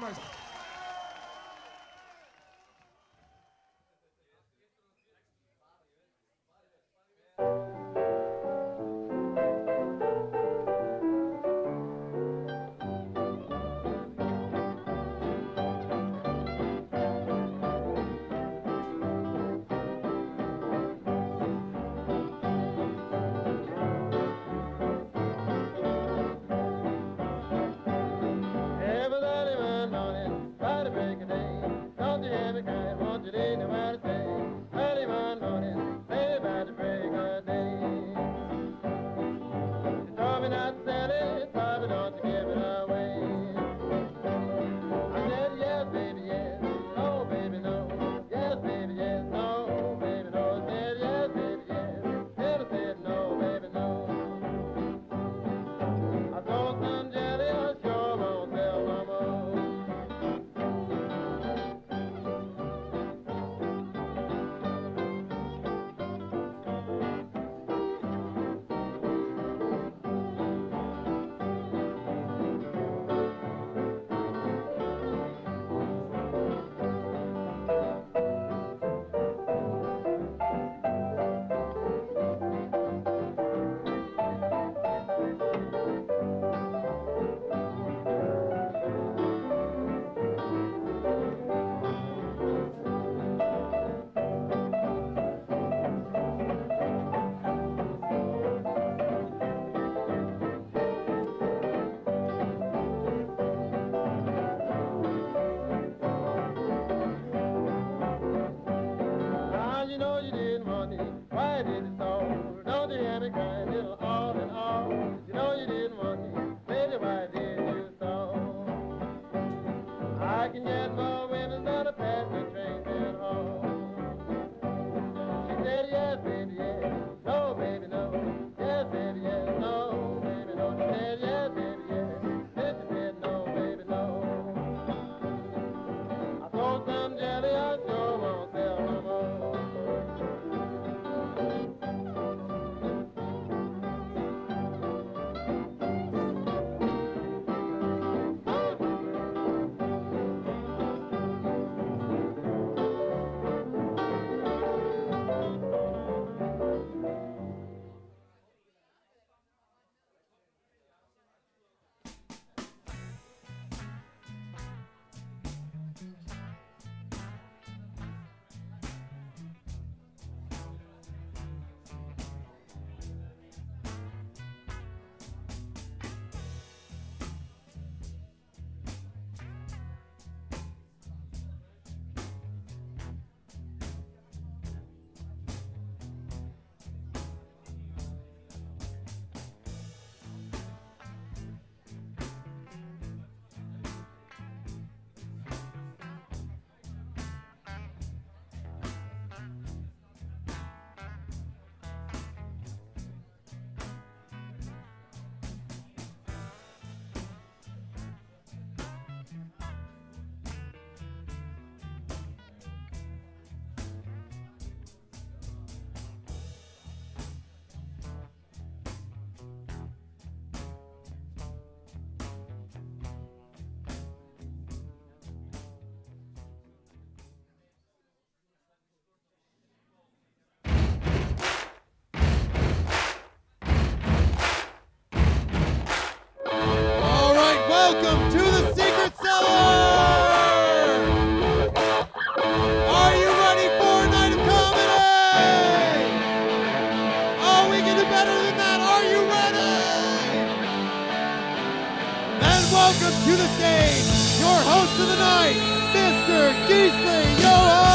much. Welcome to the Secret Cellar! Are you ready for a night of comedy? Oh, we can do better than that. Are you ready? And welcome to the stage, your host of the night, Mr. Gisli Johan!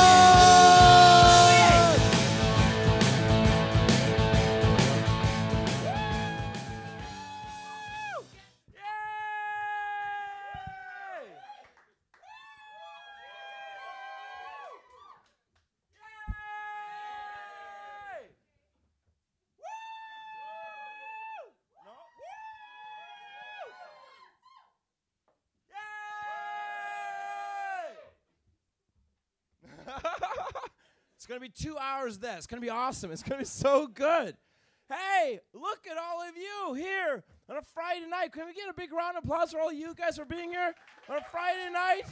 It's going to be 2 hours of that. It's going to be awesome. It's going to be so good. Hey, look at all of you here On a Friday night. Can we get a big round of applause for all you guys for being here on a Friday night?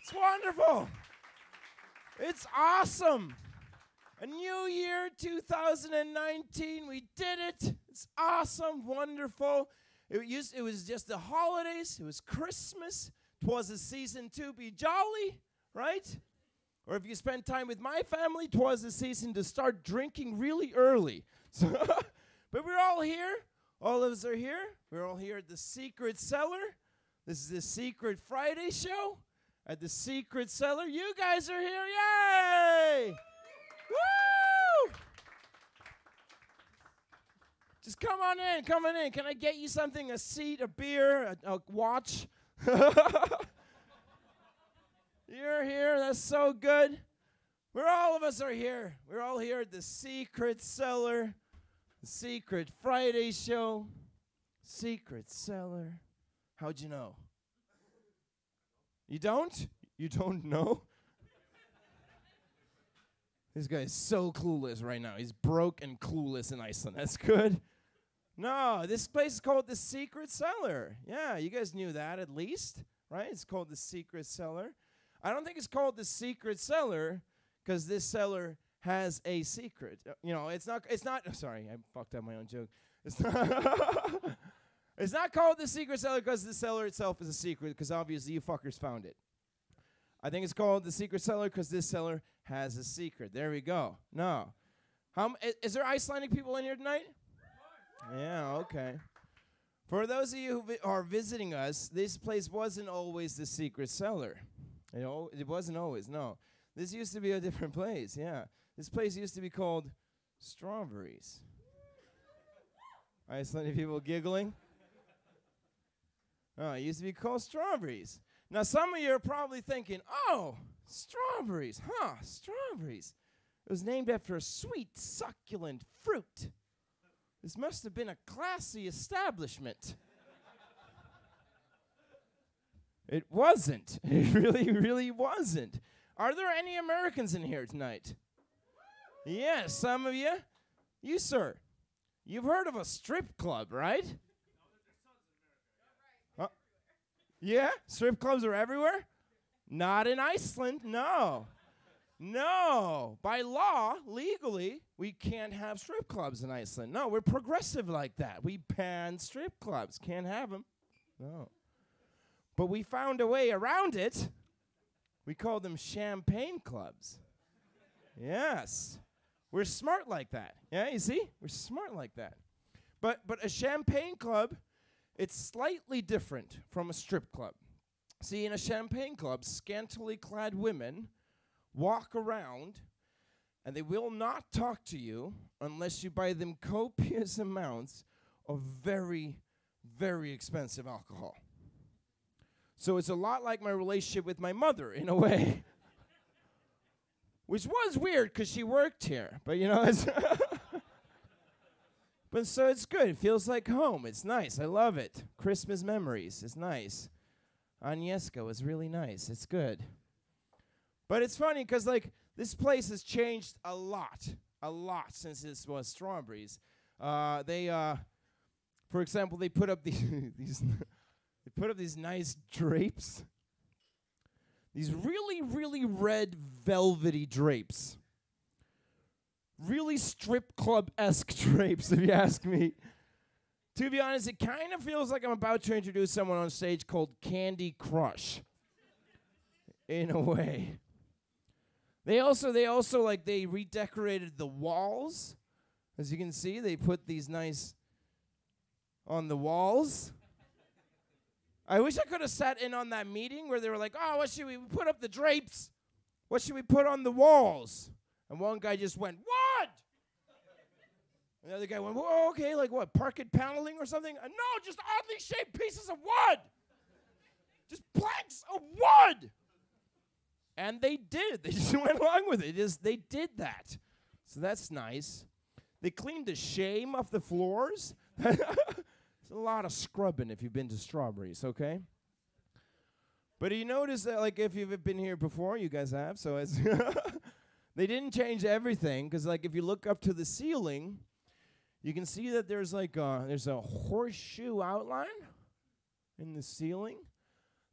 It's wonderful. It's awesome. A new year, 2019. We did it. It's awesome, wonderful. It was just the holidays. It was Christmas. 'Twas a season to be jolly, right? Or if you spend time with my family, 'twas a season to start drinking really early. So but we're all here. All of us are here. We're all here at the Secret Cellar. This is the Secret Friday show at the Secret Cellar. You guys are here. Yay! Woo! Just come on in. Come on in. Can I get you something? A seat, a beer, a watch? You're here. That's so good. All of us are here. We're all here at the Secret Cellar. The Secret Friday show. Secret Cellar. How'd you know? You don't? You don't know? This guy is so clueless right now. He's broke and clueless in Iceland. That's good. No, this place is called the Secret Cellar. Yeah, you guys knew that at least, right? It's called the Secret Cellar. I don't think it's called the Secret Cellar because this cellar has a secret. It's not, sorry, I fucked up my own joke. It's not called the Secret Cellar because the cellar itself is a secret because obviously you fuckers found it. I think it's called the Secret Cellar because this cellar has a secret. There we go. No. Is there Icelandic people in here tonight? Yeah, okay. For those of you who are visiting us, this place wasn't always the Secret Cellar. It wasn't always, no. This used to be a different place, yeah. This place used to be called Strawberries. Icelandic people giggling. Oh, it used to be called Strawberries. Now, some of you are probably thinking, oh, strawberries, strawberries. It was named after a sweet, succulent fruit. This must have been a classy establishment. It wasn't. It really, really wasn't. Are there any Americans in here tonight? Yes, some of you. You, sir. You've heard of a strip club, right? Yeah? Strip clubs are everywhere? Not in Iceland, no. No. By law, legally, we can't have strip clubs in Iceland. No, we're progressive like that. We ban strip clubs. Can't have them. No. But we found a way around it. We call them champagne clubs. Yes. We're smart like that. Yeah, you see? We're smart like that. But a champagne club, it's slightly different from a strip club. See, in a champagne club, scantily clad women walk around, and they will not talk to you unless you buy them copious amounts of very, very expensive alcohol. So it's a lot like my relationship with my mother, in a way. Which was weird, because she worked here. But, it's... But so it's good. It feels like home. It's nice. I love it. Christmas memories. It's nice. Agnieszka was really nice. It's good. But it's funny because, this place has changed a lot since this was Strawberries. For example, they put up these nice drapes. These really, really red velvety drapes. Really strip club-esque drapes, if you ask me. To be honest, it kind of feels like I'm about to introduce someone on stage called Candy Crush. In a way. They redecorated the walls. As you can see, they put these nice on the walls. I wish I could have sat in on that meeting where they were like, oh, what should we put up the drapes? What should we put on the walls? And one guy just went, what? And the other guy went, whoa, okay, like what, parquet paneling or something? No, just oddly shaped pieces of wood. Just planks of wood. And they did. They just went along with it. They did that. So that's nice. They cleaned the shame off the floors. There's a lot of scrubbing if you've been to Strawberries, okay? But you notice that, if you've been here before, you guys have, so it's... They didn't change everything, because, if you look up to the ceiling, You can see that there's a horseshoe outline in the ceiling.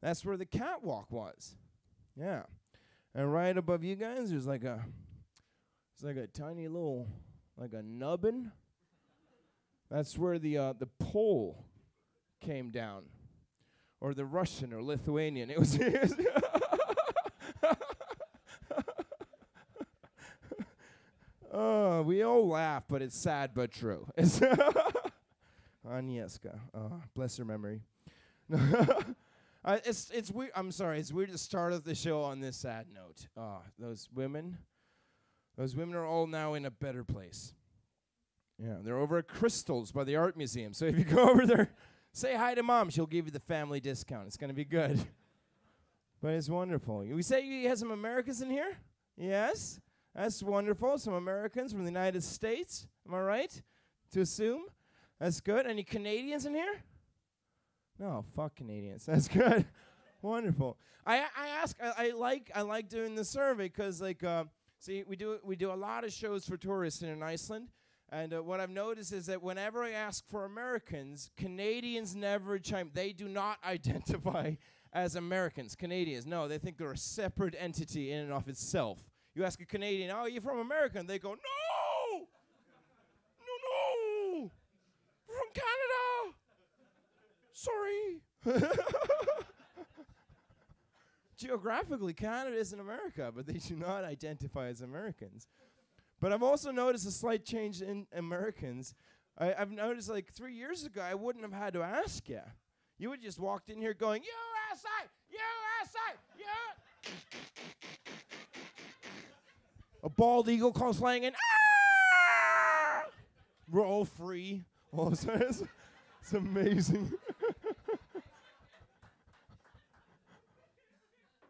That's where the catwalk was. Yeah. And right above you guys, there's like a tiny little, like a nubbin. That's where the pole came down, or the Russian or Lithuanian. It was. Oh, we all laugh, but it's sad but true. Agnieszka, bless her memory. It's weird. I'm sorry. It's weird to start off the show on this sad note. Those women are all now in a better place. Yeah, they're over at Crystals by the Art Museum. So if you go over there, say hi to Mom. She'll give you the family discount. It's going to be good. But it's wonderful. We say you have some Americans in here? Yes? That's wonderful. Some Americans from the United States. Am I right to assume? That's good. Any Canadians in here? No, fuck Canadians. That's good. Wonderful. I like doing the survey because see, we do a lot of shows for tourists in Iceland. And what I've noticed is that whenever I ask for Americans, Canadians never chime. They do not identify as Americans. Canadians, no, they think they're a separate entity in and of itself. You ask a Canadian, "Oh, you're from America?" And they go, "No, no, from Canada. Sorry." Geographically, Canada is in America, but they do not identify as Americans. But I've also noticed a slight change in Americans. I've noticed 3 years ago, I wouldn't have had to ask you. You would just walked in here going, USA, USA, USA. A bald eagle comes flying in. Ah! We're all free. All of a sudden, it's amazing.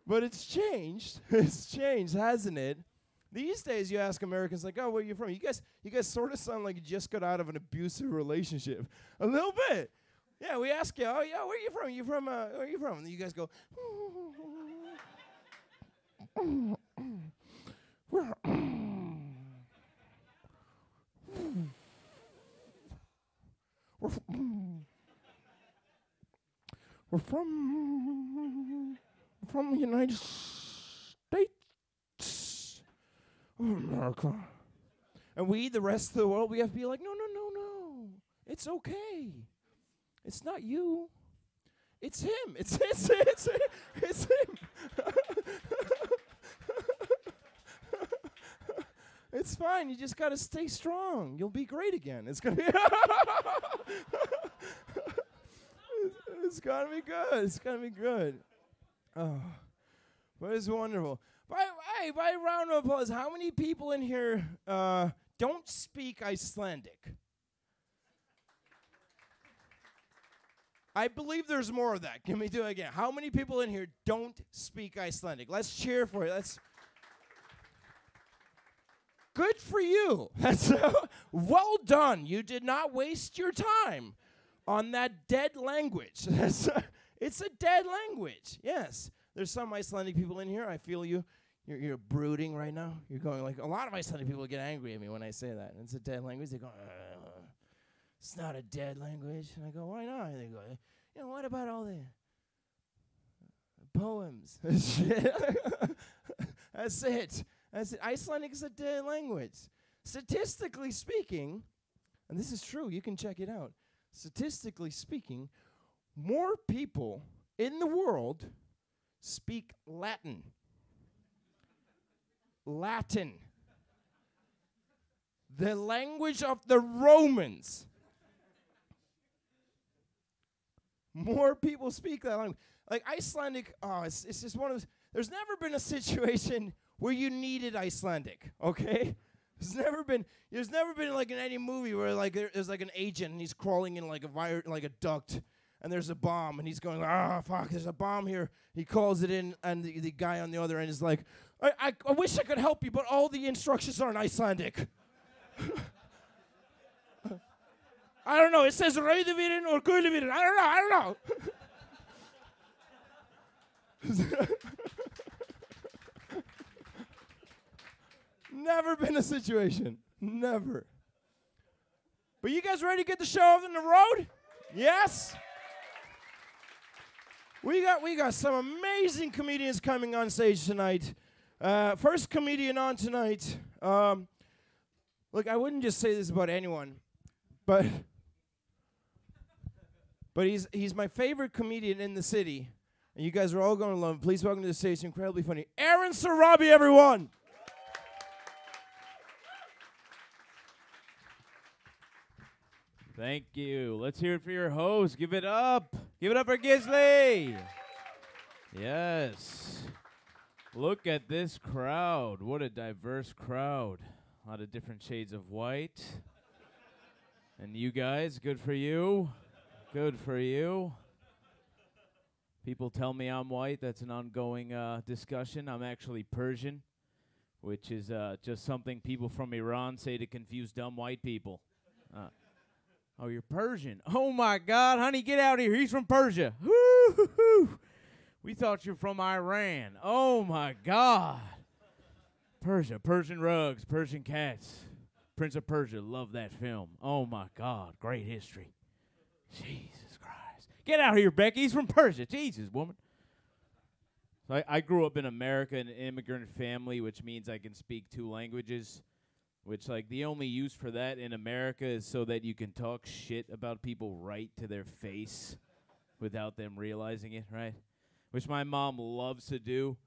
But it's changed. It's changed, hasn't it? These days, you ask Americans, "Oh, where are you from?" You guys sort of sound like you just got out of an abusive relationship. A little bit. Yeah, we ask you, "Oh, yeah, where are you from? Where are you from?" And you guys go, we're from the United States of America. And we, the rest of the world, we have to be like, no. It's okay. It's not you. It's him. It's him. It's fine. You just got to stay strong. You'll be great again. It's going to be It's going to be good. It's going to be good. Oh, but it's wonderful. By a round of applause, how many people in here don't speak Icelandic? I believe there's more of that. Can we do it again? How many people in here don't speak Icelandic? Let's cheer for you. Good for you. That's well done. You did not waste your time on that dead language. It's a dead language. Yes. There's some Icelandic people in here. I feel you. You're brooding right now. You're going like, a lot of Icelandic people get angry at me when I say that. It's a dead language. They go, it's not a dead language. And I go, why not? And they go, what about all the poems? That's it. Icelandic is a dead language. Statistically speaking, and this is true, you can check it out. Statistically speaking, more people in the world speak Latin. Latin. The language of the Romans. More people speak that language. Like Icelandic, it's just one of those. There's never been a situation where you needed Icelandic, okay? There's never been like in any movie where there's like an agent and he's crawling in like a duct and there's a bomb and he's going, fuck, there's a bomb here. He calls it in and the guy on the other end is like, I wish I could help you, but all the instructions are in Icelandic. I don't know. It says Rauðivírin or Guðlivírin. I don't know. Never been a situation. Never. But you guys ready to get the show on the road? Yes? We got some amazing comedians coming on stage tonight. First comedian on tonight. Look, I wouldn't just say this about anyone, but he's my favorite comedian in the city, and you guys are all going to love him. Please welcome to the stage, incredibly funny, Aaron Sarabi, everyone. Thank you. Let's hear it for your host. Give it up. Give it up for Gisli. Yes. Look at this crowd. What a diverse crowd. A lot of different shades of white. And you guys, good for you. Good for you. People tell me I'm white. That's an ongoing discussion. I'm actually Persian, which is just something people from Iran say to confuse dumb white people. Oh, you're Persian. Oh, my God, honey, get out of here. He's from Persia. Woo-hoo-hoo. We thought you were from Iran. Oh, my God. Persia, Persian rugs, Persian cats. Prince of Persia, love that film. Oh, my God, great history. Jesus Christ. Get out of here, Becky. He's from Persia. Jesus, woman. So I grew up in America in an immigrant family, which means I can speak 2 languages. Which, like, the only use for that in America is so that you can talk shit about people right to their face without them realizing it, right? Which my mom loves to do,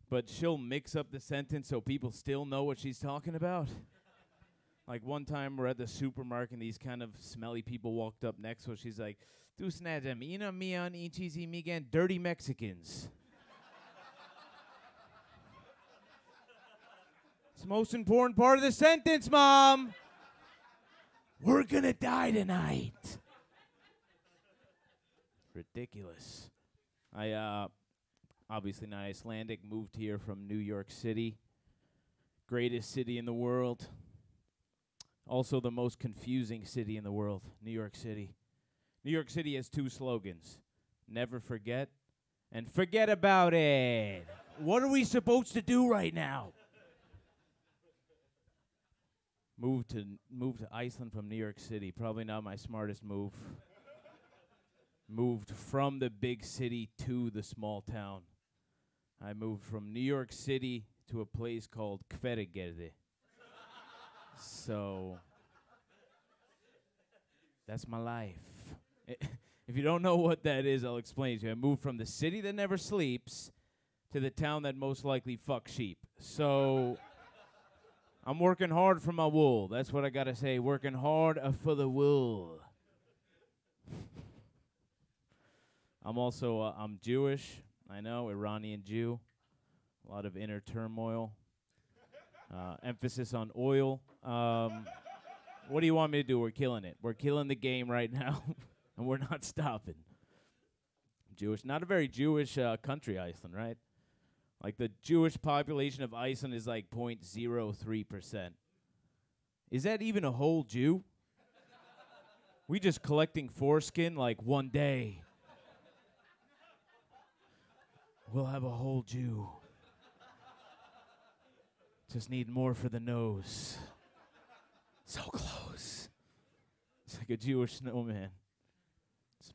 but she'll mix up the sentence so people still know what she's talking about. Like, one time we're at the supermarket and these kind of smelly people walked up next, so she's like, "Tu snadem, ina mian ichizi migan dirty Mexicans." It's the most important part of the sentence, Mom. We're gonna die tonight. Ridiculous. I obviously not Icelandic, moved here from New York City. Greatest city in the world. Also the most confusing city in the world, New York City. New York City has 2 slogans. Never forget and forget about it. What are we supposed to do right now? Moved to Iceland from New York City. Probably not my smartest move. Moved from the big city to the small town. I moved from New York City to a place called Hveragerði. So that's my life. If you don't know what that is, I'll explain to you. I moved from the city that never sleeps to the town that most likely fucks sheep. So I'm working hard for my wool. That's what I gotta say. Working hard for the wool. I'm also I'm Jewish. I know, Iranian Jew. A lot of inner turmoil. Emphasis on oil. What do you want me to do? We're killing it. We're killing the game right now, and we're not stopping. Jewish. Not a very Jewish country, Iceland, right? Like, the Jewish population of Iceland is like 0.03%. Is that even a whole Jew? We just collecting foreskin like one day. We'll have a whole Jew. Just need more for the nose. So close. It's like a Jewish snowman. It's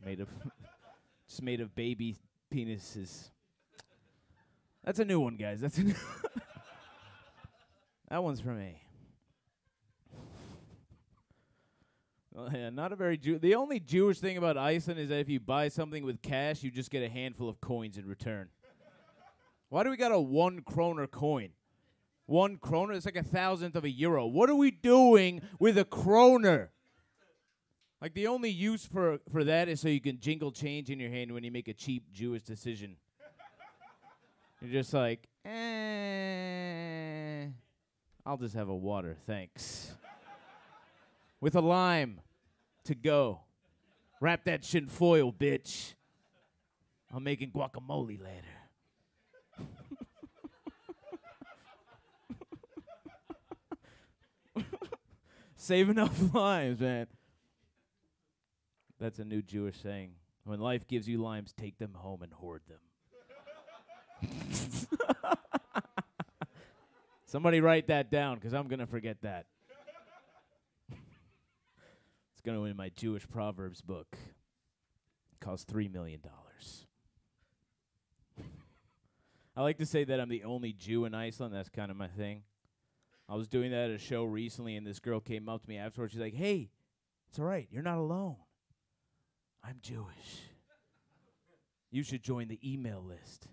made of baby penises. That's a new one, guys. That's a new That one's for me. Well, yeah, not a very the only Jewish thing about Iceland is that if you buy something with cash, you just get a handful of coins in return. Why do we got a 1 kroner coin? 1 kroner? It's like 1,000th of a euro. What are we doing with a kroner? Like, the only use for that is so you can jingle change in your hand when you make a cheap Jewish decision. You're just like, I'll just have a water, thanks. With a lime to go. Wrap that shit in foil, bitch. I'm making guacamole later. Save enough limes, man. That's a new Jewish saying. When life gives you limes, take them home and hoard them. Somebody write that down, because I'm going to forget that. It's going to win my Jewish Proverbs book. It costs $3 million. I like to say that I'm the only Jew in Iceland. That's kind of my thing. I was doing that at a show recently, and this girl came up to me afterwards. She's like, hey, it's all right. You're not alone. I'm Jewish. You should join the email list.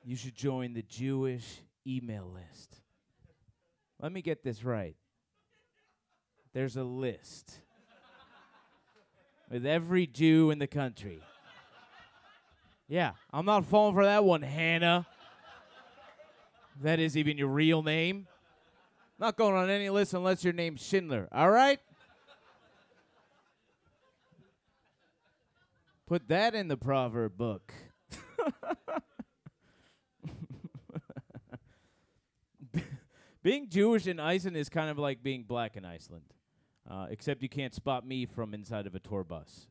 You should join the Jewish email list. Let me get this right. There's a list with every Jew in the country. Yeah, I'm not falling for that one, Hannah. That is even your real name. Not going on any list unless your name's Schindler, all right? Put that in the proverb book. Being Jewish in Iceland is kind of like being black in Iceland, except you can't spot me from inside of a tour bus.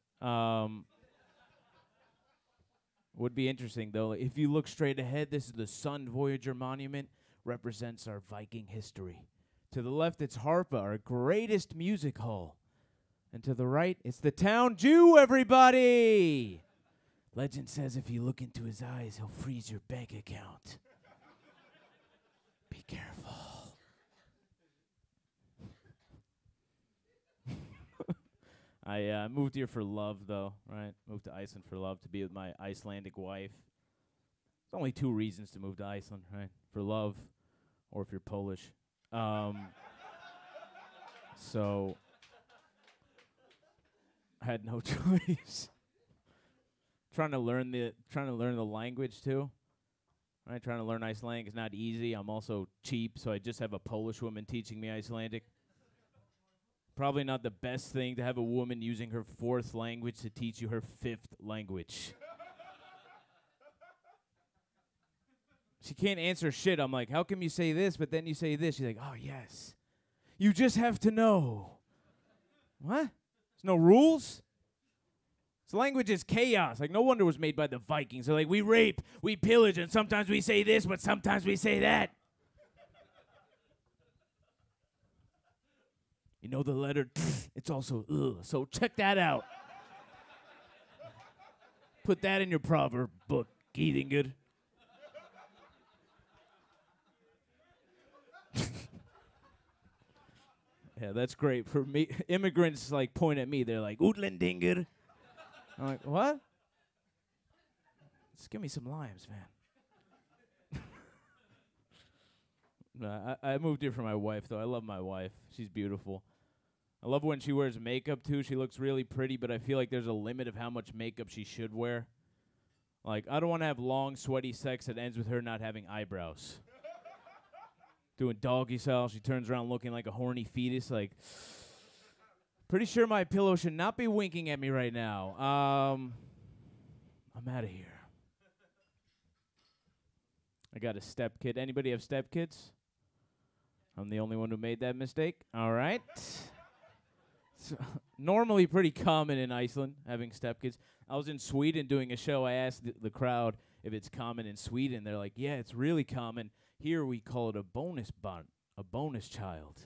Would be interesting, though. If you look straight ahead, this is the Sun Voyager Monument, represents our Viking history. To the left, it's Harpa, our greatest music hall. And to the right, it's the town Jew, everybody! Legend says if you look into his eyes, he'll freeze your bank account. Be careful. I moved here for love, though, right? Moved to Iceland for love, to be with my Icelandic wife. There's only 2 reasons to move to Iceland, right? For love, or if you're Polish. So I had no choice. Trying to learn the language too. Right? Trying to learn Icelandic is not easy. I'm also cheap, so I just have a Polish woman teaching me Icelandic. Probably not the best thing to have a woman using her 4th language to teach you her 5th language. She can't answer shit. I'm like, how come you say this, but then you say this? She's like, oh, yes. You just have to know. What? There's no rules? This language is chaos. Like, no wonder it was made by the Vikings. They're like, we rape, we pillage, and sometimes we say this, but sometimes we say that. You know the letter, it's also ugh, so check that out. Put that in your proverb book, eating good. Yeah, that's great. For me, immigrants like point at me. They're like, Utlendinger. I'm like, what? Just give me some limes, man. No, I moved here for my wife, though. I love my wife. She's beautiful. I love when she wears makeup, too. She looks really pretty, but I feel like there's a limit of how much makeup she should wear. Like, I don't want to have long, sweaty sex that ends with her not having eyebrows. Doing doggy style, she turns around looking like a horny fetus, like, pretty sure my pillow should not be winking at me right now. I'm out of here. I got a stepkid. Anybody have stepkids? I'm the only one who made that mistake. All right. So, normally pretty common in Iceland, having stepkids. I was in Sweden doing a show. I asked the crowd if it's common in Sweden. They're like, yeah, it's really common. Here we call it a bonus child.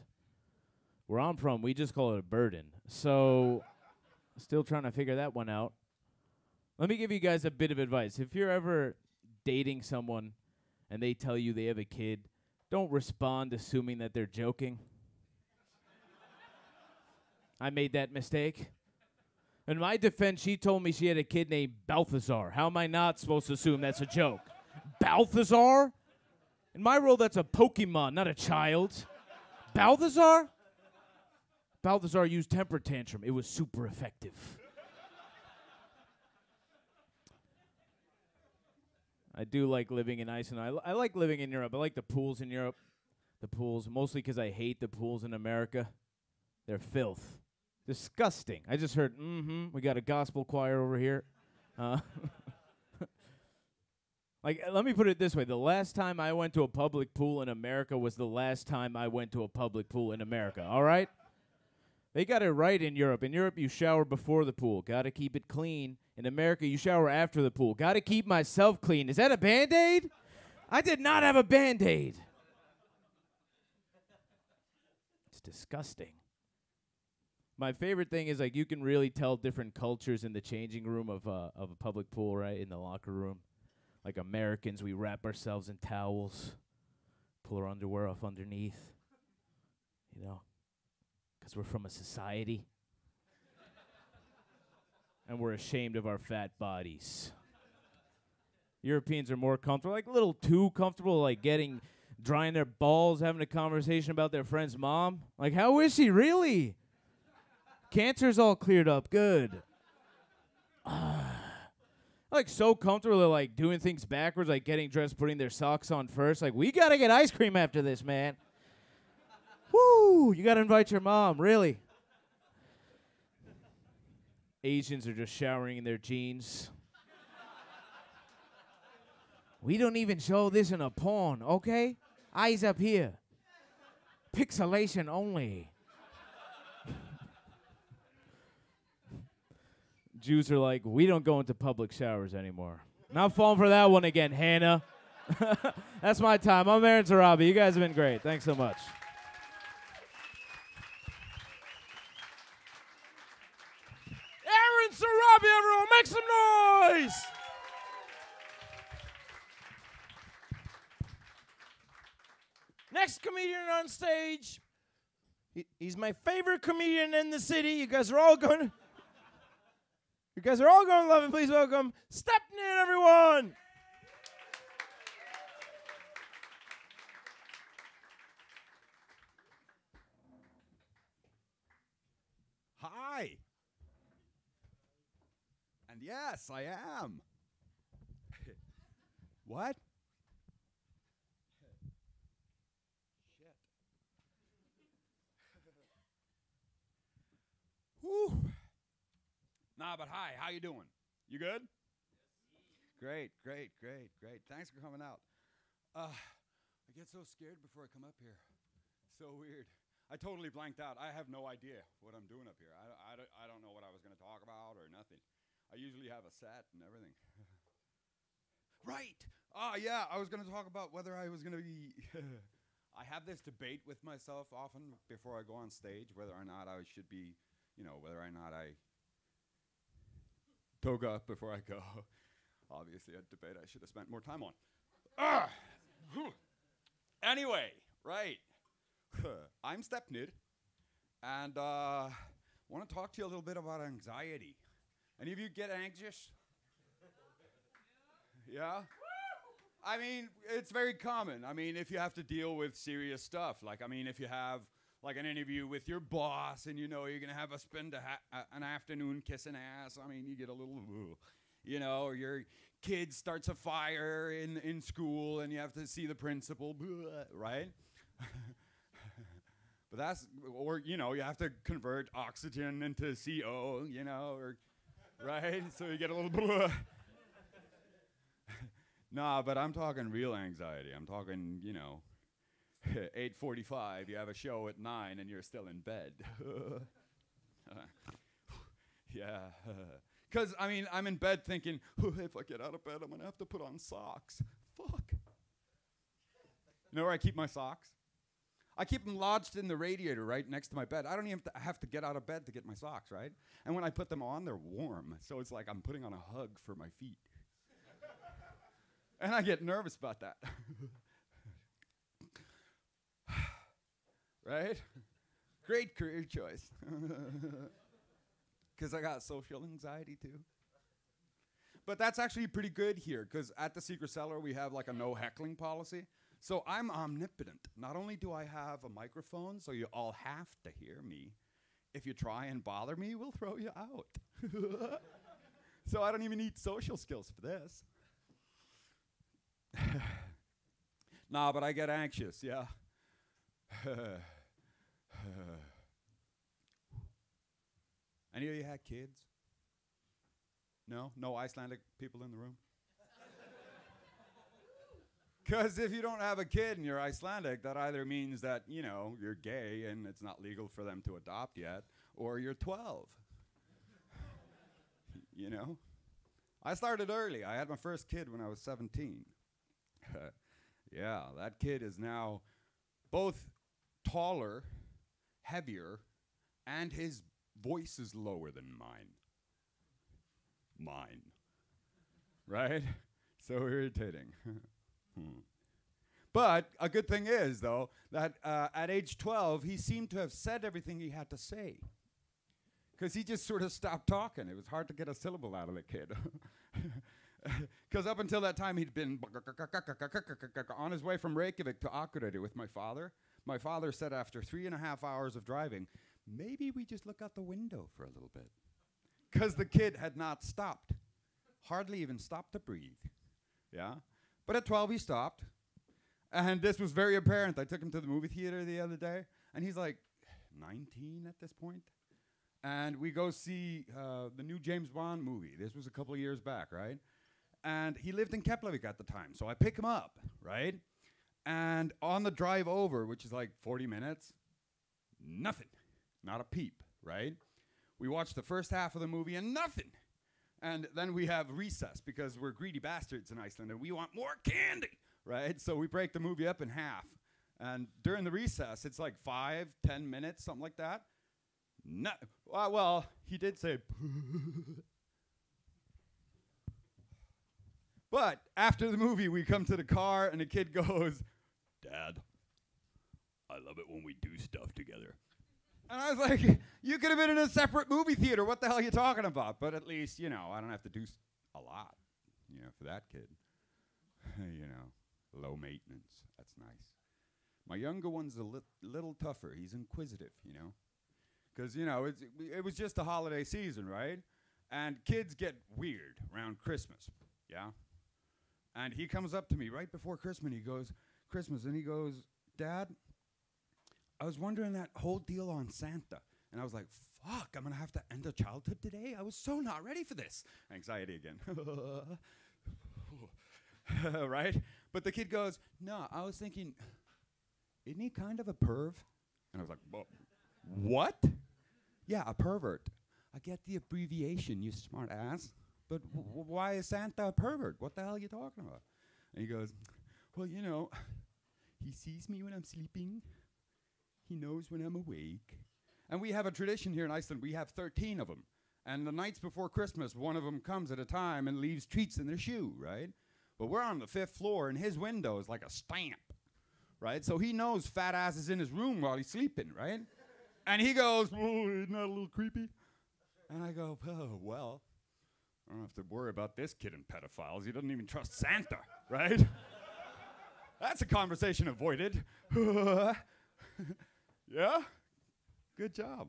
Where I'm from, we just call it a burden. So, still trying to figure that one out. Let me give you guys a bit of advice. If you're ever dating someone and they tell you they have a kid, don't respond assuming that they're joking. I made that mistake. In my defense, she told me she had a kid named Balthazar. How am I not supposed to assume that's a joke? Balthazar? In my world, that's a Pokemon, not a child. Balthazar? Balthazar used temper tantrum. It was super effective. I do like living in Iceland. I like living in Europe. I like the pools in Europe. The pools, mostly because I hate the pools in America. They're filth. Disgusting. I just heard, we got a gospel choir over here. Like, let me put it this way. The last time I went to a public pool in America was the last time I went to a public pool in America, all right? They got it right in Europe. In Europe, you shower before the pool. Got to keep it clean. In America, you shower after the pool. Got to keep myself clean. Is that a Band-Aid? I did not have a Band-Aid. It's disgusting. My favorite thing is like you can really tell different cultures in the changing room of a public pool, right? In the locker room. Like Americans, we wrap ourselves in towels, pull our underwear off underneath, you know, 'cause we're from a society. And we're ashamed of our fat bodies. Europeans are more comfortable, like a little too comfortable, like drying their balls, having a conversation about their friend's mom. Like, how is she really? Cancer's all cleared up. Good. Like, so comfortable, they're like doing things backwards, like getting dressed, putting their socks on first. Like, we gotta get ice cream after this, man. Woo! You gotta invite your mom, really. Asians are just showering in their jeans. We don't even show this in a porn, okay? Eyes up here. Pixelation only. Jews are like, we don't go into public showers anymore. Not falling for that one again, Hannah. That's my time. I'm Aaron Zarabi. You guys have been great. Thanks so much. Aaron Zarabi, everyone, make some noise! Next comedian on stage. He's my favorite comedian in the city. You guys are all going to love him. Please welcome Stepney, everyone. Hi. And yes, I am. What? Shit. Whew. Nah, but hi, how you doing? You good? Great. Thanks for coming out. I get so scared before I come up here. So weird. I totally blanked out. I have no idea what I'm doing up here. I don't know what I was going to talk about or nothing. I usually have a set and everything. Right. Yeah, I was going to talk about whether I was going to be... I have this debate with myself often before I go on stage, whether or not I should be, whether or not I toga up before I go. Obviously, a debate I should have spent more time on. Anyway, right. I'm Stepney, and want to talk to you a little bit about anxiety. Any of you get anxious? Yeah? I mean, it's very common. I mean, if you have to deal with serious stuff, like, if you have, like, an interview with your boss and you're going to have to spend an afternoon kissing ass, you get a little, or your kid starts a fire in school and you have to see the principal, right? But that's, or, you have to convert oxygen into CO, or, right? So you get a little, Nah, but I'm talking real anxiety. I'm talking, 8:45, you have a show at 9 and you're still in bed. Yeah. Because, I'm in bed thinking, if I get out of bed, I'm going to have to put on socks. Fuck. You know where I keep my socks? I keep them lodged in the radiator right next to my bed. I don't even have to get out of bed to get my socks, right? And when I put them on, they're warm. So it's like I'm putting on a hug for my feet. And I get nervous about that. Right? Great career choice. Because I got social anxiety too. But that's actually pretty good here, because at the Secret Cellar, we have like a no heckling policy. So I'm omnipotent. Not only do I have a microphone, so you all have to hear me. If you try and bother me, we'll throw you out. So I don't even need social skills for this. Nah, but I get anxious, yeah. Any of you had kids? No? No Icelandic people in the room? Because if you don't have a kid and you're Icelandic, that either means that, you're gay and it's not legal for them to adopt yet, or you're 12. I started early. I had my first kid when I was 17. Yeah, that kid is now both taller, heavier, and his voice is lower than mine. Mine. Right? So irritating. But a good thing is, though, that at age 12, he seemed to have said everything he had to say. Because he just sort of stopped talking. It was hard to get a syllable out of the kid. Because up until that time, he'd been on his way from Reykjavik to Akureyri with my father. My father said after 3.5 hours of driving, maybe we just look out the window for a little bit. Because the kid had not stopped. Hardly even stopped to breathe. Yeah? But at 12, he stopped. And this was very apparent. I took him to the movie theater the other day, and he's like 19 at this point. And we go see the new James Bond movie. This was a couple of years back, right? And he lived in Keflavik at the time, so I pick him up, right? And on the drive over, which is like 40 minutes, nothing. Not a peep, right? We watch the first half of the movie and nothing. And then we have recess because we're greedy bastards in Iceland and we want more candy, right? So we break the movie up in half. And during the recess, it's like 5, 10 minutes, something like that. No, well, he did say, but after the movie, we come to the car and the kid goes, Dad, I love it when we do stuff together. And I was like, you could have been in a separate movie theater. What the hell are you talking about? But at least, you know, I don't have to do a lot, you know, for that kid. You know, low maintenance. That's nice. My younger one's a little tougher. He's inquisitive, you know. Because, you know, it was just the holiday season, right? And kids get weird around Christmas, yeah? And he comes up to me right before Christmas, and he goes, Dad, I was wondering that whole deal on Santa. And I was like, fuck, I'm going to have to end a childhood today? I was so not ready for this. Anxiety again. Right? But the kid goes, no, I was thinking, isn't he kind of a perv? And I was like, what? Yeah, a pervert. I get the abbreviation, you smart ass. But why is Santa a pervert? What the hell are you talking about? And he goes, well, you know, he sees me when I'm sleeping. He knows when I'm awake. And we have a tradition here in Iceland. We have 13 of them. And the nights before Christmas, one of them comes at a time and leaves treats in their shoe, right? But we're on the 5th floor, and his window is like a stamp, right? So he knows fat ass is in his room while he's sleeping, right? And he goes, oh, isn't that a little creepy? And I go, oh, well, I don't have to worry about this kid and pedophiles. He doesn't even trust Santa, right? That's a conversation avoided. Yeah? Good job.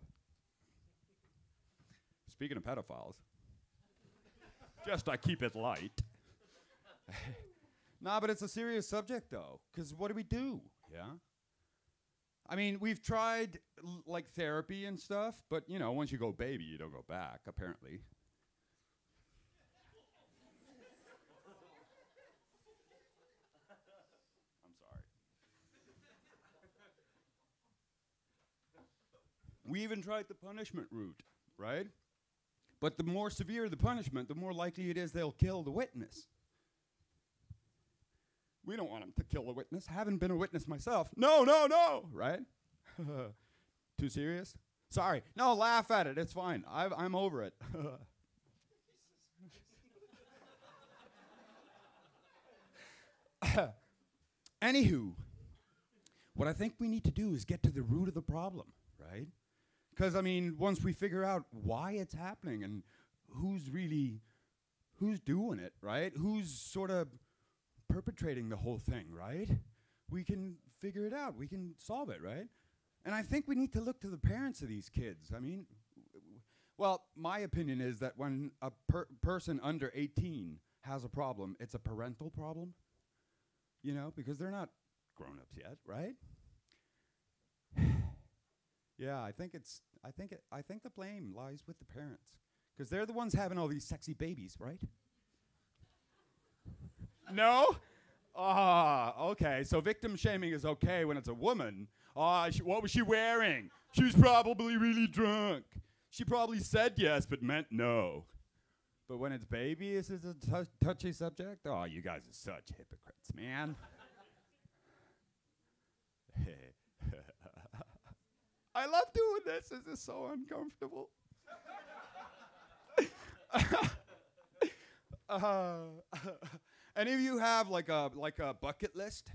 Speaking of pedophiles, just I keep it light. Nah, but it's a serious subject, though, because what do? Yeah? I mean, we've tried, like, therapy and stuff, but, you know, once you go baby, you don't go back, apparently. I'm sorry. We even tried the punishment route, right? But the more severe the punishment, the more likely it is they'll kill the witness. We don't want them to kill the witness. Haven't been a witness myself. No, right? Too serious? Sorry. No, laugh at it. It's fine. I'm over it. Anywho, what I think we need to do is get to the root of the problem, right? Because, I mean, once we figure out why it's happening and who's doing it, right? Who's sort of perpetrating the whole thing, right? We can figure it out. We can solve it, right? And I think we need to look to the parents of these kids. I mean, well, my opinion is that when a person under 18 has a problem, it's a parental problem, you know, because they're not grown-ups yet, right? Yeah, I think the blame lies with the parents, because they're the ones having all these sexy babies, right? No? Okay. So victim shaming is okay when it's a woman. What was she wearing? She was probably really drunk. She probably said yes, but meant no. But when it's babies, is it a touchy subject? Oh, you guys are such hypocrites, man. I love doing this. This is so uncomfortable. Any of you have like a bucket list?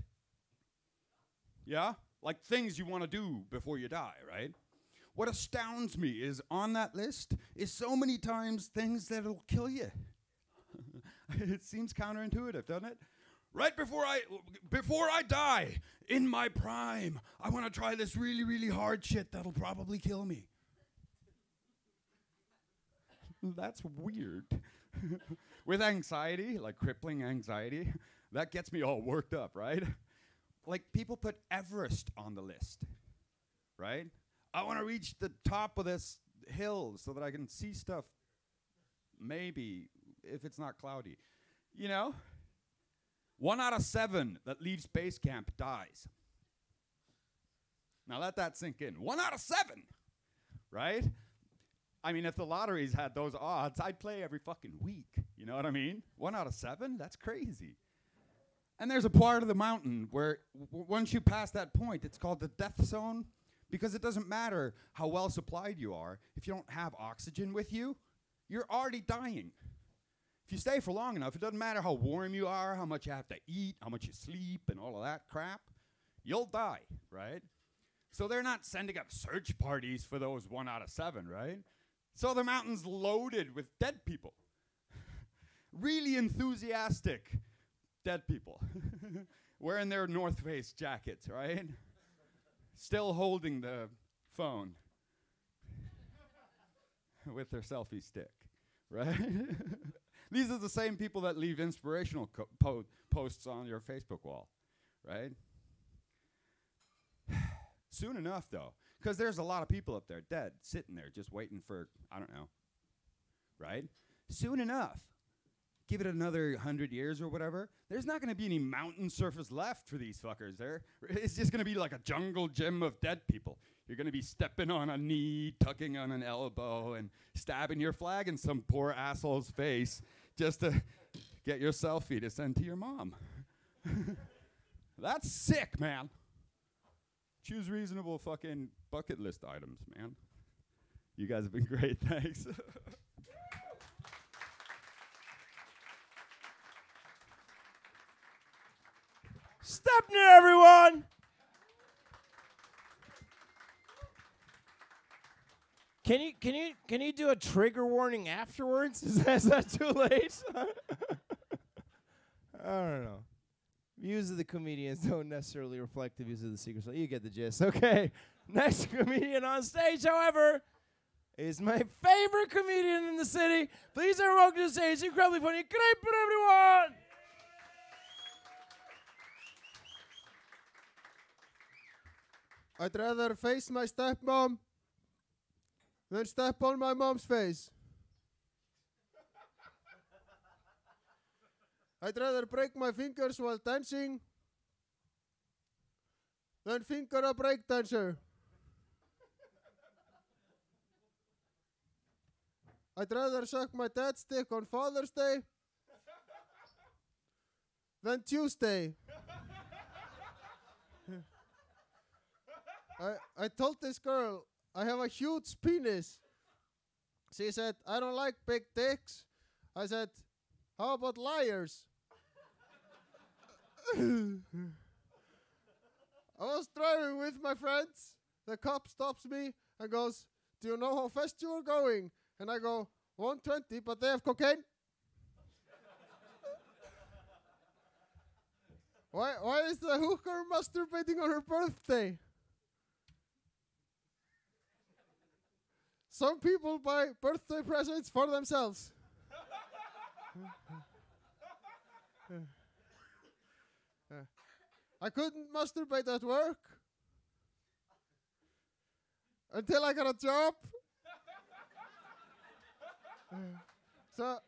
Yeah? Like things you want to do before you die, right? What astounds me is on that list is so many times things that'll kill you. It seems counterintuitive, doesn't it? Right before I die, in my prime, I want to try this really, really hard shit that'll probably kill me. That's weird. With anxiety, like crippling anxiety, that gets me all worked up, right? Like people put Everest on the list, right? I want to reach the top of this hill so that I can see stuff, maybe, if it's not cloudy. You know? 1 out of 7 that leaves base camp dies. Now let that sink in. 1 out of 7, right? I mean, if the lotteries had those odds, I'd play every fucking week. You know what I mean? 1 out of 7? That's crazy. And there's a part of the mountain where once you pass that point, it's called the death zone, because it doesn't matter how well supplied you are. If you don't have oxygen with you, you're already dying. If you stay for long enough, it doesn't matter how warm you are, how much you have to eat, how much you sleep, and all of that crap. You'll die, right? So they're not sending up search parties for those 1 out of 7, right? So the mountain's loaded with dead people. Really enthusiastic dead people. Wearing their North Face jackets, right? Still holding the phone with their selfie stick, right? These are the same people that leave inspirational posts on your Facebook wall, right? Soon enough, though, because there's a lot of people up there dead, sitting there just waiting for, I don't know, right? Soon enough, give it another 100 years or whatever, there's not going to be any mountain surface left for these fuckers there. It's just going to be like a jungle gym of dead people. You're going to be stepping on a knee, tucking on an elbow, and stabbing your flag in some poor asshole's face just to get your selfie to send to your mom. That's sick, man. Choose reasonable fucking bucket list items, man. You guys have been great, thanks. Stepner, everyone! Can you do a trigger warning afterwards? Is that too late? I don't know. Views of the comedians don't necessarily reflect the views of the Secret Service. You get the gist. Okay. Next comedian on stage, however, is my favorite comedian in the city. Please everyone welcome to the stage. Incredibly funny. Great, everyone! I'd rather face my stepmom than step on my mom's face. I'd rather break my fingers while dancing than finger a breakdancer. I'd rather suck my dad's dick on Father's Day than Tuesday. I told this girl I have a huge penis. She said, I don't like big dicks. I said, how about liars? I was driving with my friends. The cop stops me and goes, do you know how fast you are going? And I go, 120, but they have cocaine. Why is the hooker masturbating on her birthday? Some people buy birthday presents for themselves. I couldn't masturbate at work until I got a job. So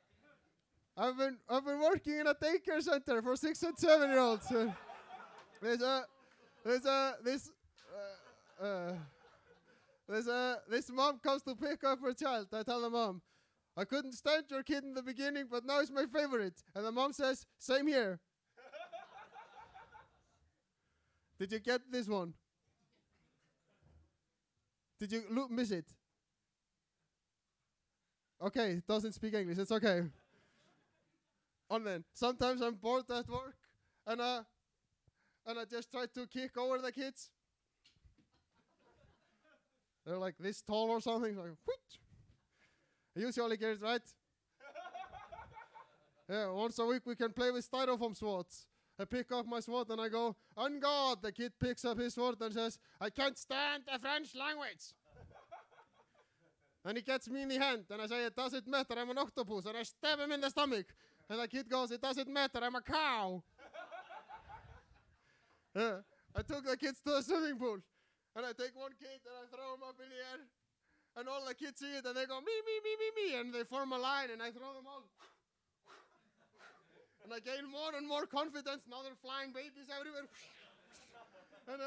I've been working in a daycare center for 6 and 7-year-olds. This mom comes to pick up her child. I tell the mom, I couldn't stand your kid in the beginning, but now he's my favorite. And the mom says, same here. Did you get this one? Did you miss it? Okay, doesn't speak English. It's okay. And then sometimes I'm bored at work, and I just try to kick over the kids. They're like this tall or something. Like, whoosh. I usually get it right. Yeah, once a week we can play with styrofoam swords. I pick up my sword and I go, on God. The kid picks up his sword and says, I can't stand the French language. And he gets me in the hand and I say, it doesn't matter, I'm an octopus. And I stab him in the stomach. And the kid goes, it doesn't matter, I'm a cow. I took the kids to a swimming pool. And I take one kid and I throw him up in the air. And all the kids see it and they go, me, me, me, me, me. And they form a line and I throw them all. And I gain more and more confidence. Now they're flying babies everywhere. And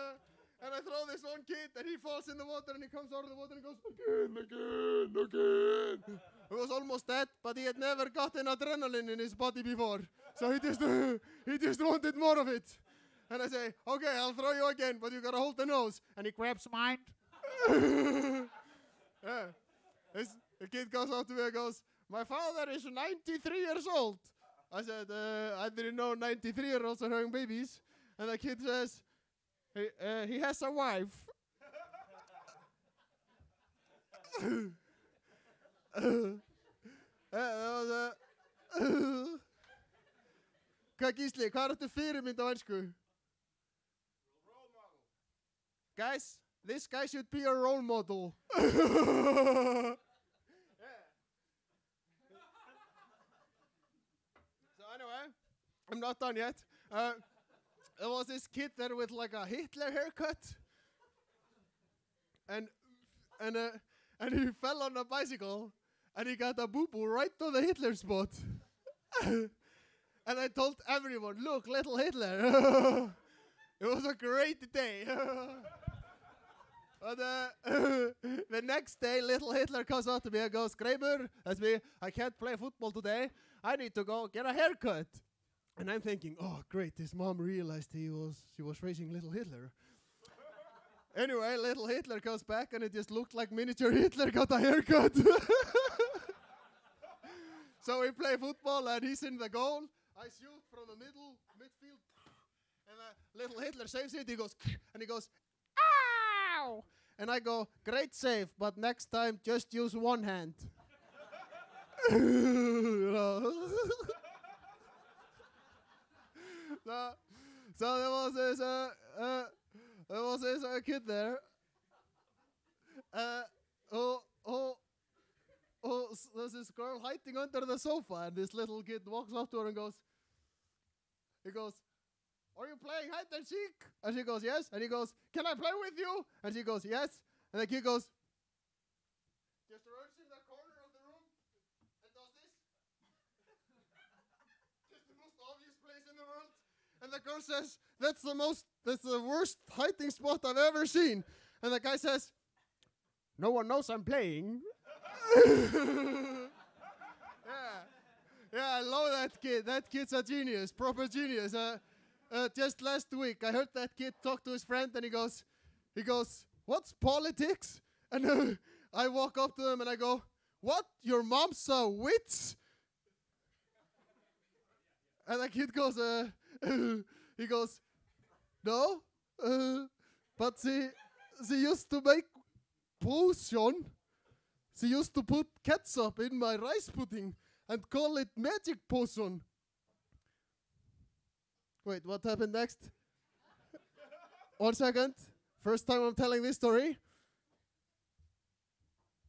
I throw this one kid and he falls in the water and he comes out of the water and he goes, again. He was almost dead, but he had never gotten adrenaline in his body before. So he just wanted more of it. And I say, okay, I'll throw you again, but you gotta hold the nose. And he grabs mine. Yeah. The kid goes up to me and goes, my father is 93 years old. I said, I didn't know 93-year-olds are having babies. And the kid says, he has a wife. Hvað Gísli, hvað ertu fyrirmynd á ensku? Role model. Guys, this guy should be a role model. Anyway, I'm not done yet. There was this kid there with like a Hitler haircut. And he fell on a bicycle and he got a boo-boo right to the Hitler spot. And I told everyone, look, little Hitler. It was a great day. But the next day, little Hitler comes out to me and goes, Kramer, that's me, I can't play football today. I need to go get a haircut. And I'm thinking, oh, great, his mom realized she was raising little Hitler. Anyway, little Hitler comes back and it just looked like miniature Hitler got a haircut. So we play football and he's in the goal. I shoot from the midfield. And little Hitler saves it. He goes, and he goes, ow! And I go, great save, but next time just use one hand. So there was this kid there. There's this girl hiding under the sofa, and this little kid walks up to her and goes, are you playing hide and seek? And she goes, yes. And he goes, can I play with you? And she goes, yes. And the kid goes, just runs in the corner of the room and does this. Just the most obvious place in the world. And the girl says, that's the worst hiding spot I've ever seen. And the guy says, no one knows I'm playing. Yeah, I love that kid. That kid's a genius, proper genius. Just last week, I heard that kid talk to his friend, and he goes, what's politics? And I walk up to him and I go, what? Your mom's a witch? And the kid goes, he goes, no, but she used to make potion. She used to put ketchup in my rice pudding and call it magic potion. Wait, what happened next? 1 second. First time I'm telling this story.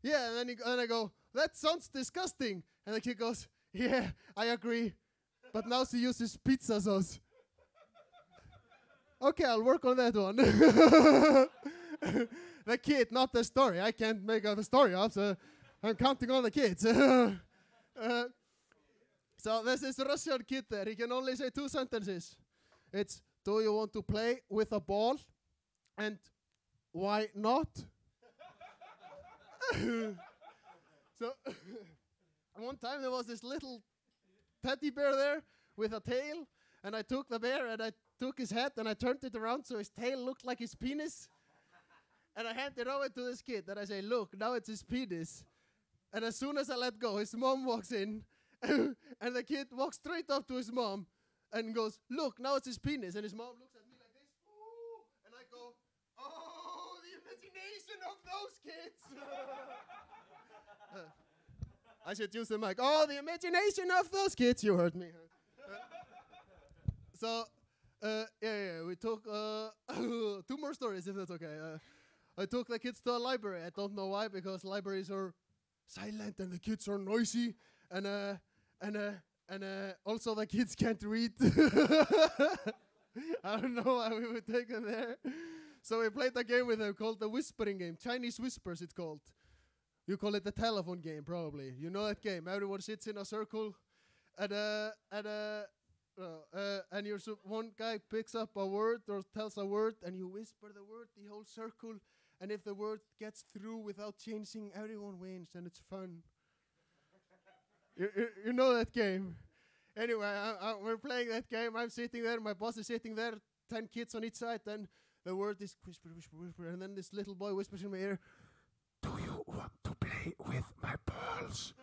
Yeah, and then I go, that sounds disgusting. And the kid goes, yeah, I agree. But now she uses pizza sauce. Okay, I'll work on that one. The kid, not the story. I can't make up a story up, so I'm counting on the kids. So there's this Russian kid there. He can only say 2 sentences. It's, do you want to play with a ball? And why not? So one time there was this little teddy bear there with a tail, and I took the bear and I took his head and I turned it around so his tail looked like his penis. And I handed it over to this kid and I say, look, now it's his penis. And as soon as I let go, his mom walks in, and the kid walks straight up to his mom and goes, "Look, now it's his penis." And his mom looks at me like this, "Ooh," and I go, "Oh, the imagination of those kids." I should use the mic. "Oh, the imagination of those kids." You heard me. So, we took 2 more stories, if that's okay. I took the kids to a library. I don't know why, because libraries are silent and the kids are noisy, and also the kids can't read. I don't know why we would take them there. So we played a game with them called the whispering game. Chinese whispers, it's called. You call it the telephone game, probably. You know that game. Everyone sits in a circle, and one guy picks up a word or tells a word, and you whisper the word, the whole circle. And if the word gets through without changing, everyone wins, and it's fun. You know that game. Anyway, we're playing that game. I'm sitting there. My boss is sitting there. 10 kids on each side. Then the word is whisper, whisper, whisper. And then this little boy whispers in my ear, "Do you want to play with my balls?"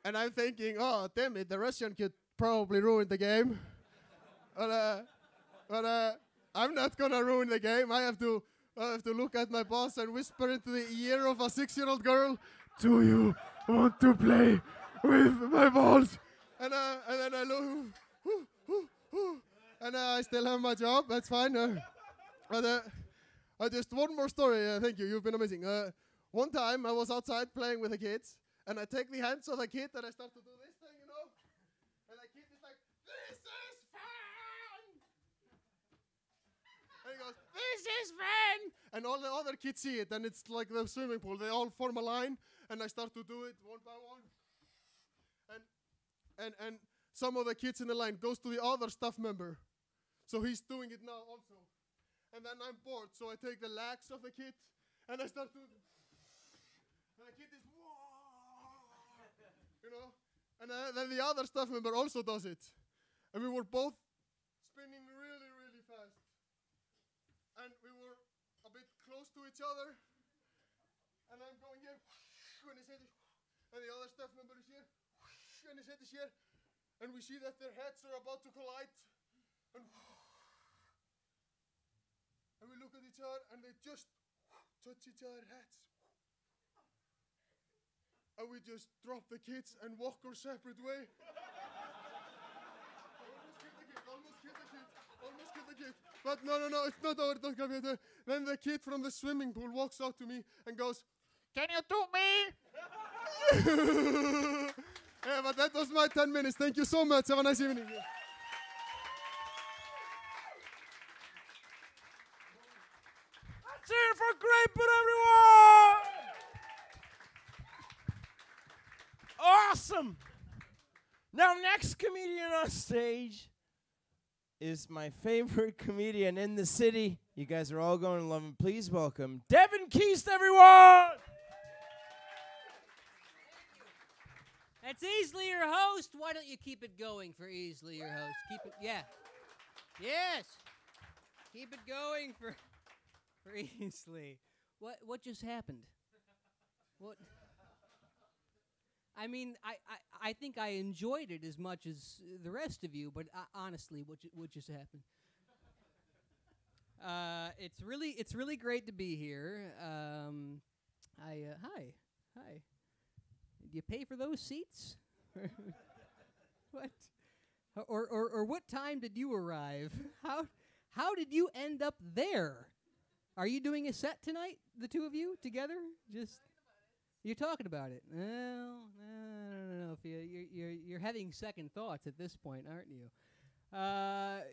And I'm thinking, oh, damn it, the Russian kid probably ruined the game. But I'm not gonna ruin the game. I have to look at my boss and whisper into the ear of a 6-year-old girl, "Do you want to play with my balls?" And then I look, and I still have my job. That's fine. Just one more story. Thank you. You've been amazing. One time I was outside playing with the kids, and I take the hands of the kid and I start to do this thing, and the kid is like, "This is fun!" And he goes, "This is fun!" And all the other kids see it, and it's like the swimming pool. They all form a line, and I start to do it one by one. And some of the kids in the line goes to the other staff member. So he's doing it now also. And then I'm bored, so I take the legs of the kid, and I start to, and the kid is, "Whoa," And then the other staff member also does it. And we were both spinning really, really fast. And we were a bit close to each other. And I'm going here, and his head is, and the other staff member is here, and his head is here. And we see that their heads are about to collide. And we look at each other, and they just touch each other's heads. And we just drop the kids and walk our separate way. Almost hit the kid. But no, it's not over. Don't come here. Then the kid from the swimming pool walks out to me and goes, "Can you do me?" Yeah, but that was my 10 minutes. Thank you so much. Have a nice evening. Let's hear it for Grape, everyone! Awesome! Now, next comedian on stage is my favorite comedian in the city. You guys are all going to love him. Please welcome Devin Keast, everyone! That's Easily Your Host. Why don't you keep it going for Easily Your Host? Keep it, yeah. Yes. Keep it going for Easily. What just happened? What? I mean, I think I enjoyed it as much as the rest of you, but honestly, what just happened? It's really great to be here. Hi. Do you pay for those seats? What? Or what time did you arrive? How did you end up there? Are you doing a set tonight, the two of you together? Just you're talking about it. Well, I don't know if you're having second thoughts at this point, aren't you? I'll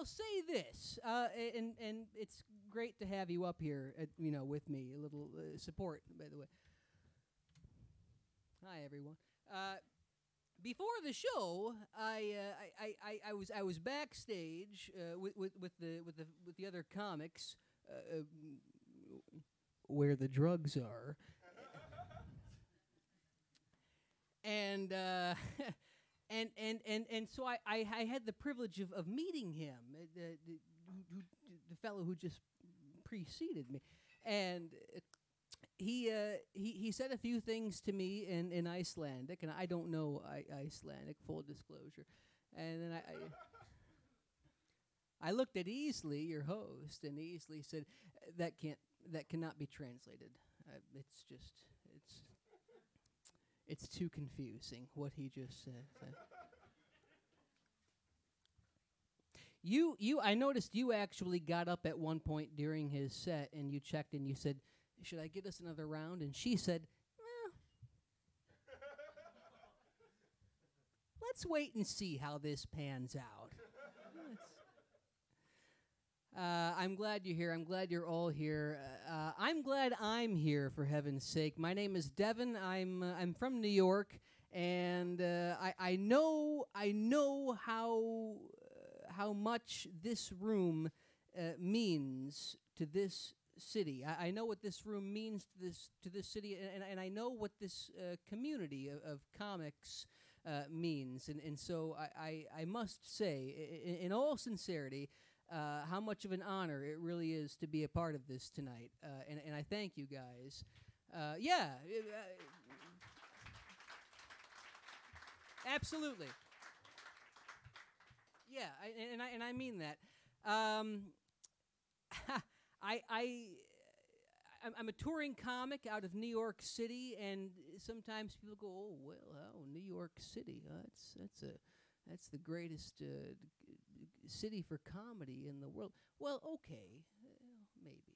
say this, and it's great to have you up here, with me. A little support, by the way. Hi, everyone. Before the show, I was backstage with the other comics, where the drugs are, and so I had the privilege of meeting him, the fellow who just preceded me, and he said a few things to me in Icelandic, and I don't know Icelandic, full disclosure. And then I looked at Easley, your host, and Easley said that cannot be translated. It's too confusing what he just said. I noticed you actually got up at one point during his set and you checked and you said, "Should I get us another round?" And she said, "Well, let's wait and see how this pans out." I'm glad you're here. I'm glad you're all here. I'm glad I'm here, for heaven's sake. My name is Devin. I'm from New York, and I know how much this room means to this city. I know what this room means to this city, and I know what this community of comics means. And so I must say, in all sincerity, how much of an honor it really is to be a part of this tonight. And I thank you guys. Absolutely. Yeah, I mean that. I'm a touring comic out of New York City, and sometimes people go, "Oh, New York City, that's the greatest city for comedy in the world." Well, okay, maybe,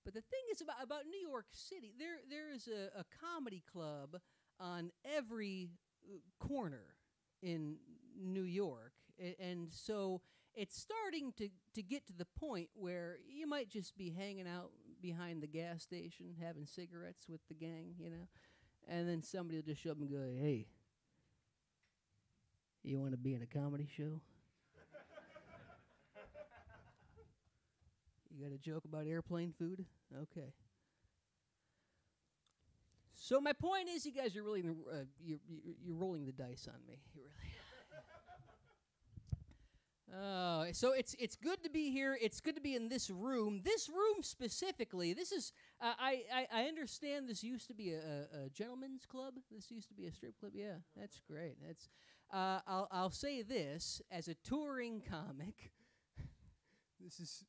but the thing is about New York City, there is a comedy club on every corner in New York, and so it's starting to get to the point where you might just be hanging out behind the gas station having cigarettes with the gang, and then somebody will just show up and go, "Hey, you want to be in a comedy show? You got a joke about airplane food? Okay." So my point is, you guys are really you're rolling the dice on me. You really. So it's good to be here. It's good to be in this room. This room specifically. This is I understand this used to be a gentleman's club. This used to be a strip club. Yeah, that's great. That's I'll say this as a touring comic. This is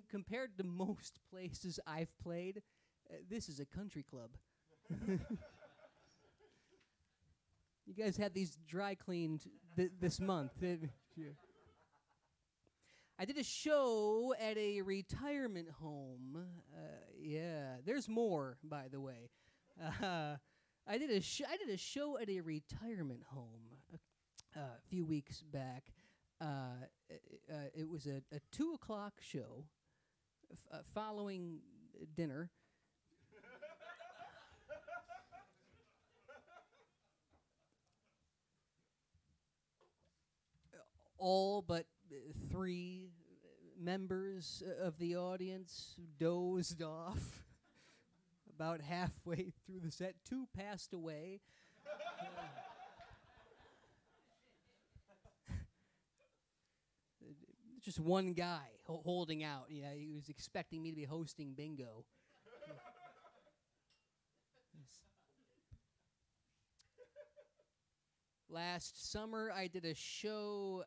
compared to most places I've played. This is a country club. You guys had these dry cleaned this month. I did a show at a retirement home. There's more, by the way. I did a show at a retirement home a few weeks back. It was a 2:00 show following dinner. All but 3 members of the audience dozed off about halfway through the set. 2 passed away. Just one guy holding out. He was expecting me to be hosting bingo. Last summer, I did a show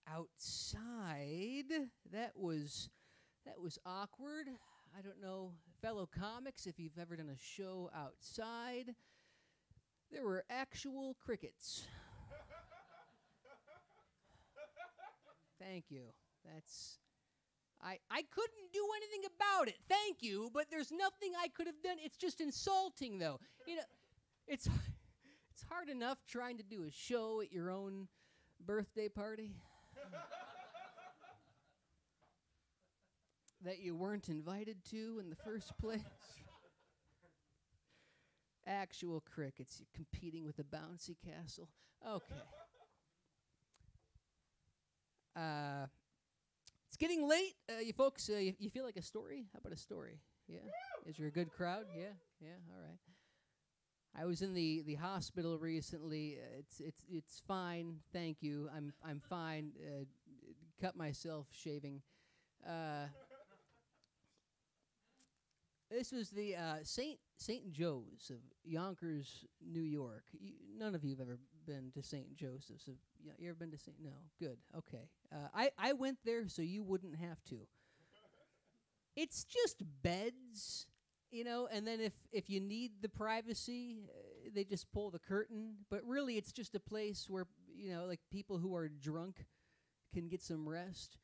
outside. That was awkward. I don't know, fellow comics, if you've ever done a show outside. There were actual crickets. Thank you. I couldn't do anything about it. Thank you, but there's nothing I could have done. It's just insulting, though. It's hard enough trying to do a show at your own birthday party that you weren't invited to in the first place. Actual crickets. You're competing with a bouncy castle. Okay. It's getting late. You folks, you feel like a story? How about a story? Yeah. Is there a good crowd? Yeah. All right. I was in the hospital recently. It's fine. Thank you. I'm fine. Cut myself shaving. This was the St. Joe's of Yonkers, New York. None of you have ever been to St. Joseph's. You ever been to St.? No. Good. Okay. I went there so you wouldn't have to. It's just beds, and then if you need the privacy, they just pull the curtain. But really, it's just a place where, like people who are drunk can get some rest.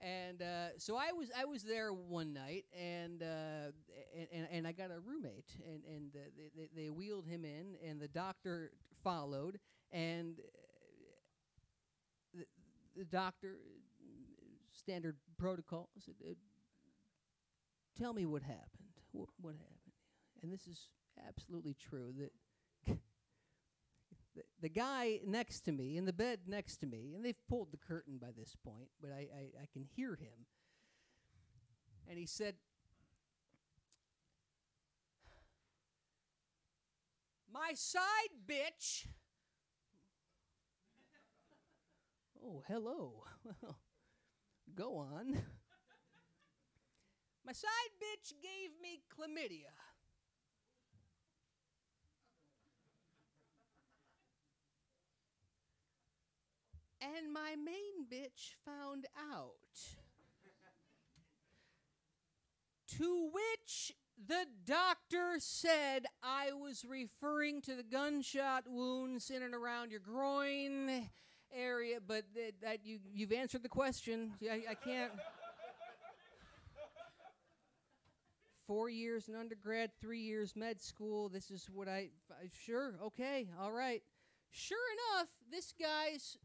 And so I was there one night, and I got a roommate, and they wheeled him in, and the doctor followed, and the doctor, standard protocol, said, "Tell me what happened. What happened?" And this is absolutely true. That the guy next to me, in the bed next to me, and they've pulled the curtain by this point, but I can hear him. And he said, "My side bitch." Oh, hello. Well, go on. "My side bitch gave me chlamydia. And my main bitch found out." To which the doctor said I was referring to the gunshot wounds in and around your groin area, but that you've answered the question. I can't. 4 years in undergrad, 3 years med school. This is what sure, okay, all right. Sure enough, this guy's,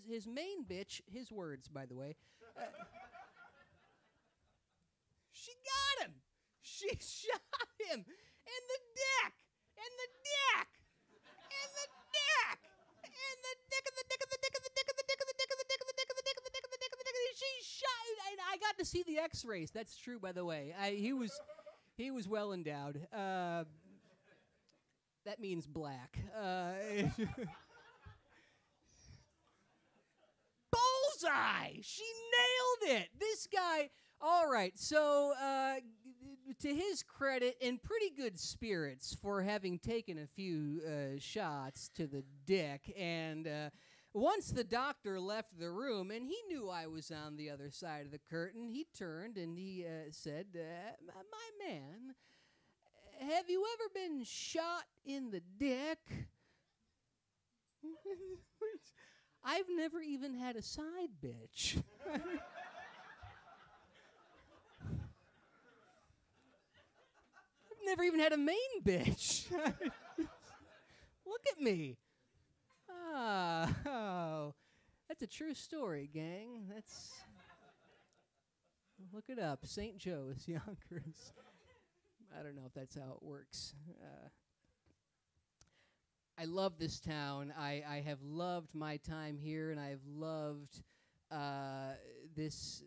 his main bitch, his words, by the way, she got him. She shot him in the dick, and the dick, and the dick, and the dick, and the dick, and the dick, and the dick, and the dick, and the dick, and the dick, and the dick, and the dick, and the dick, and the dick, and the dick, and she shot. And I got to see the X-rays. That's true, by the way. He was well endowed. That means black. Bullseye! She nailed it! This guy... All right, so to his credit, in pretty good spirits for having taken a few shots to the dick, and once the doctor left the room, and he knew I was on the other side of the curtain, he turned and he said, "My man, have you ever been shot in the dick?" I've never even had a side bitch. I've never even had a main bitch. Look at me. Oh, that's a true story, gang. Look it up. St. Joe's, Yonkers. I don't know if that's how it works. I love this town. I have loved my time here, and I've loved this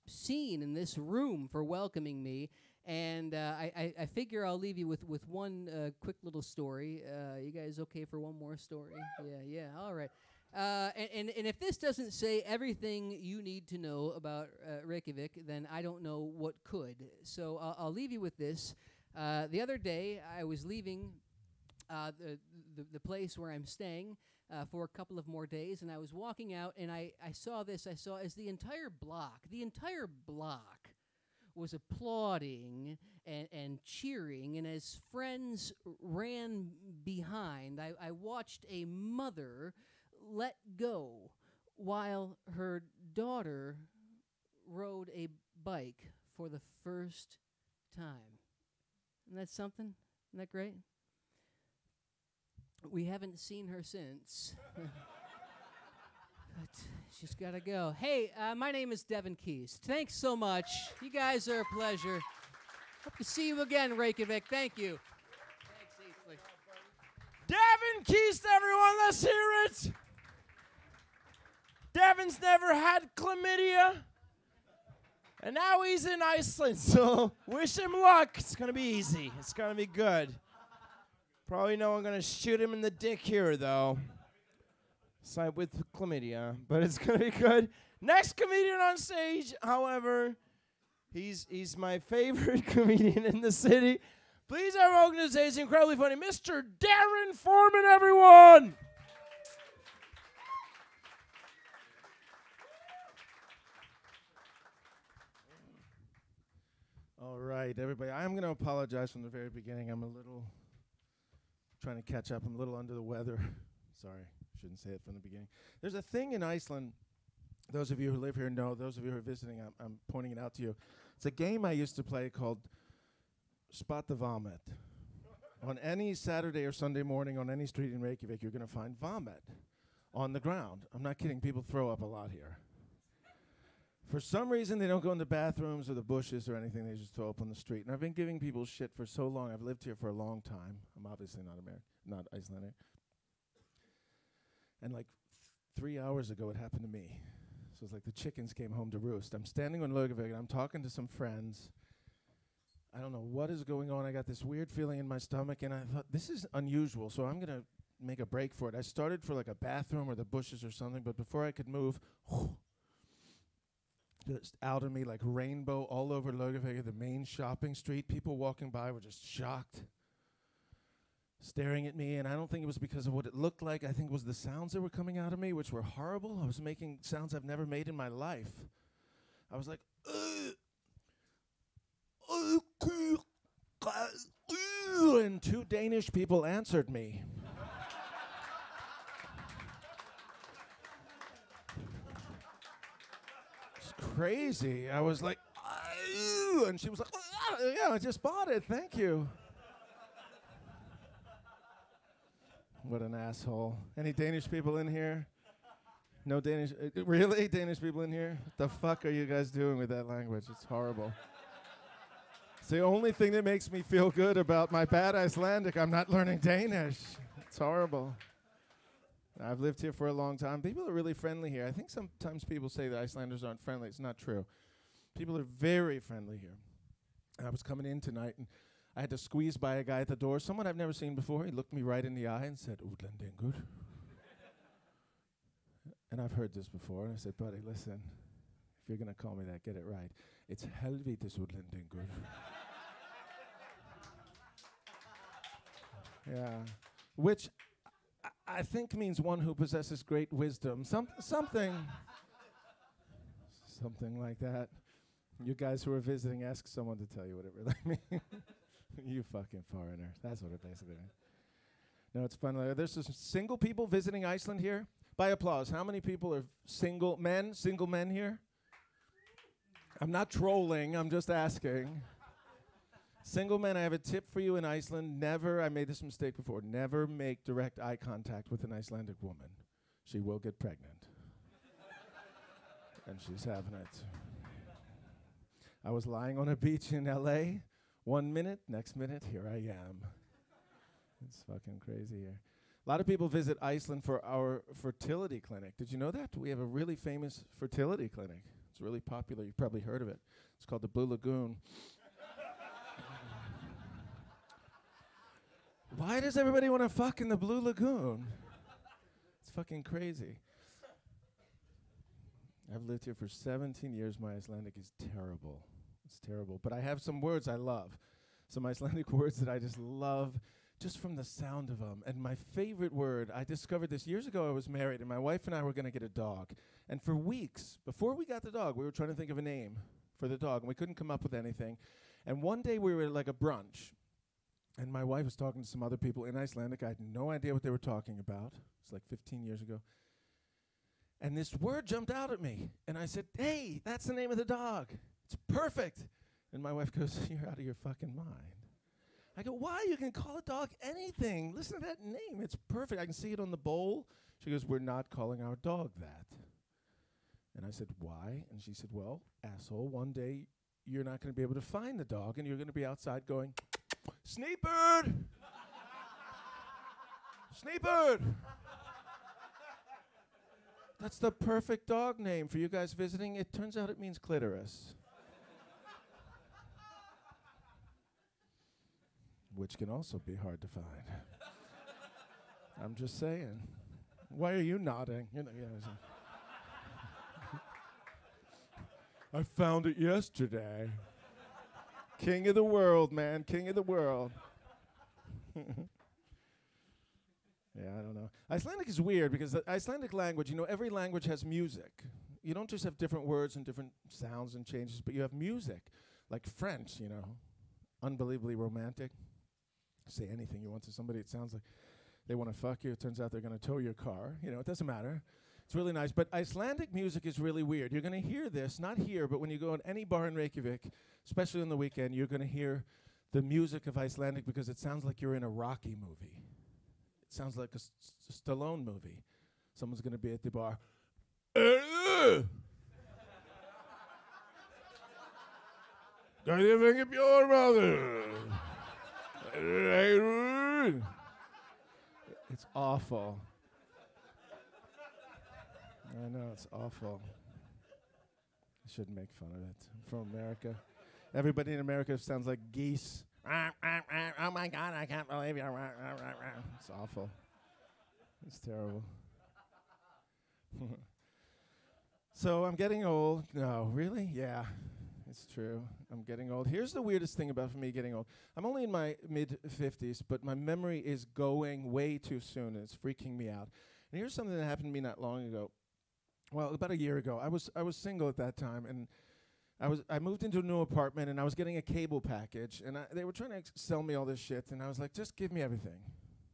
scene and this room for welcoming me. And I figure I'll leave you with one quick little story. You guys okay for one more story? Yeah, all right. And if this doesn't say everything you need to know about Reykjavik, then I don't know what could. So I'll leave you with this. The other day, I was leaving the place where I'm staying for a couple of more days, and I was walking out, and I saw this. I saw as the entire block was applauding and cheering, and as friends ran behind, I watched a mother let go while her daughter rode a bike for the first time. Isn't that something? Isn't that great? We haven't seen her since. But she's got to go. Hey, my name is Devin Keast. Thanks so much. You guys are a pleasure. Hope to see you again, Reykjavik. Thank you. Thanks, Eastley. Devin Keast, everyone, let's hear it. Devin's never had chlamydia, and now he's in Iceland, so wish him luck. It's going to be easy. It's going to be good. Probably no one going to shoot him in the dick here, though. Side with chlamydia, but it's going to be good. Next comedian on stage, however, He's my favorite comedian in the city. Please have welcome to say it's incredibly funny, Mr. Darren Foreman, everyone. All right, everybody. I'm going to apologize from the very beginning. I'm a little trying to catch up. I'm a little under the weather. Sorry, shouldn't say it from the beginning. There's a thing in Iceland. Those of you who live here know. Those of you who are visiting, I'm pointing it out to you. It's a game I used to play called Spot the Vomit. On any Saturday or Sunday morning on any street in Reykjavik, you're going to find vomit on the ground. I'm not kidding. People throw up a lot here. For some reason, they don't go in the bathrooms or the bushes or anything. They just throw up on the street. And I've been giving people shit for so long. I've lived here for a long time. I'm obviously not Icelandic. And like 3 hours ago, it happened to me. So it's like the chickens came home to roost. I'm standing on Laugaveg and I'm talking to some friends. I don't know what is going on. I got this weird feeling in my stomach, and I thought, this is unusual, so I'm going to make a break for it. I started for like a bathroom or the bushes or something, but before I could move, just out of me like rainbow all over Laugaveg, the main shopping street. People walking by were just shocked, staring at me, and I don't think it was because of what it looked like. I think it was the sounds that were coming out of me, which were horrible. I was making sounds I've never made in my life. I was like, and two Danish people answered me. It's crazy. I was like, and she was like, yeah, I just bought it. Thank you. What an asshole. Any Danish people in here? No Danish? Really? Danish people in here? What the fuck are you guys doing with that language? It's horrible. It's the only thing that makes me feel good about my bad Icelandic. I'm not learning Danish. It's horrible. I've lived here for a long time. People are really friendly here. I think sometimes people say that Icelanders aren't friendly. It's not true. People are very friendly here. I was coming in tonight, and I had to squeeze by a guy at the door, someone I've never seen before. He looked me right in the eye and said, "Útlendingur." And I've heard this before. And I said, "Buddy, listen, if you're going to call me that, get it right. It's helvítis útlendingur." Yeah. Which I think means one who possesses great wisdom. Something like that. You guys who are visiting, ask someone to tell you what it really means. You fucking foreigner. That's what it basically means. No, it's fun. There's some single people visiting Iceland here. By applause, how many people are single men here? I'm not trolling, I'm just asking. Single men, I have a tip for you in Iceland. Never, I made this mistake before, never make direct eye contact with an Icelandic woman. She will get pregnant. And she's having it. I was lying on a beach in LA. 1 minute, next minute, here I am. It's fucking crazy here. A lot of people visit Iceland for our fertility clinic. Did you know that? We have a really famous fertility clinic. It's really popular. You've probably heard of it. It's called the Blue Lagoon. Why does everybody want to fuck in the Blue Lagoon? It's fucking crazy. I've lived here for 17 years. My Icelandic is terrible. It's terrible. But I have some words I love. Some Icelandic words that I just love just from the sound of them. And my favorite word, I discovered this years ago. I was married, and my wife and I were going to get a dog. And for weeks, before we got the dog, we were trying to think of a name for the dog, and we couldn't come up with anything. And one day we were at like a brunch, and my wife was talking to some other people in Icelandic. I had no idea what they were talking about. It's like 15 years ago. And this word jumped out at me, and I said, "Hey, that's the name of the dog. It's perfect." And my wife goes, "You're out of your fucking mind." I go, "Why? You can call a dog anything. Listen to that name. It's perfect. I can see it on the bowl." She goes, "We're not calling our dog that." And I said, "Why?" And she said, "Well, asshole, one day you're not going to be able to find the dog, and you're going to be outside going, 'Sneapbird! Sneapbird!' That's the perfect dog name for you guys visiting. It turns out it means clitoris. Which can also be hard to find. I'm just saying. Why are you nodding? You know, yeah, I found it yesterday. King of the world, man. King of the world. Yeah, I don't know. Icelandic is weird because the Icelandic language, every language has music. You don't just have different words and different sounds and changes, but you have music. Like French, unbelievably romantic. Say anything you want to somebody, it sounds like they want to fuck you. It turns out they're going to tow your car. It doesn't matter. It's really nice. But Icelandic music is really weird. You're going to hear this, not here, but when you go in any bar in Reykjavik, especially on the weekend, you're going to hear the music of Icelandic because it sounds like you're in a Rocky movie. It sounds like a Stallone movie. Someone's going to be at the bar. Kan ég fengi bjór, maður? It's awful. I know, it's awful. I shouldn't make fun of it. I'm from America. Everybody in America sounds like geese. Oh my God, I can't believe you. It's awful. It's terrible. So I'm getting old. No, really? Yeah, it's true. I'm getting old. Here's the weirdest thing about me getting old. I'm only in my mid-50s, but my memory is going way too soon, and it's freaking me out. And here's something that happened to me not long ago. Well, about a year ago. I was single at that time, and I moved into a new apartment, and I was getting a cable package, and they were trying to sell me all this shit, and I was like, just give me everything.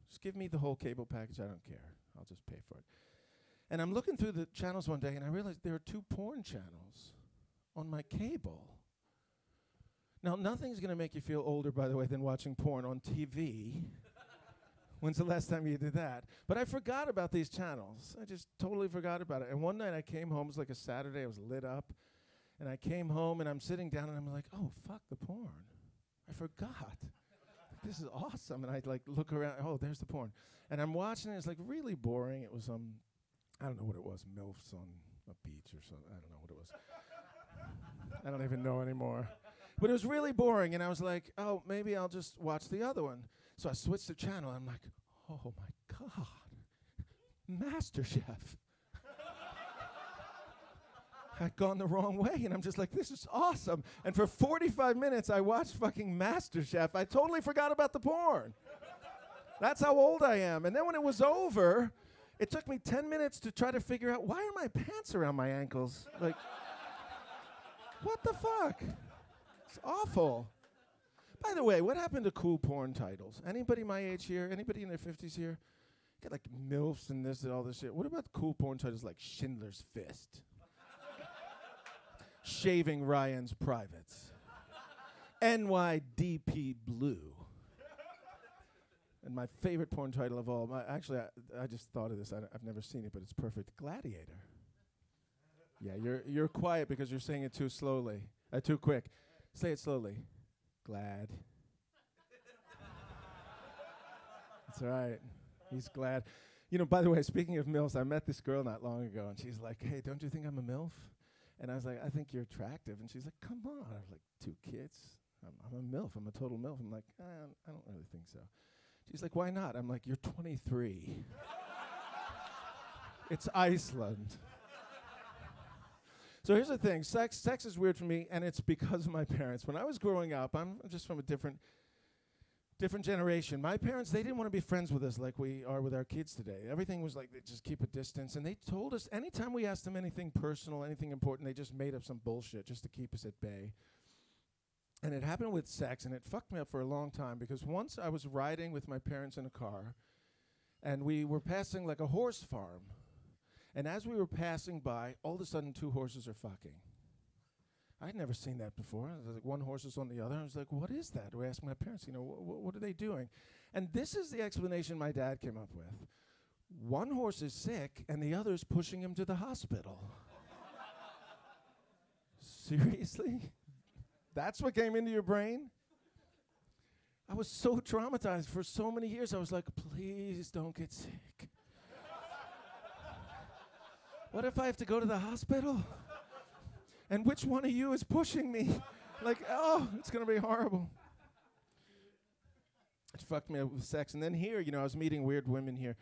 Just give me the whole cable package. I don't care. I'll just pay for it. And I'm looking through the channels one day, and I realized there are 2 porn channels on my cable. Now, nothing's going to make you feel older, by the way, than watching porn on TV. When's the last time you did that? But I forgot about these channels. I just totally forgot about it. And one night I came home, it was like a Saturday, I was lit up. And I came home, and I'm sitting down, and I'm like, oh, fuck the porn. I forgot. This is awesome. And I'd look around, oh, there's the porn. And I'm watching it, it's really boring. It was, I don't know what it was, MILFs on a beach or something. I don't know what it was. I don't even know anymore. But it was really boring, and I was like, oh, maybe I'll just watch the other one. So I switched the channel, and I'm like, oh, my God, MasterChef. I'd gone the wrong way, and I'm just like, this is awesome. And for 45 minutes, I watched fucking MasterChef. I totally forgot about the porn. That's how old I am. And then when it was over, it took me 10 minutes to try to figure out, why are my pants around my ankles? Like, what the fuck? It's awful. By the way, what happened to cool porn titles? Anybody my age here? Anybody in their 50s here? Get MILFs and this and all this shit. What about cool porn titles like Schindler's Fist? Shaving Ryan's Privates. NYDP Blue. And my favorite porn title of all, I just thought of this. I've never seen it, but it's perfect. Gladiator. Yeah, you're quiet because you're saying it too slowly. Too quick. Say it slowly. Glad. That's right. He's glad. By the way, speaking of MILFs, I met this girl not long ago, and she's like, hey, don't you think I'm a MILF? And I was like, I think you're attractive. And she's like, come on. I have 2 kids. I'm a MILF. I'm a total MILF. I'm like, I don't really think so. She's like, why not? I'm like, you're 23. It's Iceland. So here's the thing. Sex is weird for me, and it's because of my parents. When I was growing up, I'm just from a different generation. My parents, they didn't want to be friends with us like we are with our kids today. Everything was like, they just keep a distance. And they told us, anytime we asked them anything personal, anything important, they just made up some bullshit just to keep us at bay. And it happened with sex, and it fucked me up for a long time, because once I was riding with my parents in a car, and we were passing a horse farm. And as we were passing by, all of a sudden 2 horses are fucking. I'd never seen that before. One horse is on the other. I was like, what is that? We asked my parents, what are they doing? And this is the explanation my dad came up with. One horse is sick, and the other's pushing him to the hospital. Seriously? That's what came into your brain? I was so traumatized for so many years. I was like, please don't get sick. What if I have to go to the hospital? And which one of you is pushing me? Oh, it's going to be horrible. It fucked me up with sex. And then here, I was meeting weird women here.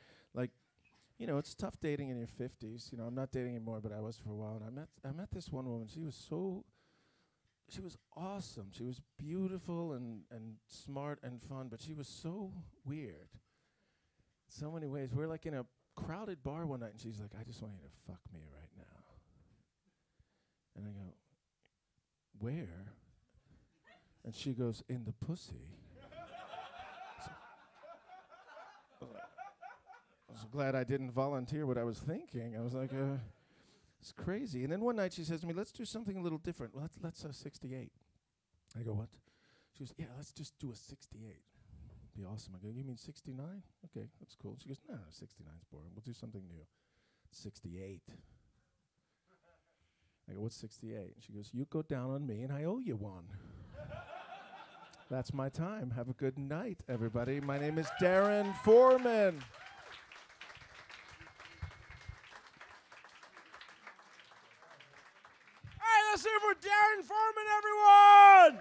you know, it's tough dating in your 50s. You know, I'm not dating anymore, but I was for a while. And I met this one woman. She was awesome. She was beautiful and smart and fun, but she was so weird. So many ways. We're like in a crowded bar one night, and she's like, I just want you to fuck me right now. And I go, where? And she goes, in the pussy. I was glad I didn't volunteer what I was thinking. I was like, it's crazy. And then one night she says to me, let's do something a little different. Let's 68. I go, what? She goes, yeah, let's just do a 68. Be awesome. I go, you mean 69? Okay, that's cool. She goes, no, 69's boring. We'll do something new. 68. I go, what's 68? And she goes, you go down on me and I owe you one. That's my time. Have a good night, everybody. My name is Darren Foreman. Let's hear for Darren Foreman, everyone!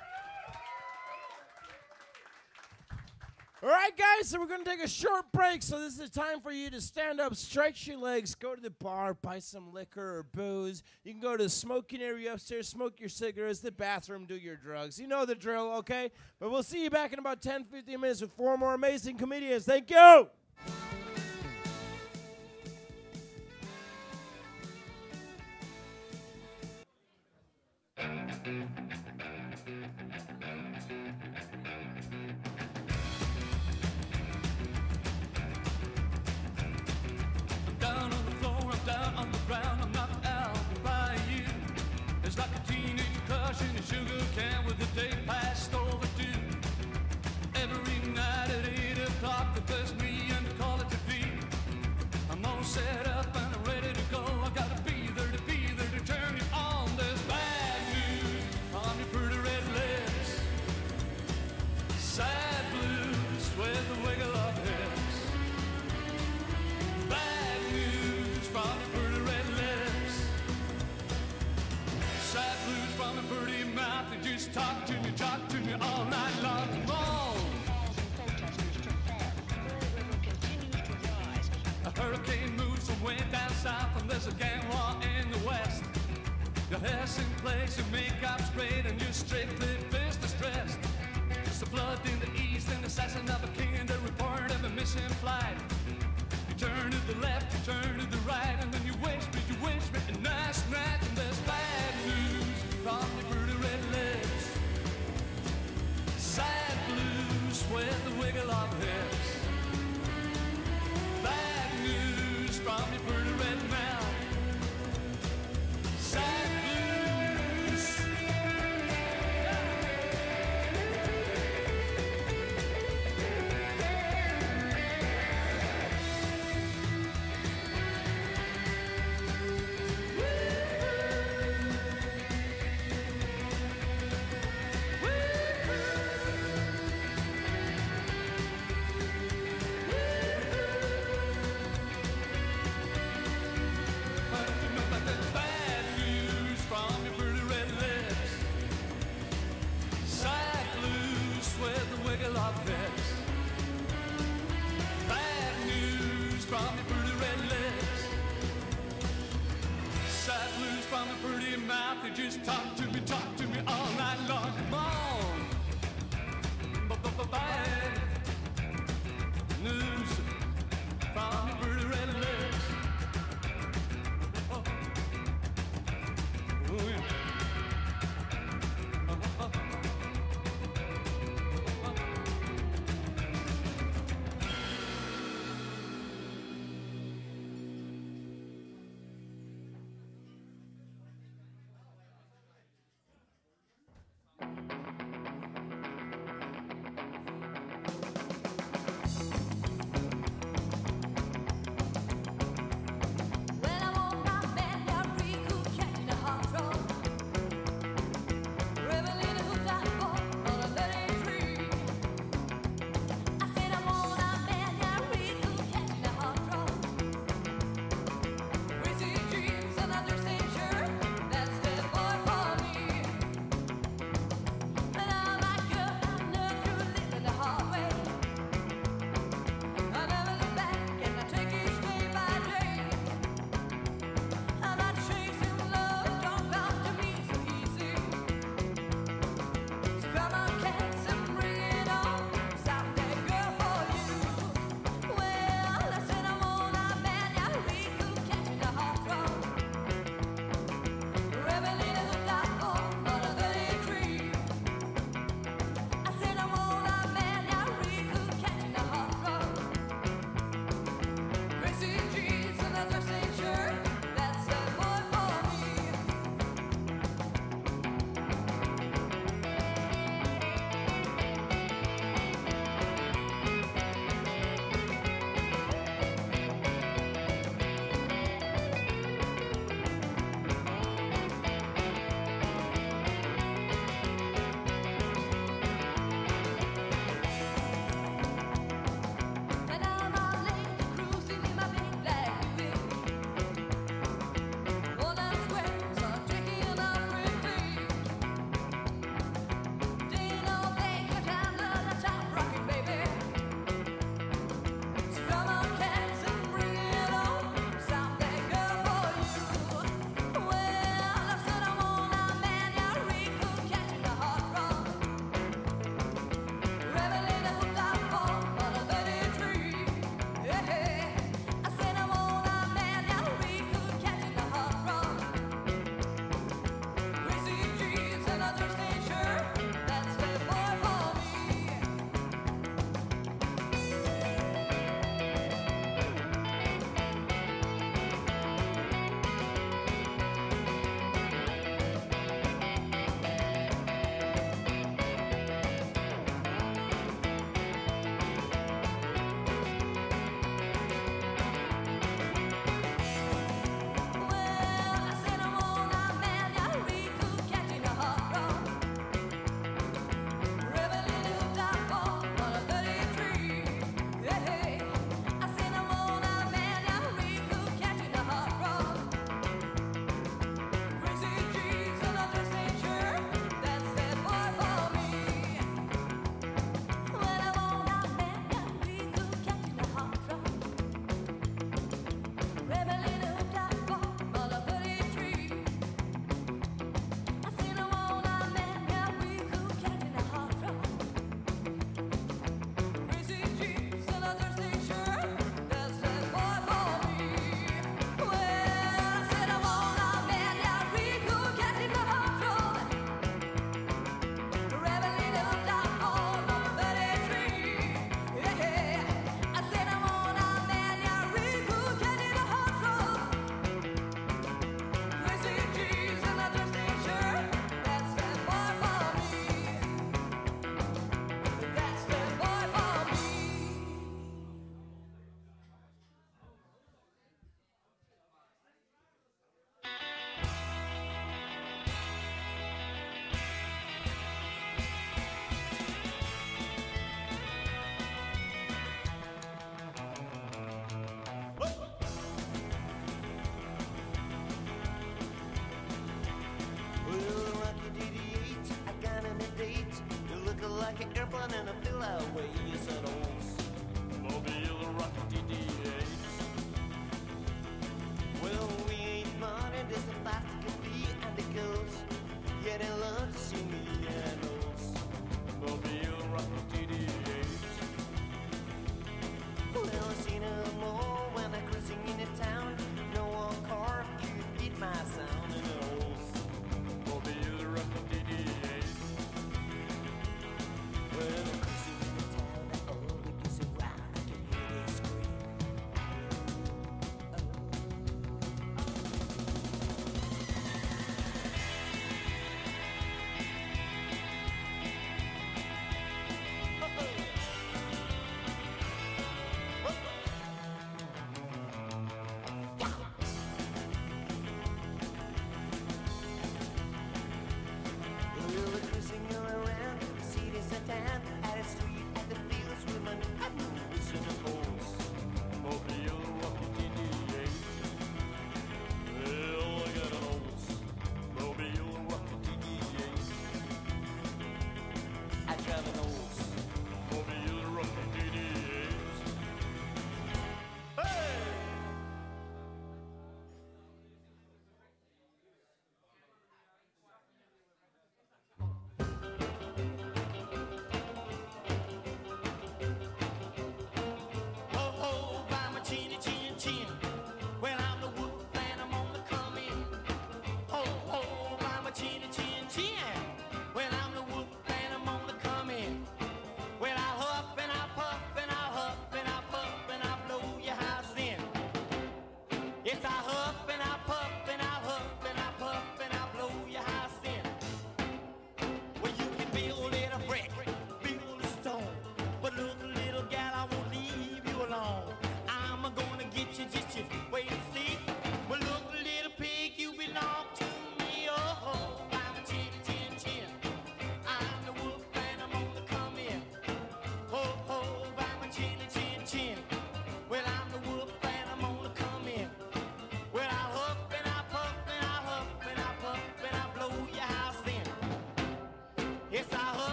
All right, guys, so we're going to take a short break. So this is the time for you to stand up, stretch your legs, go to the bar, buy some liquor or booze. You can go to the smoking area upstairs, smoke your cigarettes, the bathroom, do your drugs. You know the drill, okay? But we'll see you back in about 10, 15 minutes with 4 more amazing comedians. Thank you! Down on the floor, I'm down on the ground, I'm knocked out by you. It's like a teenage crush in a sugar can with the day past overdue. Every night at 8 o'clock, they bust me and call it to be. I'm all set up and I'm ready to go. I gotta be there to turn you on. There's bad news on your pretty red lips. Sad blues with the wiggle of hips. Bad news from your pretty red lips. Sad blues from a pretty mouth. They just talk to me all night long. Come on. A hurricane moves from way down south, and there's a gang war in the west. Your hair's in place, your makeup's great, and you're strictly business dressed. It's a flood in the east, an assassin of a king, and the report of a missing flight. You turn to the left, you turn to the right, and then you wish me a nice night. And there's bad news from your pretty red lips. Sad blues with the wiggle of hips. Bad news from your pretty red mouth. Sad blues. Bad news from your pretty red lips. Sad blues with the wiggle of hips. Bad news from your pretty red lips. Sad blues from a pretty mouth. They just talk to me all night long. Come on. Bad news from your pretty red lips. Oh, yeah.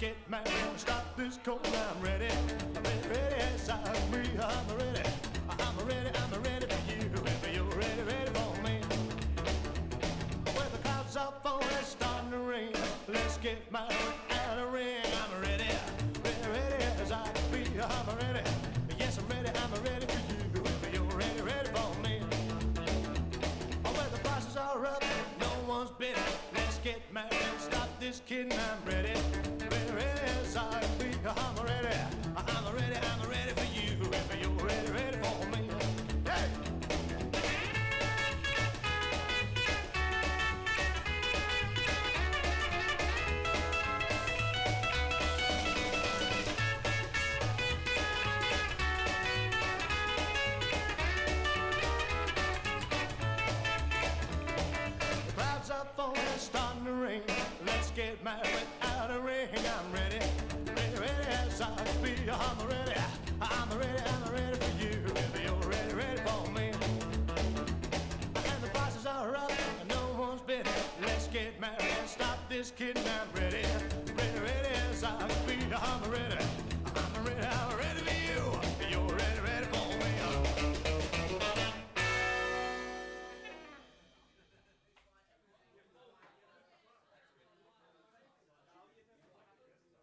get married. Stop this cold. I'm ready. I'm ready, ready as I can be. I'm ready. I'm ready. I'm ready for you. If you're ready, ready for me. When the clouds are falling, it's starting to rain. Let's get married out of ring. I'm ready. Ready, ready as I can be. I'm ready. Yes, I'm ready. I'm ready for you. If you're ready, ready for me. When the prices are up, no one's bidding. Let's get married. Stop this kidding. I'm ready. Ready, ready as I can be. I'm ready. I'm ready. I'm ready for you. If you're ready, ready for me. Hey! The clouds are falling, starting to rain. Let's get married out of ring. I'm ready, ready, ready as I can be. I'm ready, I'm ready, I'm ready for you. If you're ready, ready for me. And the prices are up, no one's bidding. Let's get married, stop this kidding. I'm ready, ready, ready as I can be. I'm ready, I'm ready, I'm ready for you. If you're ready, ready for me.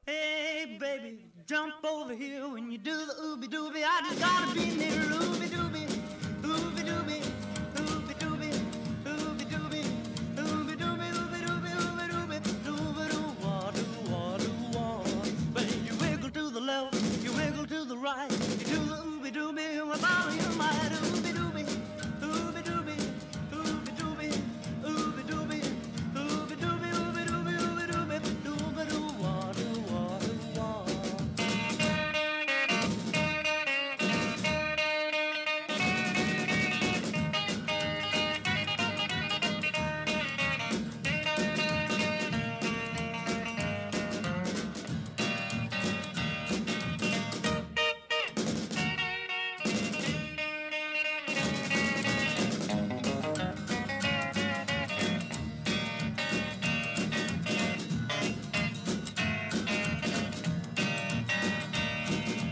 Hey, baby, jump over here when you do the ooby dooby. I just gotta be near ooby dooby, ooby dooby, ooby dooby, ooby dooby, ooby dooby, ooby dooby, ooby dooby, dooby doo wah doo wah doo wah. Baby, you wiggle to the left, you wiggle to the right, you do the ooby dooby, and with all your might, ooby dooby, ooby dooby, ooby dooby, ooby dooby, ooby dooby, ooby dooby, ooby dooby, dooby doo wah doo wah doo wah.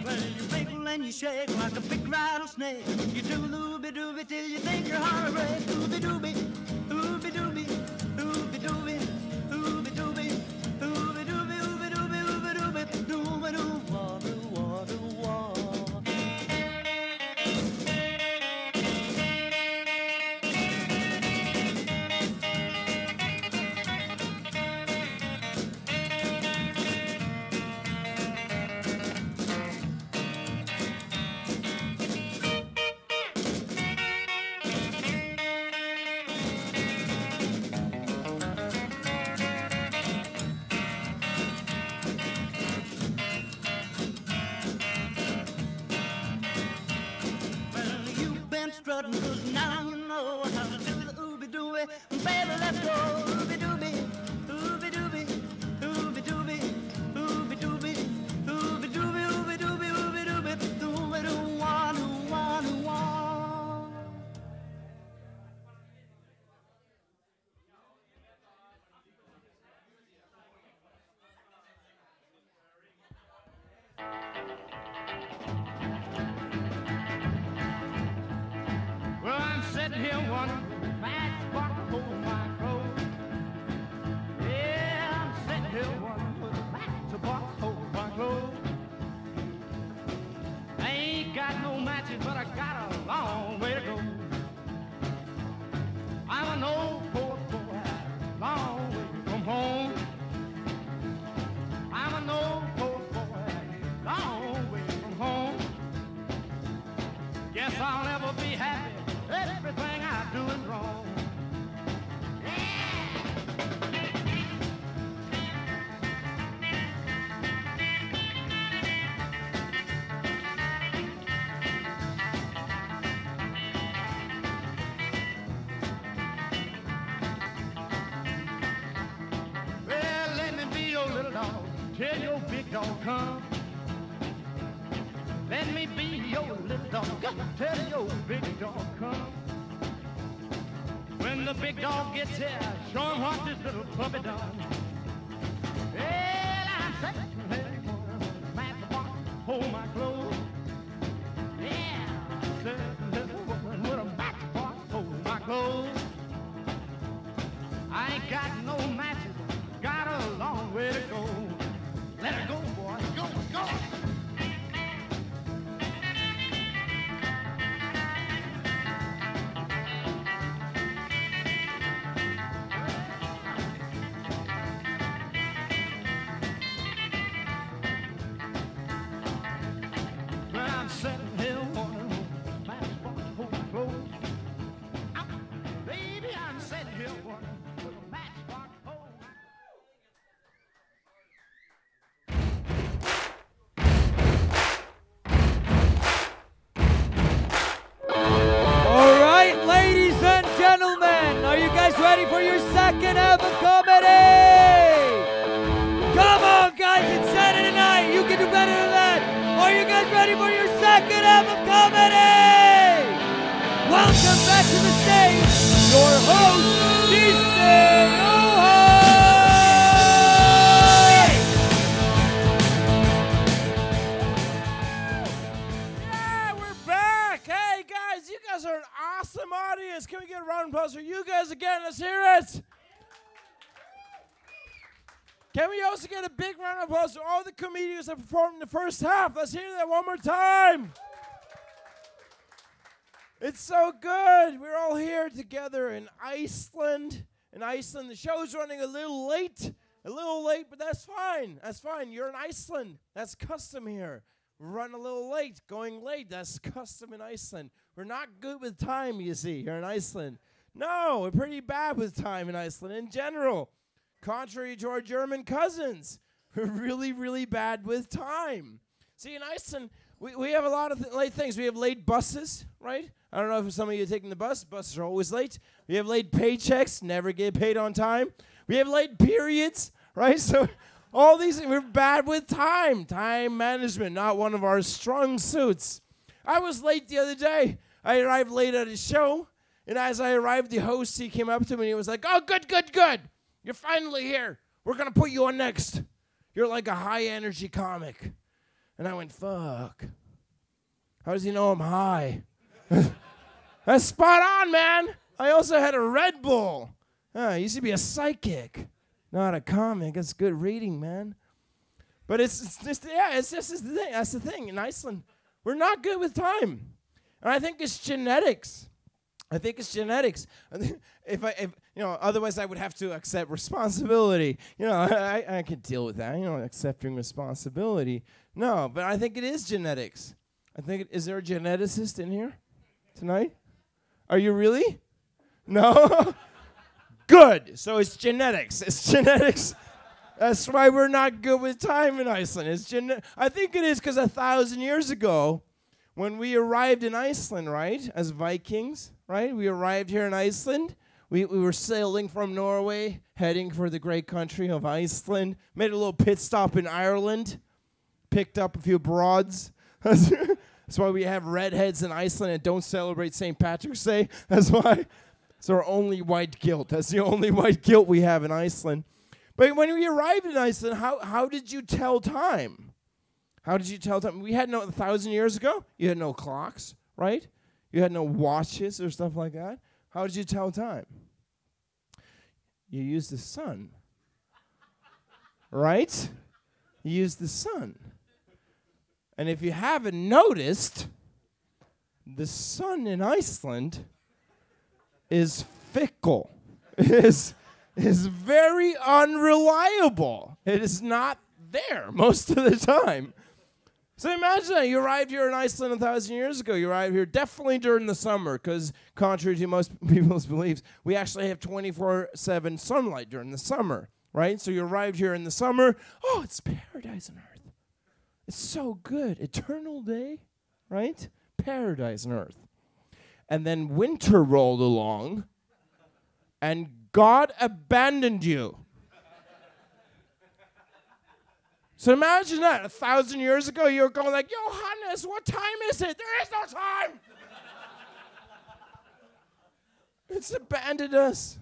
Well, you wiggle and you shake like a big rattlesnake. You do the ooby dooby till you think your heart will break. Ooby dooby, ooby dooby, ooby dooby, ooby dooby, ooby dooby, ooby dooby, ooby dooby, dooby doo wah doo wah doo wah. Well, you've been strutting 'cause now you know how to do the ooby dooby. Baby, let's go ooby dooby, ooby dooby, ooby dooby, ooby dooby, ooby dooby, ooby dooby, ooby dooby, dooby doo wah doo wah doo wah. Well, I'm sitting here wondering, that's what holds my clothes. Yeah, I'm sitting here wondering, that's what holds my clothes. I ain't got no matches, but I got a long way to go. I'm an old poor boy, long way from home. I'm an old poor boy, long way from home. Guess I'll never be happy. Everything I do is wrong. Well, let me be your little dog till your big dog come. Let me be your little dog till your big dog come. When the big dog gets here, show him what this little puppy done. Well, I'm sitting hold my clothes. Yeah, certain little woman with a matchbox hold my clothes. I ain't got no matches, got a long way to go. Let her go, boy, go, go. When I'm sitting here wondering, matchbox hold my clothes. Baby, I'm sitting here wondering, will a matchbox hold my All right, ladies and gentlemen, are you guys ready for your second half of comedy? Come on, guys, it's Saturday night. You can do better than that. Are you guys ready for your second half of comedy? Welcome back to the stage, your host, Disney Oha! Yeah, we're back. Hey, guys, you guys are an awesome audience. Can we get a round of applause for you guys again? Let's hear it. Can we also get a big round of applause for all the comedians that performed in the first half? Let's hear that one more time. It's so good. We're all here together in Iceland. In Iceland, the show's running a little late, but that's fine. That's fine. You're in Iceland. That's custom here. We're running a little late, going late. That's custom in Iceland. We're not good with time, you see, here in Iceland. No, we're pretty bad with time in Iceland in general. Contrary to our German cousins, we're really, really bad with time. See, in Iceland, we have a lot of late things. We have late buses, right? I don't know if some of you are taking the bus. Buses are always late. We have late paychecks, never get paid on time. We have late periods, right? So all these, we're bad with time. Time management, not one of our strong suits. I was late the other day. I arrived late at a show, and as I arrived, the host, he came up to me, and he was like, "Oh, good, good, good. You're finally here. We're going to put you on next. You're like a high-energy comic." And I went, fuck. How does he know I'm high? That's spot on, man. I also had a Red Bull. I used to be a psychic, not a comic. That's good reading, man. But it's just the thing. That's the thing. In Iceland, we're not good with time. And I think it's genetics. If otherwise I would have to accept responsibility. I can deal with that. Accepting responsibility. No, but I think it is genetics. Is there a geneticist in here tonight? Are you really? No? Good. So it's genetics. That's why we're not good with time in Iceland. I think it is because 1,000 years ago, when we arrived in Iceland, right, as Vikings, right, we arrived here in Iceland. We were sailing from Norway, heading for the great country of Iceland. Made a little pit stop in Ireland. Picked up a few broads. That's why we have redheads in Iceland and don't celebrate St. Patrick's Day. That's why. It's our only white guilt. That's the only white guilt we have in Iceland. But when we arrived in Iceland, how did you tell time? How did you tell time? We had 1,000 years ago, you had no clocks, right? You had no watches or stuff like that. How did you tell time? You used the sun, right? You used the sun. And if you haven't noticed, the sun in Iceland is fickle. It is very unreliable. It is not there most of the time. So imagine that you arrived here in Iceland 1,000 years ago. You arrived here definitely during the summer because contrary to most people's beliefs, we actually have 24/7 sunlight during the summer, right? So you arrived here in the summer. Oh, it's paradise on earth. It's so good. Eternal day, right? Paradise on earth. And then winter rolled along, and God abandoned you. So imagine that. 1,000 years ago, you were going like, Johannes, what time is it? There is no time. It's abandoned us.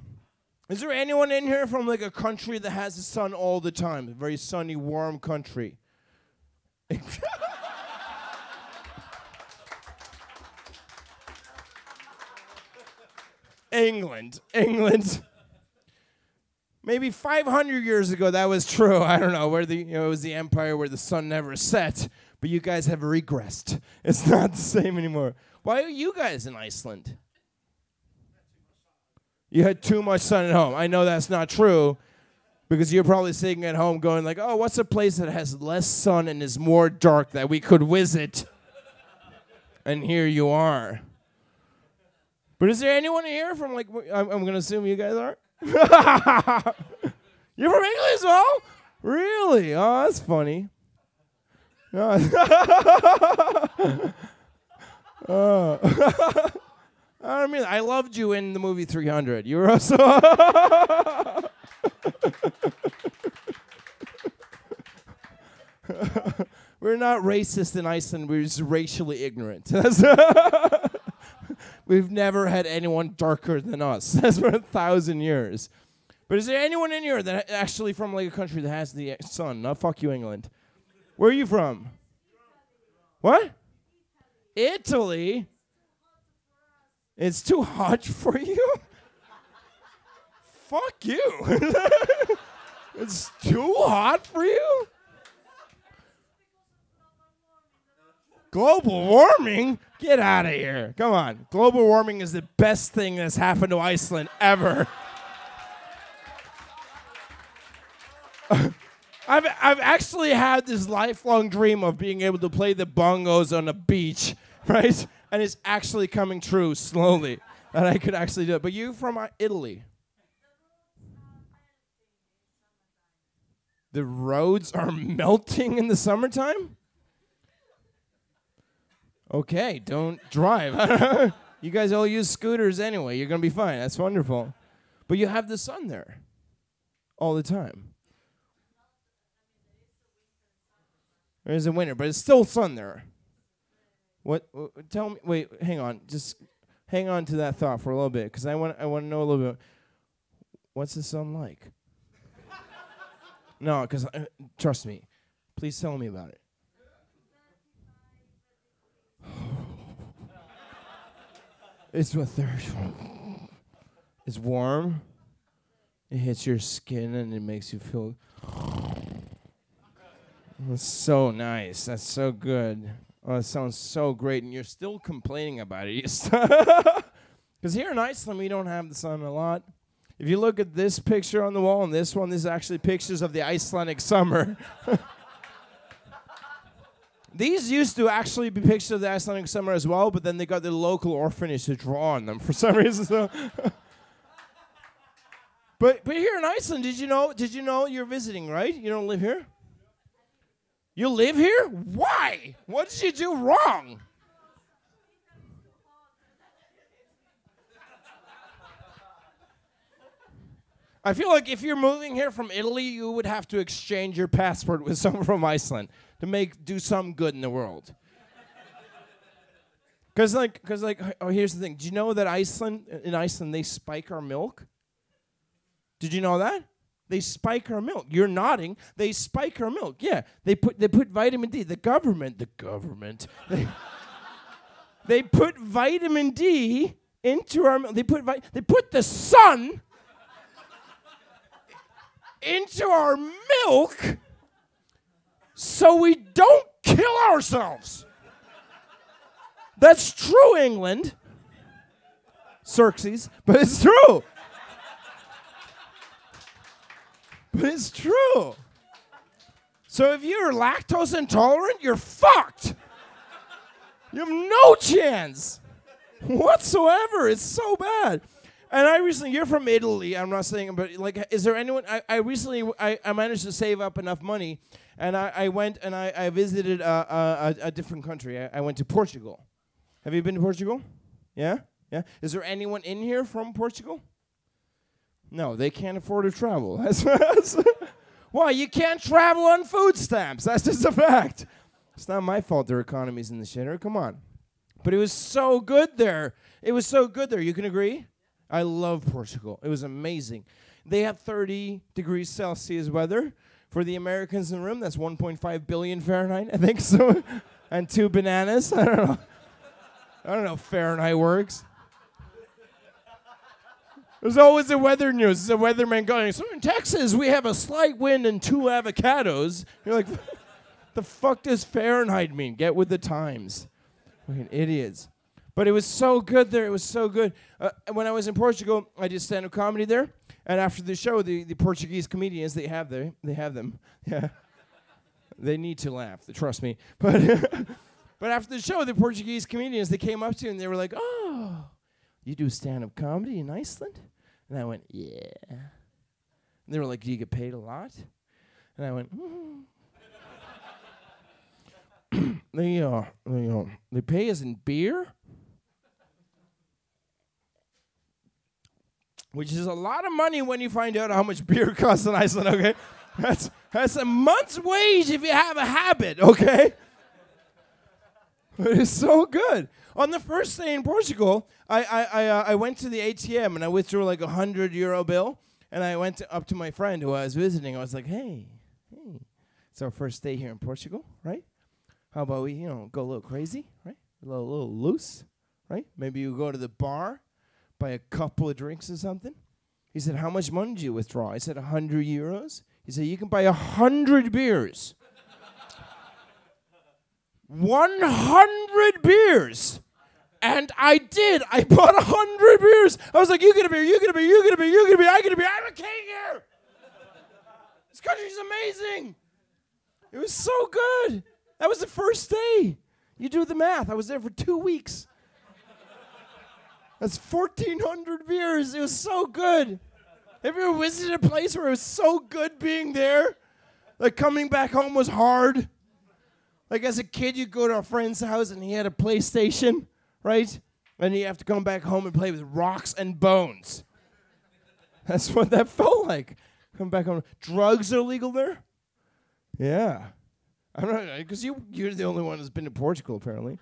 Is there anyone in here from like a country that has the sun all the time? A very sunny, warm country. England. Maybe 500 years ago, that was true. I don't know where it was the empire where the sun never set. But you guys have regressed. It's not the same anymore. Why are you guys in Iceland? You had too much sun at home. I know that's not true because you're probably sitting at home going like, oh, what's a place that has less sun and is more dark that we could visit? And here you are. But is there anyone here from like, I'm going to assume you guys are? You're from England as well? Really? Oh, that's funny. I mean, I loved you in the movie 300. You were also... We're not racist in Iceland. We're just racially ignorant. We've never had anyone darker than us. That's for 1,000 years. But is there anyone in here that actually from like a country that has the sun? No, fuck you, England. Where are you from? What? Italy? It's too hot for you? Fuck you. It's too hot for you? Global warming? Get out of here. Come on. Global warming is the best thing that's happened to Iceland ever. I've actually had this lifelong dream of being able to play the bongos on a beach, right? And it's actually coming true slowly that I could actually do it. But you from Italy? The roads are melting in the summertime? Okay, don't drive. You guys all use scooters anyway. You're going to be fine. That's wonderful. But you have the sun there all the time. There's a winter, but it's still sun there. What? Tell me. Wait, hang on. Just hang on to that thought for a little bit, because I want to know a little bit. What's the sun like? No, because trust me. Please tell me about it. It's what it's warm. It hits your skin and it makes you feel. That's so nice. That's so good. Oh, it sounds so great, and you're still complaining about it. Because here in Iceland, we don't have the sun a lot. If you look at this picture on the wall and this one, this is actually pictures of the Icelandic summer. These used to actually be pictures of the Icelandic summer as well, but then they got the local orphanage to draw on them for some reason. So. But here in Iceland, did you know you're visiting, right? You don't live here? You live here? Why? What did you do wrong? I feel like if you're moving here from Italy, you would have to exchange your passport with someone from Iceland to do some good in the world. Because here's the thing. Do you know that in Iceland, they spike our milk? Did you know that? They spike our milk. You're nodding. They spike our milk. Yeah, they put vitamin D. The government. They put vitamin D into our milk. They put the sun into our milk so we don't kill ourselves. That's true, England. Xerxes, but it's true. But it's true. So if you're lactose intolerant, you're fucked. You have no chance whatsoever. It's so bad. And you're from Italy. I'm not saying, but like, is there anyone? I recently managed to save up enough money, and I went and I visited a different country. I went to Portugal. Have you been to Portugal? Yeah? Yeah? Is there anyone in here from Portugal? No, they can't afford to travel. Why? You can't travel on food stamps. That's just a fact. It's not my fault their economy's in the shitter. Come on. But it was so good there. It was so good there. You can agree? I love Portugal. It was amazing. They have 30 degrees Celsius weather. For the Americans in the room, that's 1.5 billion Fahrenheit, I think so. And 2 bananas. I don't know if Fahrenheit works. There's always the weather news. There's a weatherman going, so in Texas, we have a slight wind and 2 avocados. You're like, the fuck does Fahrenheit mean? Get with the times. Fucking idiots. But it was so good there. It was so good. When I was in Portugal, I did stand-up comedy there. And after the show, the Portuguese comedians, they have them. Yeah. They need to laugh. Trust me. But but after the show, the Portuguese comedians, they came up to me and they were like, oh, you do stand-up comedy in Iceland? And I went, yeah. And they were like, do you get paid a lot? And I went, they pay us in beer, which is a lot of money when you find out how much beer costs in Iceland, okay? That's a month's wage if you have a habit, okay? But it's so good. On the first day in Portugal, I went to the ATM and I withdrew like €100 bill, and I went up to my friend who I was visiting. I was like, hey, it's our first day here in Portugal, right? How about we, go a little crazy, right? A little loose, right? Maybe you go to the bar, buy a couple of drinks or something. He said, how much money do you withdraw? I said, €100. He said, you can buy 100 beers. 100 beers. And I did. I bought 100 beers. I was like, you get a beer, you get a beer, you get a beer, you get a beer, I get a beer. I'm a king here. This country's amazing. It was so good. That was the first day. You do the math. I was there for 2 weeks. That's 1,400 beers. It was so good. Have you ever visited a place where it was so good being there? Like coming back home was hard. Like as a kid, you go to a friend's house and he had a PlayStation, right? And you have to come back home and play with rocks and bones. That's what that felt like. Come back home. Drugs are legal there? Yeah. I don't know, because you're the only one who's been to Portugal, apparently.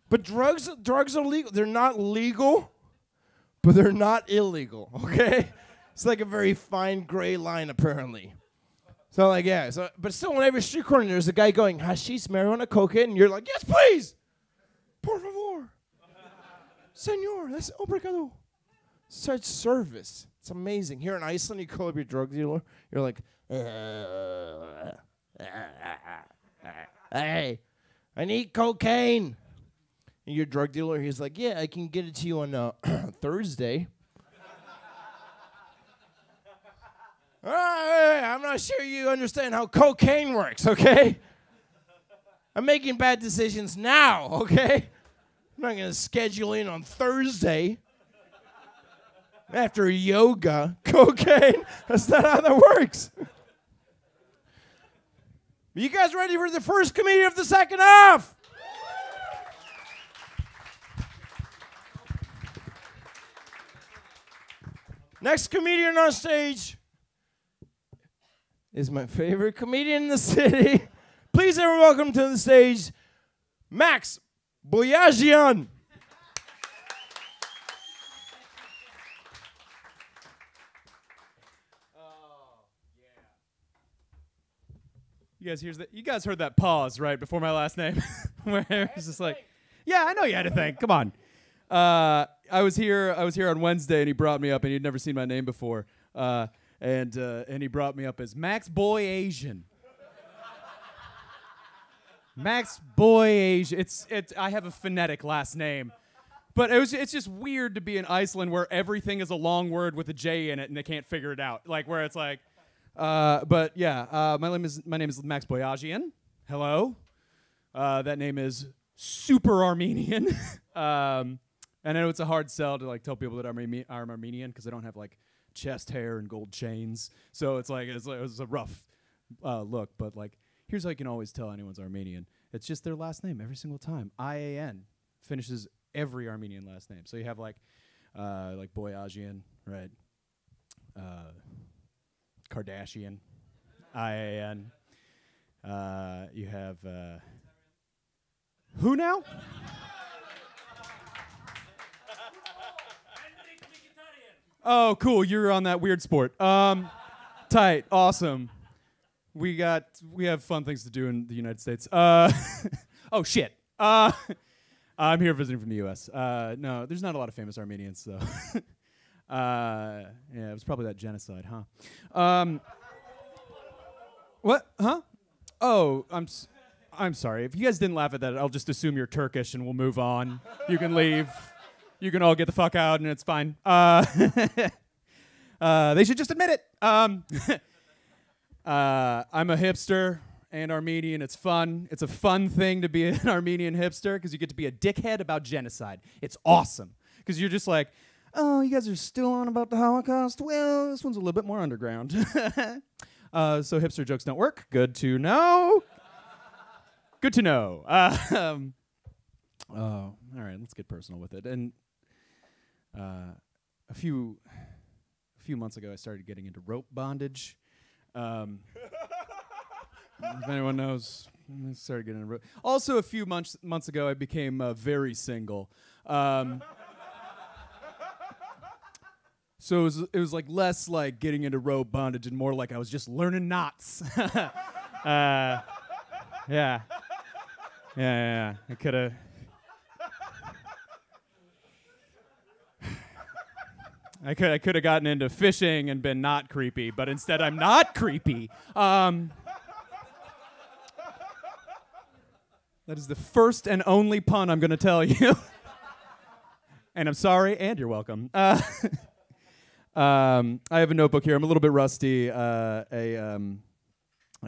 But drugs are legal. They're not legal, but they're not illegal, okay? It's like a very fine gray line, apparently. So, like, yeah. But still, on every street corner, there's a guy going, hashish, marijuana, cocaine, and you're like, yes, please! Por favor. Senor, that's obrigado. Such service. It's amazing. Here in Iceland, you call up your drug dealer, you're like, hey, I need cocaine. And your drug dealer, he's like, yeah, I can get it to you on Thursday. I'm not sure you understand how cocaine works, okay? I'm making bad decisions now, okay? I'm not going to schedule in on Thursday after yoga. Cocaine, that's not how that works. You guys ready for the first comedian of the second half? Next comedian on stage is my favorite comedian in the city. Please, everyone, welcome to the stage, Max Boyajian. You guys heard that pause right before my last name, where it was just like, yeah, I know you had to think. Come on. I was here on Wednesday, and he brought me up, and he'd never seen my name before, and he brought me up as Max Boy Asian. Max Boy Asian. I have a phonetic last name, but it's just weird to be in Iceland where everything is a long word with a J in it, and they can't figure it out. Like where it's like. But yeah, my name is Max Boyajian. Hello. That name is super Armenian. I know it's a hard sell to like tell people that I'm Armenian because I don't have like chest hair and gold chains. So it's a rough look. But like, here's how you can always tell anyone's Armenian. It's just their last name every single time. IAN finishes every Armenian last name. So you have like Boyajian, right? Kardashian, IAN. You have who now? Oh, cool. You're on that weird sport. Tight. Awesome. We have fun things to do in the United States. Oh shit. I'm here visiting from the U.S. No, there's not a lot of famous Armenians, so Yeah, it was probably that genocide, huh? What? Huh? Oh, I'm sorry. If you guys didn't laugh at that, I'll just assume you're Turkish and we'll move on. You can leave. You can all get the fuck out and it's fine. They should just admit it. I'm a hipster and Armenian. It's fun. It's a fun thing to be an Armenian hipster because you get to be a dickhead about genocide. It's awesome because you're just like, oh, you guys are still on about the Holocaust? Well, this one's a little bit more underground. So hipster jokes don't work. Good to know. Good to know. All right, let's get personal with it. And a few months ago, I started getting into rope bondage. If anyone knows, I started getting into rope. Also, a few months ago, I became very single. So it was like less like getting into rope bondage and more like I was just learning knots. Yeah. I could have. I could have gotten into fishing and been not creepy, but instead I'm not creepy. That is the first and only pun I'm going to tell you. And I'm sorry, and you're welcome. I have a notebook here. I'm a little bit rusty. I've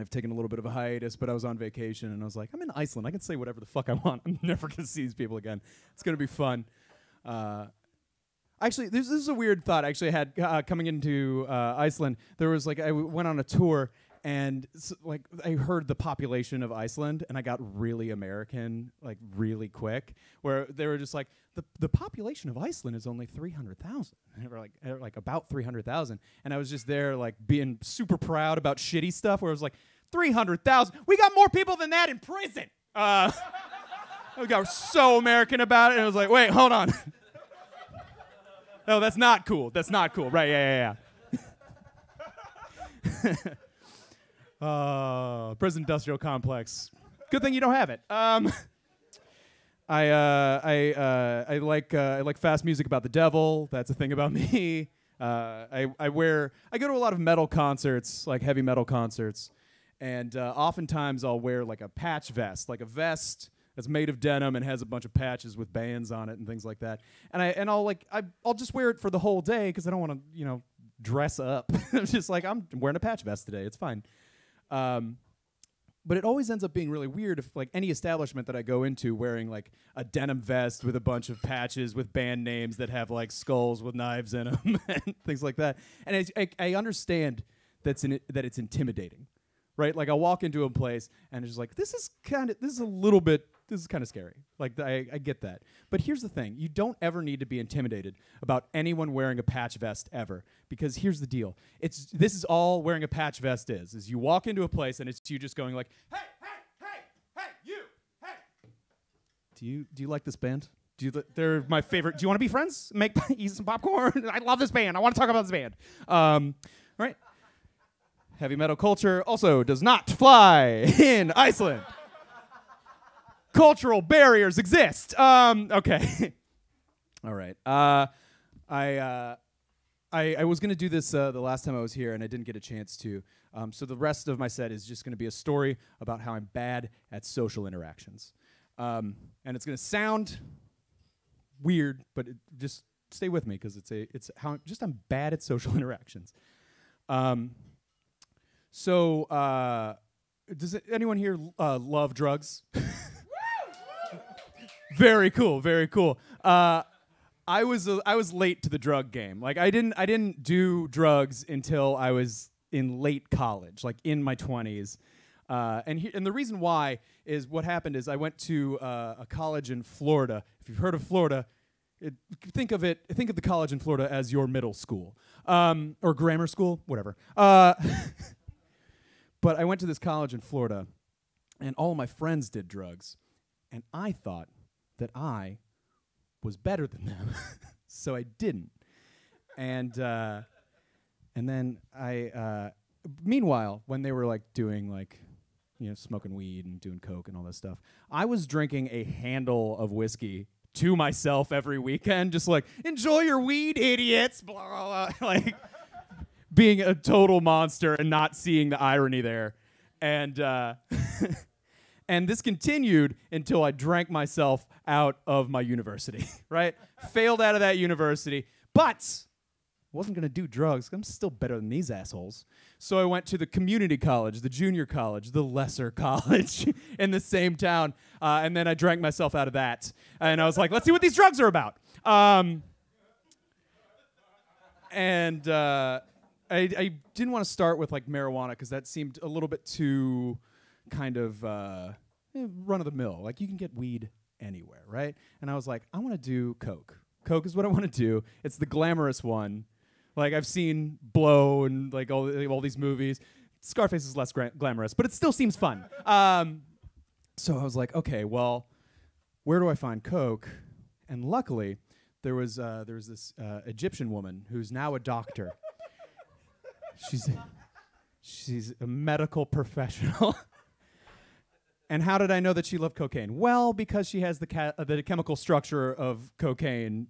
taken a little bit of a hiatus, but I was on vacation, and I was like, I'm in Iceland. I can say whatever the fuck I want. I'm never going to see these people again. It's going to be fun. Actually, this is a weird thought I actually had coming into Iceland. There was like, I went on a tour, and like I heard the population of Iceland, and I got really American, like really quick, where they were just like, the population of Iceland is only 300,000. And they were like about 300,000. And I was just there like being super proud about shitty stuff where I was like, 300,000? We got more people than that in prison. I got so American about it, and I was like, wait, hold on. No, that's not cool. That's not cool. Right, yeah. Prison industrial complex. Good thing you don't have it. I like fast music about the devil. That's a thing about me. I go to a lot of metal concerts, like heavy metal concerts, and oftentimes I'll wear like a patch vest, like a vest that's made of denim and has a bunch of patches with bands on it and things like that. And I'll just wear it for the whole day because I don't want to dress up. I'm just like, I'm wearing a patch vest today. It's fine. But it always ends up being really weird if like any establishment that I go into wearing like a denim vest with a bunch of patches with band names that have like skulls with knives in them and things like that. And I understand that it's intimidating, right? Like I'll walk into a place and it's just like, this is kind of scary. Like I get that. But here's the thing. You don't ever need to be intimidated about anyone wearing a patch vest ever. Because here's the deal. This is all wearing a patch vest is you walk into a place and it's you just going like, hey, you, hey. Do you like this band? They're my favorite. Do you want to be friends? Eat some popcorn? I love this band. I want to talk about this band. Right? Heavy metal culture also does not fly in Iceland. Cultural barriers exist. Okay. All right. I was going to do this the last time I was here, and I didn't get a chance to. So the rest of my set is just going to be a story about how I'm bad at social interactions. And it's going to sound weird, but just stay with me because it's how I'm bad at social interactions. Does anyone here love drugs? Very cool, very cool. I was late to the drug game. Like I didn't do drugs until I was in late college, like in my 20s. And the reason why is what happened is I went to a college in Florida. If you've heard of Florida, think of the college in Florida as your middle school or grammar school, whatever. But I went to this college in Florida, and all of my friends did drugs, and I thought that I was better than them, so I didn't. And then meanwhile, when they were like doing like, smoking weed and doing coke and all this stuff, I was drinking a handle of whiskey to myself every weekend, just like, enjoy your weed, idiots, blah, blah, blah. Like, being a total monster and not seeing the irony there. And and this continued until I drank myself out of my university, right? Failed out of that university, but wasn't going to do drugs. I'm still better than these assholes. So I went to the community college, the junior college, the lesser college in the same town, and then I drank myself out of that. And I was like, let's see what these drugs are about. And I didn't want to start with like marijuana because that seemed a little bit too kind of run of the mill. Like you can get weed anywhere, right? And I was like, I want to do coke. Coke is what I want to do. It's the glamorous one. Like I've seen Blow and like all these movies. Scarface is less glamorous, but it still seems fun. So I was like, okay, well, where do I find coke? And luckily, there was this Egyptian woman who's now a doctor. She's a medical professional. And how did I know that she loved cocaine? Well, because she has the chemical structure of cocaine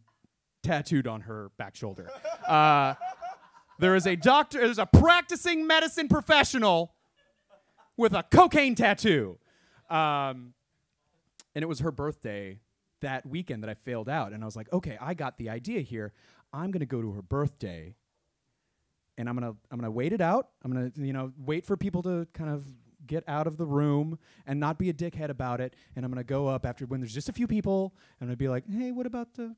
tattooed on her back shoulder. There is a doctor, there's a practicing medicine professional with a cocaine tattoo. And it was her birthday that weekend that I failed out. And I was like, okay, I got the idea here. I'm going to go to her birthday. And I'm gonna wait it out. I'm gonna, wait for people to kind of get out of the room and not be a dickhead about it. And I'm gonna go up after when there's just a few people. And I'm gonna be like, hey, what about the?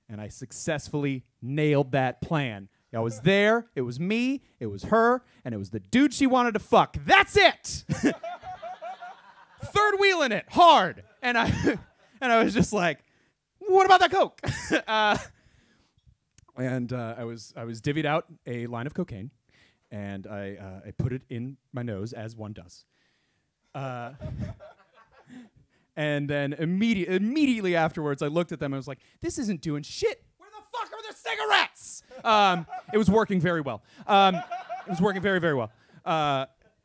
And I successfully nailed that plan. I was there. It was me. It was her, and it was the dude she wanted to fuck. That's it. Third wheeling it hard, and I was just like, what about that coke? And I was divvied out a line of cocaine, and I put it in my nose as one does. And then immediately afterwards, I looked at them and I was like, "This isn't doing shit. Where the fuck are the cigarettes?" It was working very well. It was working very, very well.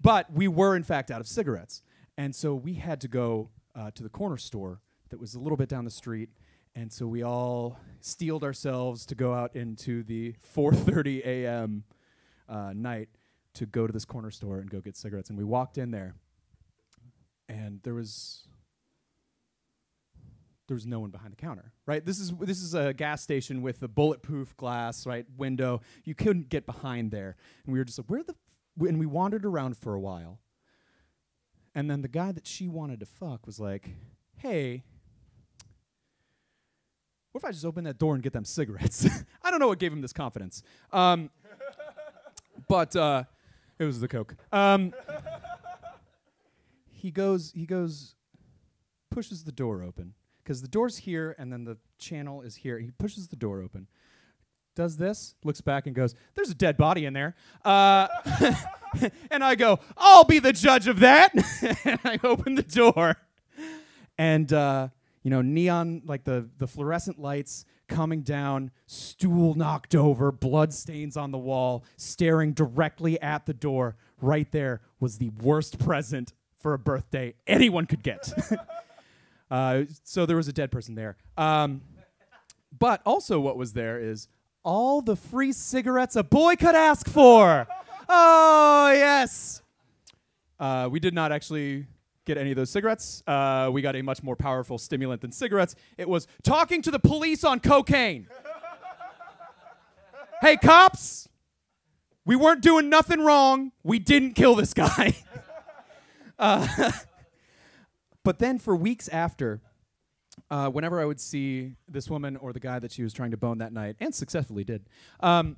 But we were in fact out of cigarettes, and so we had to go to the corner store that was a little bit down the street. And so we all steeled ourselves to go out into the 4:30 a.m. Night to go to this corner store and go get cigarettes. And we walked in there, and there was no one behind the counter, right? This is a gas station with a bulletproof glass, right, window. You couldn't get behind there. And we were just like, and we wandered around for a while. And then the guy that she wanted to fuck was like, hey, what if I just open that door and get them cigarettes? I don't know what gave him this confidence. But it was the coke. He goes, pushes the door open. Because the door's here, and then the channel is here. He pushes the door open. Does this, looks back and goes, there's a dead body in there. And I go, I'll be the judge of that. And I open the door. And neon, like the fluorescent lights coming down, stool knocked over, blood stains on the wall, staring directly at the door. Right there was the worst present for a birthday anyone could get. So there was a dead person there. But also what was there is all the free cigarettes a boy could ask for. Oh, yes. We did not actually get any of those cigarettes. We got a much more powerful stimulant than cigarettes. It was talking to the police on cocaine. Hey, cops, we weren't doing nothing wrong. We didn't kill this guy. But then for weeks after, whenever I would see this woman or the guy that she was trying to bone that night, and successfully did, I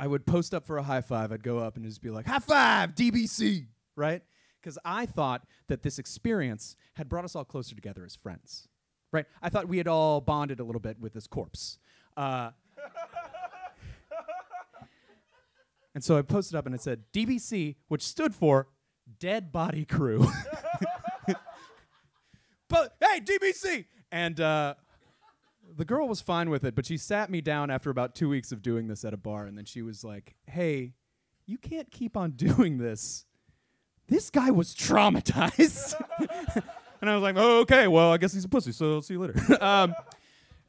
would post up for a high five. I'd go up and just be like, high five, DBC, right? Because I thought that this experience had brought us all closer together as friends, right? I thought we had all bonded a little bit with this corpse. And so I posted up and it said DBC, which stood for Dead Body Crew. But hey, DBC! And the girl was fine with it, but she sat me down after about 2 weeks of doing this at a bar, and then she was like, hey, you can't keep on doing this this guy was traumatized. And I was like, oh, okay, well, I guess he's a pussy, so I'll see you later.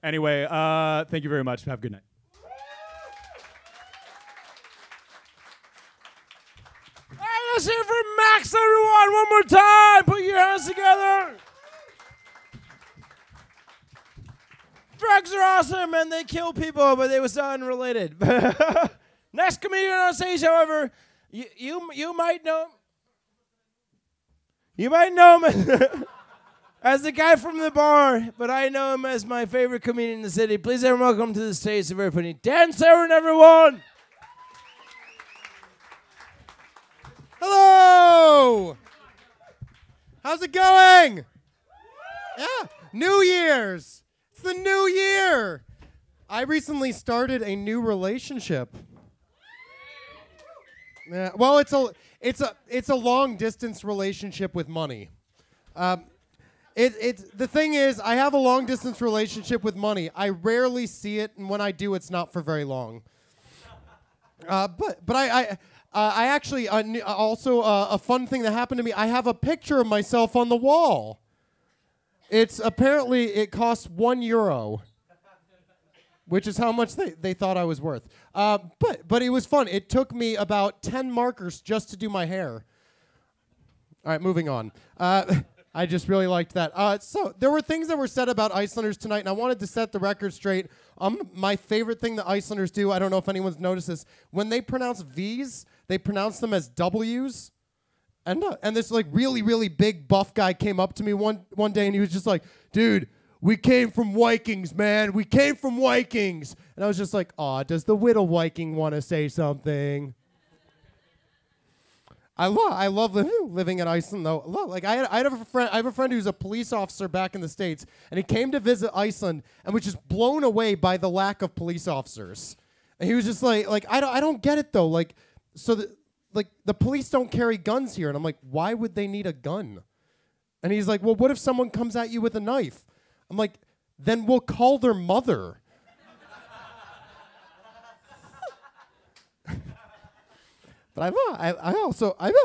Anyway, thank you very much. Have a good night. All right, let's hear from Max, everyone, one more time. Put your hands together. Drugs are awesome, and they kill people, but they were so unrelated. Next comedian on stage, however, you might know him as the guy from the bar, but I know him as my favorite comedian in the city. Please, everyone, welcome to the stage, the very funny Dan Severn, everyone. Hello! How's it going? Yeah, New Year's. It's the new year. I recently started a new relationship. Yeah, well, it's a long distance relationship with money. The thing is, I have a long distance relationship with money. I rarely see it, and when I do, it's not for very long. But I actually also a fun thing that happened to me. I have a picture of myself on the wall. It's apparently it costs €1, which is how much they thought I was worth. But it was fun. It took me about 10 markers just to do my hair. All right, moving on. I just really liked that. So there were things that were said about Icelanders tonight, and I wanted to set the record straight. My favorite thing that Icelanders do, I don't know if anyone's noticed this, when they pronounce V's, they pronounce them as W's. And this like really, really big buff guy came up to me one day, and he was just like, dude, we came from Vikings, man. We came from Vikings. And I was just like, aw, does the Whittle Viking want to say something? I love living in Iceland, though. Like I have a friend who's a police officer back in the States, and he came to visit Iceland and was just blown away by the lack of police officers. And he was just like I don't get it though. Like the police don't carry guns here, and I'm like, why would they need a gun? And he's like, well, what if someone comes at you with a knife? I'm like, then we'll call their mother. But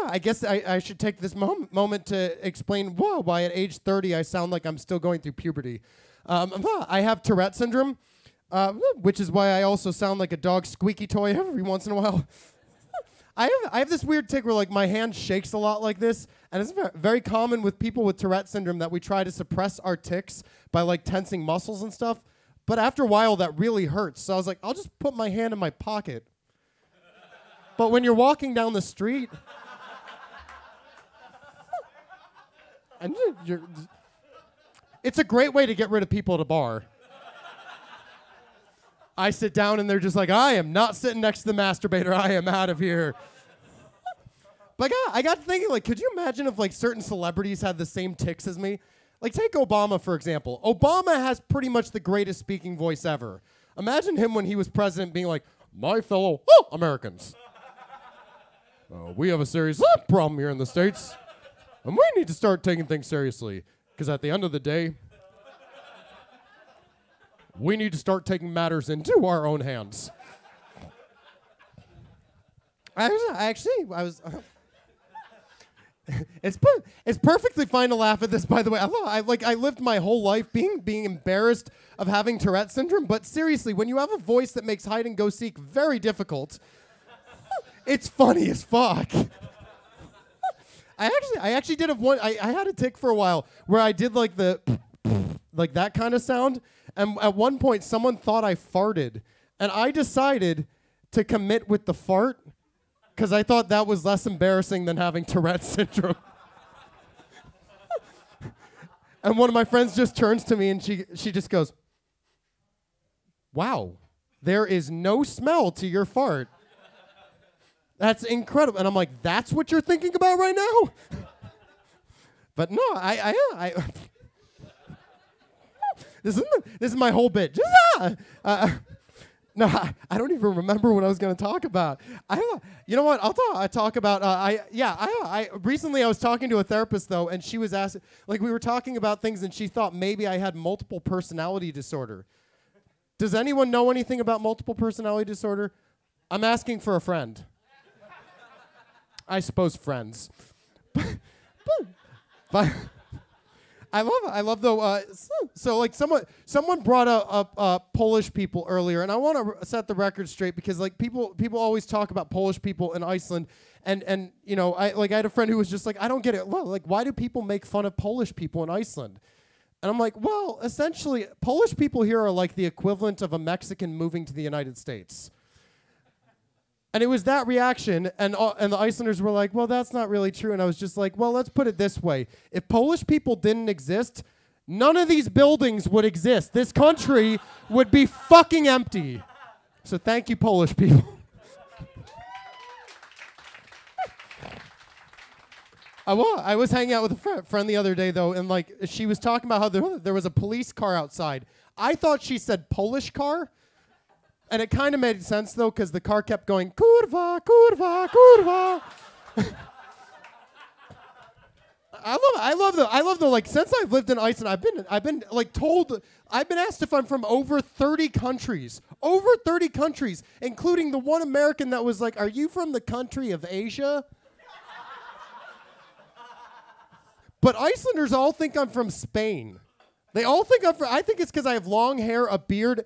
I guess I should take this moment to explain why at age 30 I sound like I'm still going through puberty. I have Tourette syndrome, which is why I also sound like a dog squeaky toy every once in a while. I have this weird tick where like my hand shakes a lot like this, and it's very common with people with Tourette syndrome that we try to suppress our tics by like tensing muscles and stuff. But after a while, that really hurts. So I was like, I'll just put my hand in my pocket. But when you're walking down the street, and it's a great way to get rid of people at a bar. I sit down and they're just like, I am not sitting next to the masturbator. I am out of here. But I got thinking, like, could you imagine if like certain celebrities had the same tics as me? Like, take Obama, for example. Obama has pretty much the greatest speaking voice ever. Imagine him when he was president being like, my fellow Americans. We have a serious problem here in the States, and we need to start taking things seriously, because at the end of the day, we need to start taking matters into our own hands. It's perfectly fine to laugh at this, by the way. I lived my whole life being embarrassed of having Tourette syndrome, but seriously, when you have a voice that makes hide and go seek very difficult, it's funny as fuck. I actually did I had a tick for a while where I did like the like that kind of sound, and at one point someone thought I farted, and I decided to commit with the fart because I thought that was less embarrassing than having Tourette syndrome. And one of my friends just turns to me and she just goes, wow, there is no smell to your fart. That's incredible. And I'm like, that's what you're thinking about right now? But no, this is my whole bit. Just, no, I don't even remember what I was going to talk about. You know what? I'll talk about. Recently I was talking to a therapist though, and she was asking, like, we were talking about things, and she thought maybe I had multiple personality disorder. Does anyone know anything about multiple personality disorder? I'm asking for a friend. I suppose friends. but I love though. So like someone brought up Polish people earlier, and I want to set the record straight because like people always talk about Polish people in Iceland, and you know I had a friend who was just like, I don't get it. Well, like why do people make fun of Polish people in Iceland? And I'm like, well, essentially Polish people here are like the equivalent of a Mexican moving to the United States. And it was that reaction, and the Icelanders were like, well, that's not really true. And I was just like, well, let's put it this way. If Polish people didn't exist, none of these buildings would exist. This country would be fucking empty. So thank you, Polish people. I was hanging out with a friend the other day, though, and like she was talking about how there was a police car outside. I thought she said Polish car. And it kind of made sense, though, because the car kept going, kurva, kurva, kurva. I love the like, since I've lived in Iceland, I've been like told, I've been asked if I'm from over 30 countries, including the one American that was like, are you from the country of Asia? But Icelanders all think I'm from Spain. They all think I think it's because I have long hair, a beard,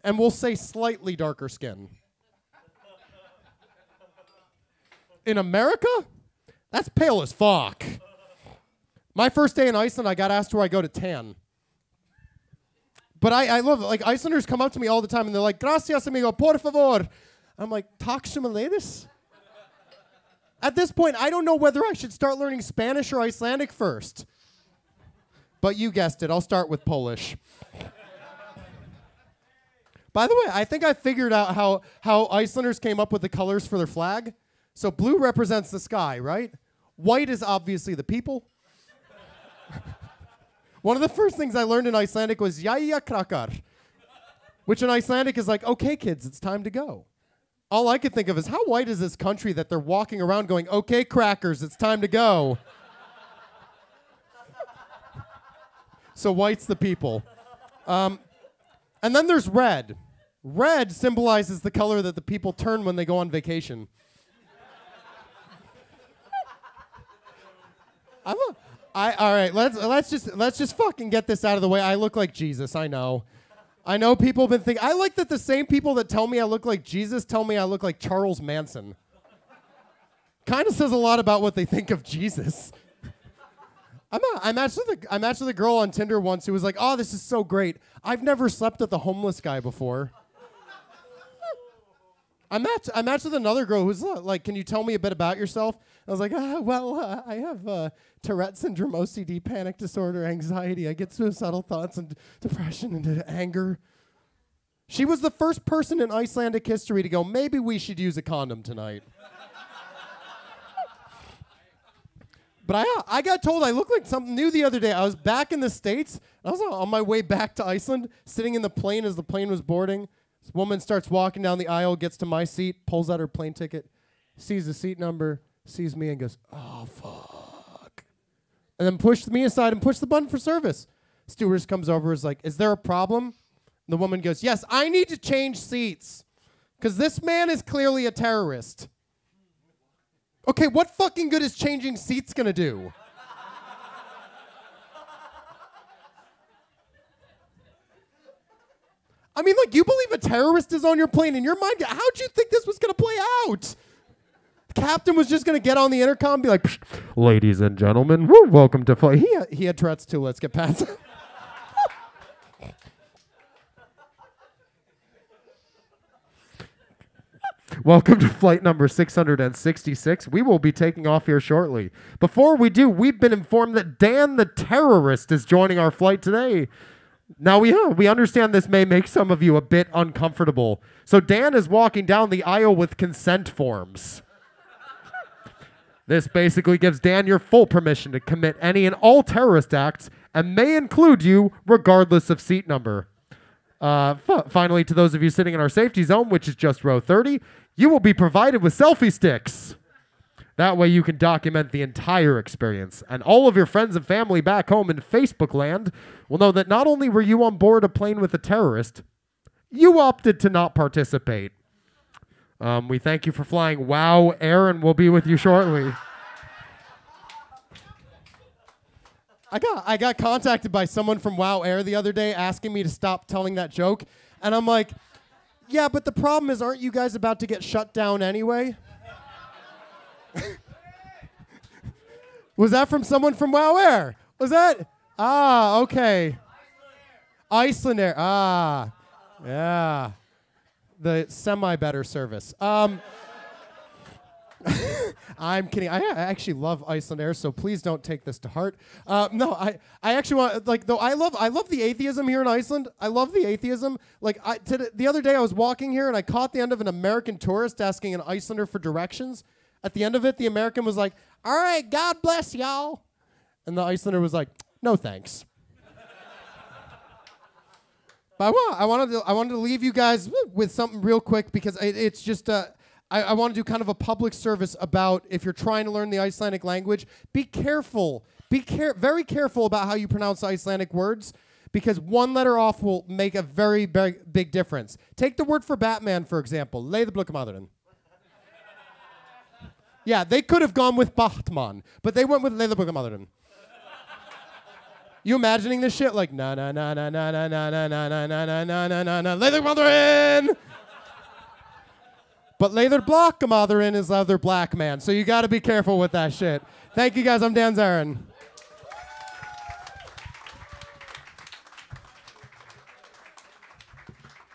and we'll say slightly darker skin. In America, that's pale as fuck. My first day in Iceland, I got asked where I go to tan. But I love it. Like, Icelanders come up to me all the time, and they're like, gracias, amigo, por favor. I'm like, tak sömuleiðis? At this point, I don't know whether I should start learning Spanish or Icelandic first. But you guessed it. I'll start with Polish. By the way, I think I figured out how Icelanders came up with the colors for their flag. So blue represents the sky, right? White is obviously the people. One of the first things I learned in Icelandic was jæja krakkar, which in Icelandic is like, okay, kids, it's time to go. All I could think of is how white is this country that they're walking around going, okay, crackers, it's time to go. So white's the people. And then there's red. Red symbolizes the color that the people turn when they go on vacation. All right, let's just fucking get this out of the way. I look like Jesus, I know. I know people have been thinking, I like that the same people that tell me I look like Jesus tell me I look like Charles Manson. Kind of says a lot about what they think of Jesus. I matched with a girl on Tinder once who was like, oh, this is so great. I've never slept with a homeless guy before. I matched with another girl who's like, can you tell me a bit about yourself? I was like, I have Tourette syndrome, OCD, panic disorder, anxiety. I get suicidal thoughts and depression and anger. She was the first person in Icelandic history to go, maybe we should use a condom tonight. But I got told I looked like something new the other day. I was back in the States. I was on my way back to Iceland, sitting in the plane as the plane was boarding. This woman starts walking down the aisle, gets to my seat, pulls out her plane ticket, sees the seat number, sees me, and goes, oh, fuck. And then pushed me aside and pushed the button for service. Stewardess comes over, is like, is there a problem? And the woman goes, yes, I need to change seats because this man is clearly a terrorist. Okay, what fucking good is changing seats gonna do? I mean, like, you believe a terrorist is on your plane in your mind? How'd you think this was gonna play out? The captain was just gonna get on the intercom and be like, ladies and gentlemen, welcome to flight. He had Tourette's too, let's get past it. Welcome to flight number 666. We will be taking off here shortly. Before we do, we've been informed that Dan the terrorist is joining our flight today. Now, we understand this may make some of you a bit uncomfortable. So Dan is walking down the aisle with consent forms. This basically gives Dan your full permission to commit any and all terrorist acts and may include you regardless of seat number. Finally, to those of you sitting in our safety zone, which is just row 30, you will be provided with selfie sticks. That way you can document the entire experience. And all of your friends and family back home in Facebook land will know that not only were you on board a plane with a terrorist, you opted to not participate. We thank you for flying WOW Air, and we'll be with you shortly. I got contacted by someone from WoW Air the other day asking me to stop telling that joke, and I'm like, yeah, but the problem is, aren't you guys about to get shut down anyway? Was that from someone from WoW Air? Was that? Ah, okay. Iceland Air. Ah, yeah. The semi-better service. I'm kidding. I actually love Iceland Air, so please don't take this to heart. No, I actually want, like, though I love the atheism here in Iceland. I love the atheism. Like, the other day I was walking here and I caught the end of an American tourist asking an Icelander for directions. At the end of it, the American was like, "All right, God bless y'all," and the Icelander was like, "No thanks." But I wanted to leave you guys with something real quick because it's just I want to do kind of a public service about if you're trying to learn the Icelandic language, be careful. Very careful about how you pronounce Icelandic words because one letter off will make a very, very big difference. Take the word for Batman, for example. Leiðablokamadurinn. Yeah, they could have gone with Batman, but they went with Leiðablokamadurinn. You imagining this shit like na na na na na na na na na na na na na na Leiðablokamadurinn. But Leiðablokamadurinn is other black man, so you got to be careful with that shit. Thank you guys. I'm Dan Zarin.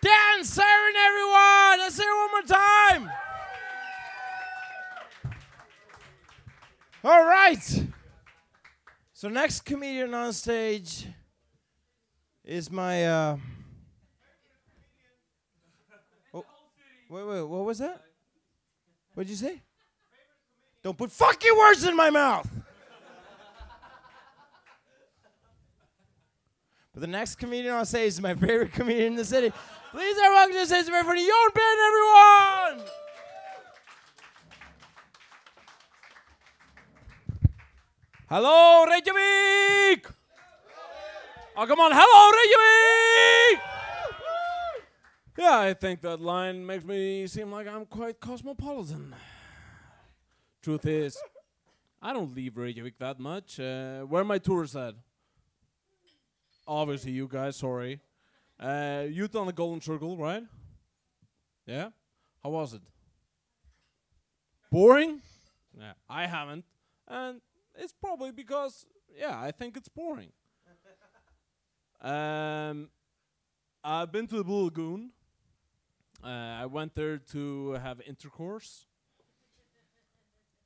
Dan Zarin, everyone! Let's hear it one more time. All right. So next comedian on stage is my. Oh, wait, what was that? What did you say? Don't put fucking words in my mouth. But the next comedian on stage is my favorite comedian in the city. Please, everyone, welcome to the stage for Jon Ben, everyone. Hello, Reykjavik! Oh, come on. Hello, Reykjavik! Yeah, I think that line makes me seem like I'm quite cosmopolitan. Truth is, I don't leave Reykjavik that much. Where are my tours at? Obviously, you guys, sorry. You've done the Golden Circle, right? Yeah? How was it? Boring? Yeah, I haven't. And it's probably because, yeah, I think it's boring. I've been to the Blue Lagoon. I went there to have intercourse.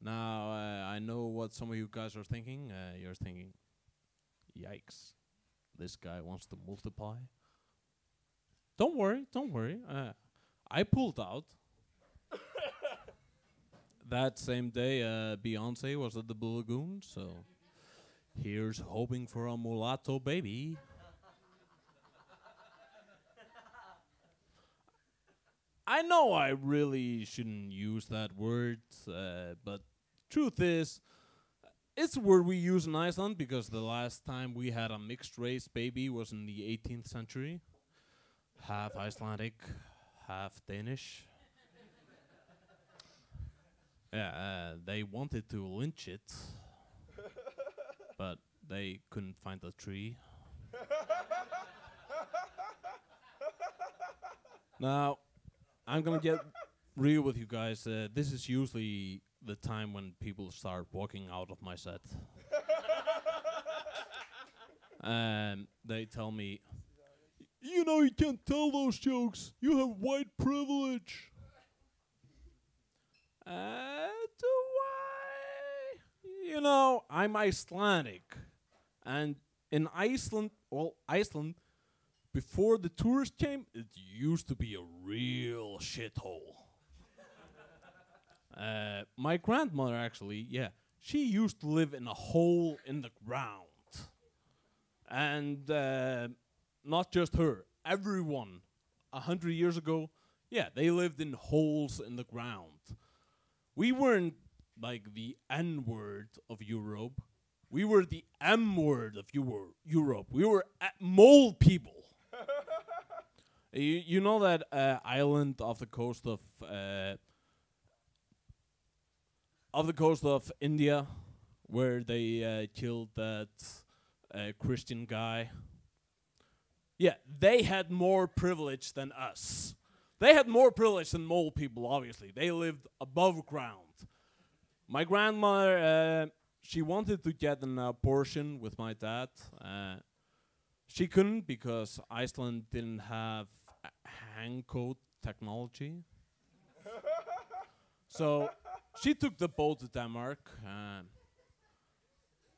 Now, I know what some of you guys are thinking. You're thinking, yikes, this guy wants to multiply. Don't worry. I pulled out. That same day, Beyonce was at the Blue Lagoon, so here's hoping for a mulatto baby. I know I really shouldn't use that word, but truth is, it's a word we use in Iceland because the last time we had a mixed race baby was in the 18th century. Half Icelandic, half Danish. Yeah, they wanted to lynch it, but they couldn't find the tree. Now, I'm gonna get real with you guys. This is usually the time when people start walking out of my set. And they tell me, you know, you can't tell those jokes. You have white privilege. Do I? You know, I'm Icelandic. And in Iceland, before the tourists came, it used to be a real shithole. My grandmother, actually, yeah, she used to live in a hole in the ground. And not just her, everyone 100 years ago, yeah, they lived in holes in the ground. We weren't like the N-word of Europe. We were the M-word of Europe. We were mole people. You know that island off the coast of India, where they killed that a Christian guy. Yeah, they had more privilege than us. They had more privilege than mole people, obviously. They lived above ground. My grandmother, she wanted to get an abortion with my dad. She couldn't because Iceland didn't have hang code technology. So she took the boat to Denmark.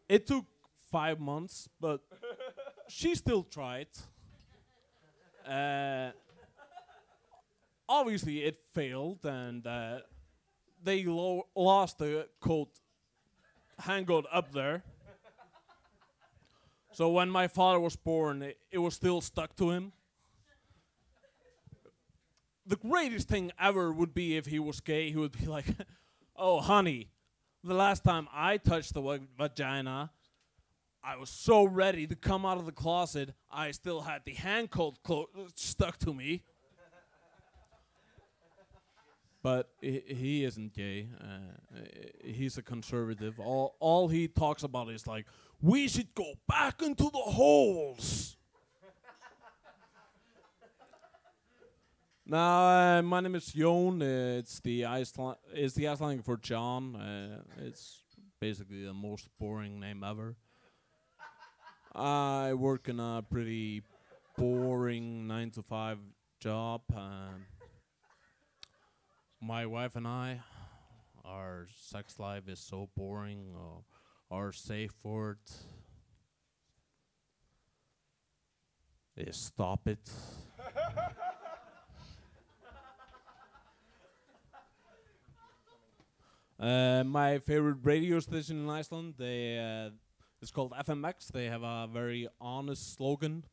It took 5 months, but she still tried. Obviously, it failed, and they lost the hang code up there. So when my father was born, it was still stuck to him. The greatest thing ever would be if he was gay. He would be like, "Oh, honey, the last time I touched the vagina, I was so ready to come out of the closet, I still had the hand code stuck to me." But he isn't gay. He's a conservative. All he talks about is like, we should go back into the holes. Now, my name is Jon. It's the Icelandic for John. It's basically the most boring name ever. I work in a pretty boring 9-to-5 job. My wife and I, our sex life is so boring. Our safe word is stop it. My favorite radio station in Iceland, it's called FMX. They have a very honest slogan.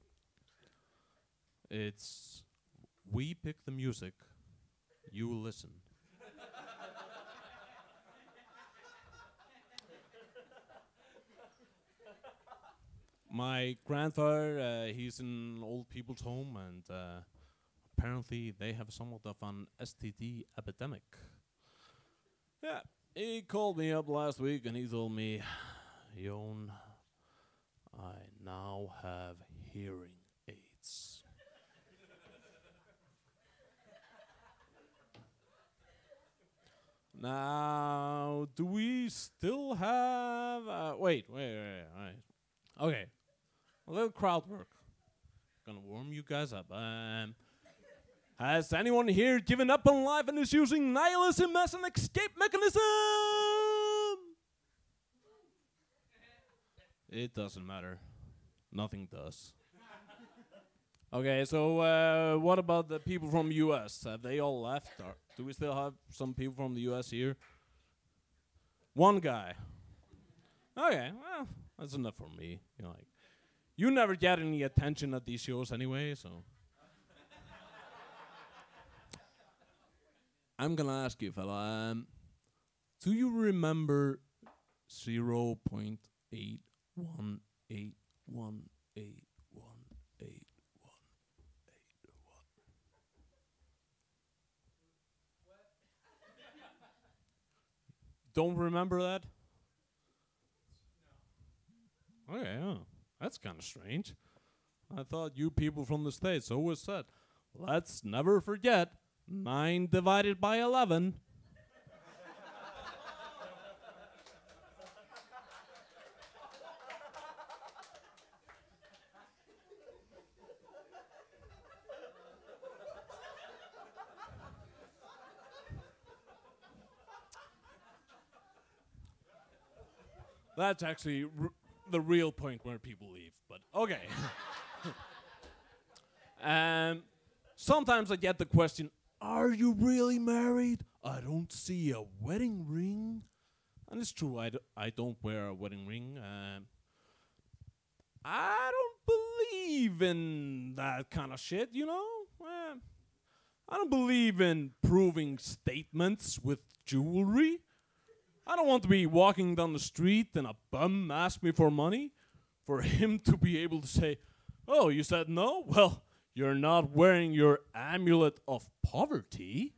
It's, "We pick the music, you listen." My grandfather, he's in an old people's home, and apparently they have somewhat of an STD epidemic. Yeah, he called me up last week and he told me, "Jon, I now have hearing aids." Now, do we still have... wait, all right. Okay, a little crowd work. Gonna warm you guys up. Has anyone here given up on life and is using nihilism as an escape mechanism? It doesn't matter. Nothing does. Okay, so what about the people from the U.S.? Have they all left? Or do we still have some people from the U.S. here? One guy. Okay, well, that's enough for me. You never get any attention at these shows anyway, so. I'm gonna ask you, fella. Do you remember 0.8181818181? Don't remember that? Okay, that's kind of strange. I thought you people from the States always said, "Let's never forget 9 divided by 11. That's actually the real point where people leave, but okay. Sometimes I get the question, "Are you really married? I don't see a wedding ring." And it's true, I don't wear a wedding ring. I don't believe in that kind of shit, you know? I don't believe in proving statements with jewelry. I don't want to be walking down the street and a bum asks me for money, for him to be able to say, "Oh, you said no? Well, you're not wearing your amulet of poverty."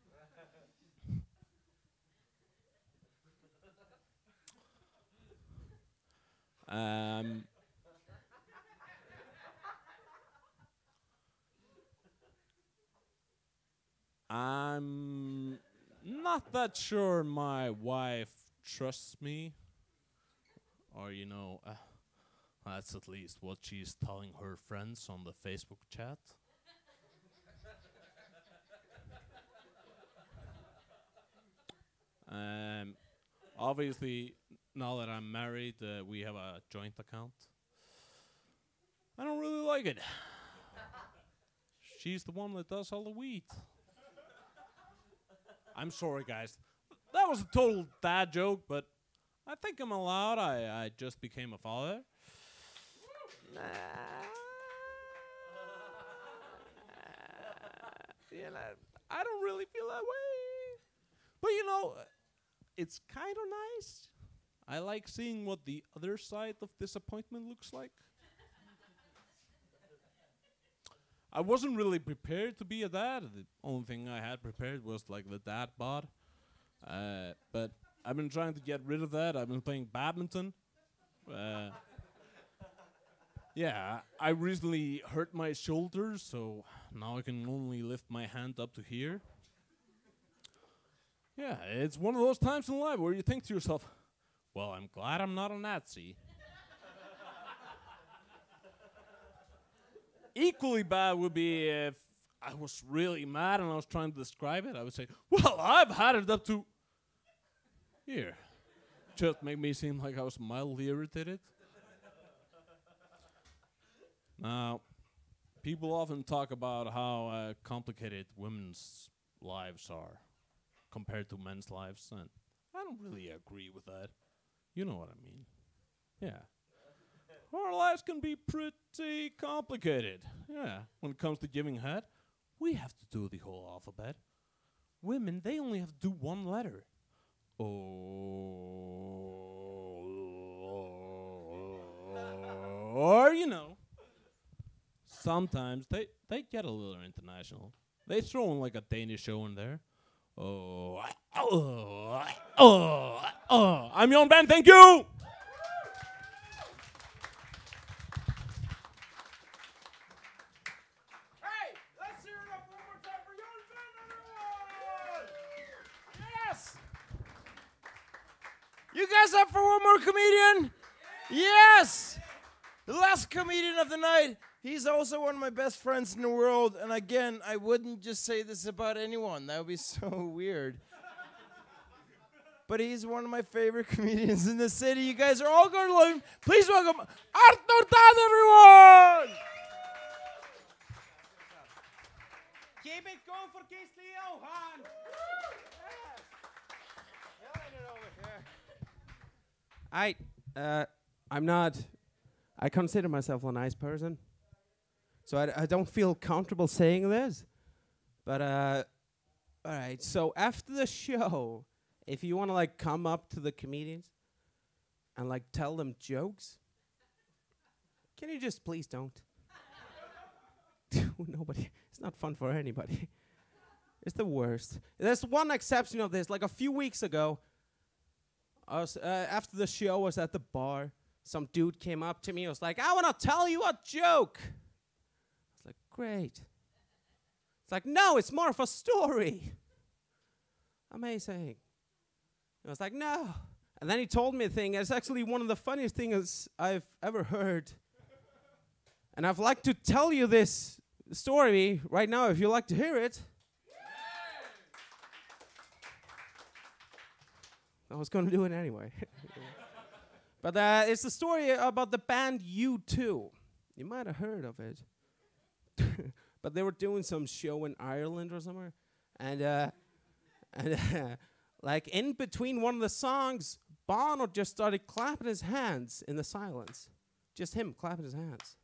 I'm not that sure my wife trusts me. Or, that's at least what she's telling her friends on the Facebook chat. Obviously, now that I'm married, we have a joint account. I don't really like it. She's the one that does all the weed. I'm sorry, guys. That was a total dad joke, but I think I'm allowed. I just became a father. I don't really feel that way. But it's kind of nice. I like seeing what the other side of disappointment looks like. I wasn't really prepared to be a dad. The only thing I had prepared was like the dad bod. But I've been trying to get rid of that. I've been playing badminton. Yeah, I recently hurt my shoulders, so now I can only lift my hand up to here. Yeah, it's one of those times in life where you think to yourself, well, I'm glad I'm not a Nazi. Equally bad would be if I was really mad and I was trying to describe it. I would say, well, I've had it up to here. Just make me seem like I was mildly irritated. Now, people often talk about how complicated women's lives are compared to men's lives, and I don't really agree with that. You know what I mean. Yeah. Our lives can be pretty complicated. Yeah. When it comes to giving head, we have to do the whole alphabet. Women, they only have to do one letter. Or, sometimes they get a little international. They throw in like a Danish show in there. I'm Jon Ben, thank you! Hey, let's hear it up one more time for Jon Ben, everyone! Yes! You guys up for one more comedian? Yes! The last comedian of the night. He's also one of my best friends in the world. And again, I wouldn't just say this about anyone. That would be so weird. But he's one of my favorite comedians in the city. You guys are all going to love him. Please welcome Arthur Dahn, everyone! Keep it going for Gisli Johan. I consider myself a nice person. So I don't feel comfortable saying this. But, all right. So after the show, if you want to, come up to the comedians and, tell them jokes, can you just please don't? Nobody. It's not fun for anybody. It's the worst. There's one exception of this. Like a few weeks ago, I was, after the show, I was at the bar. Some dude came up to me. He was like, I want to tell you a joke. I was like, great. It's like, no, it's more of a story. Amazing. I was like, no. And then he told me a thing. It's actually one of the funniest things I've ever heard. And I'd like to tell you this story right now if you'd like to hear it. I was going to do it anyway. But it's the story about the band U2. You might have heard of it. But they were doing some show in Ireland or somewhere. And in between one of the songs, Bono just started clapping his hands in the silence. Just him clapping his hands.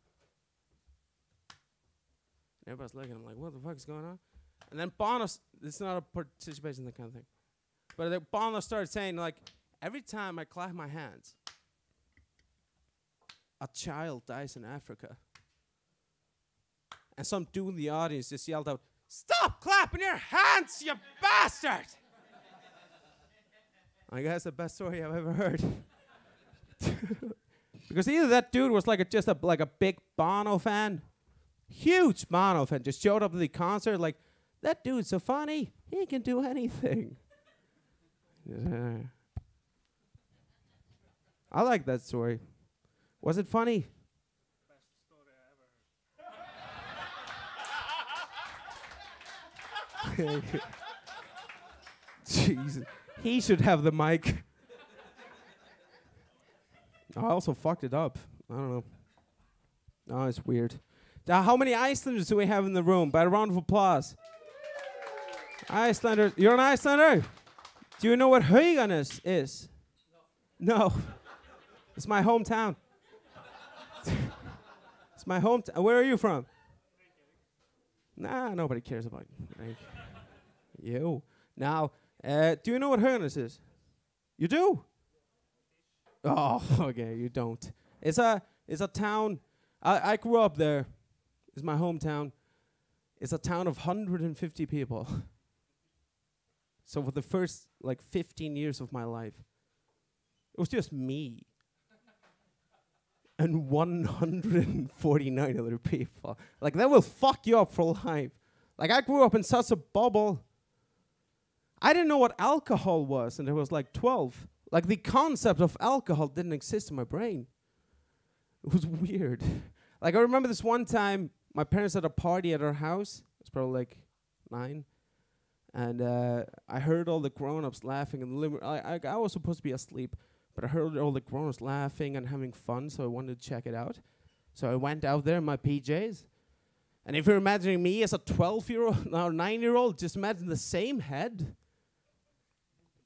And everybody's looking at him like, what the fuck is going on? And then Bono, it's not a participation, that kind of thing. But Bono started saying, every time I clap my hands, a child dies in Africa. And some dude in the audience just yelled out, stop clapping your hands, you bastard! I guess the best story I've ever heard. Because either that dude was just a big Bono fan, huge Bono fan, just showed up to the concert. That dude's so funny. He can do anything. I like that story. Was it funny? Jesus. He should have the mic. I also fucked it up. I don't know. Oh, it's weird. How many Icelanders do we have in the room? By a round of applause. Icelanders. You're an Icelander? Do you know what Hauganes is? No. It's my hometown. It's my hometown. Where are you from? Nah, nobody cares about you. Now, do you know what Hauganes is? You do? Oh, okay, you don't. It's a town. I grew up there. It's my hometown. It's a town of 150 people. So for the first 15 years of my life, it was just me and 149 other people. That will fuck you up for life. I grew up in such a bubble. I didn't know what alcohol was, and I was 12. The concept of alcohol didn't exist in my brain. It was weird. I remember this one time, my parents had a party at our house. I was probably 9. And I heard all the grown-ups laughing in the living room. I was supposed to be asleep, but I heard all the grown-ups laughing and having fun, so I wanted to check it out. So I went out there in my PJs. And if you're imagining me as a 12-year-old or 9-year-old, just imagine the same head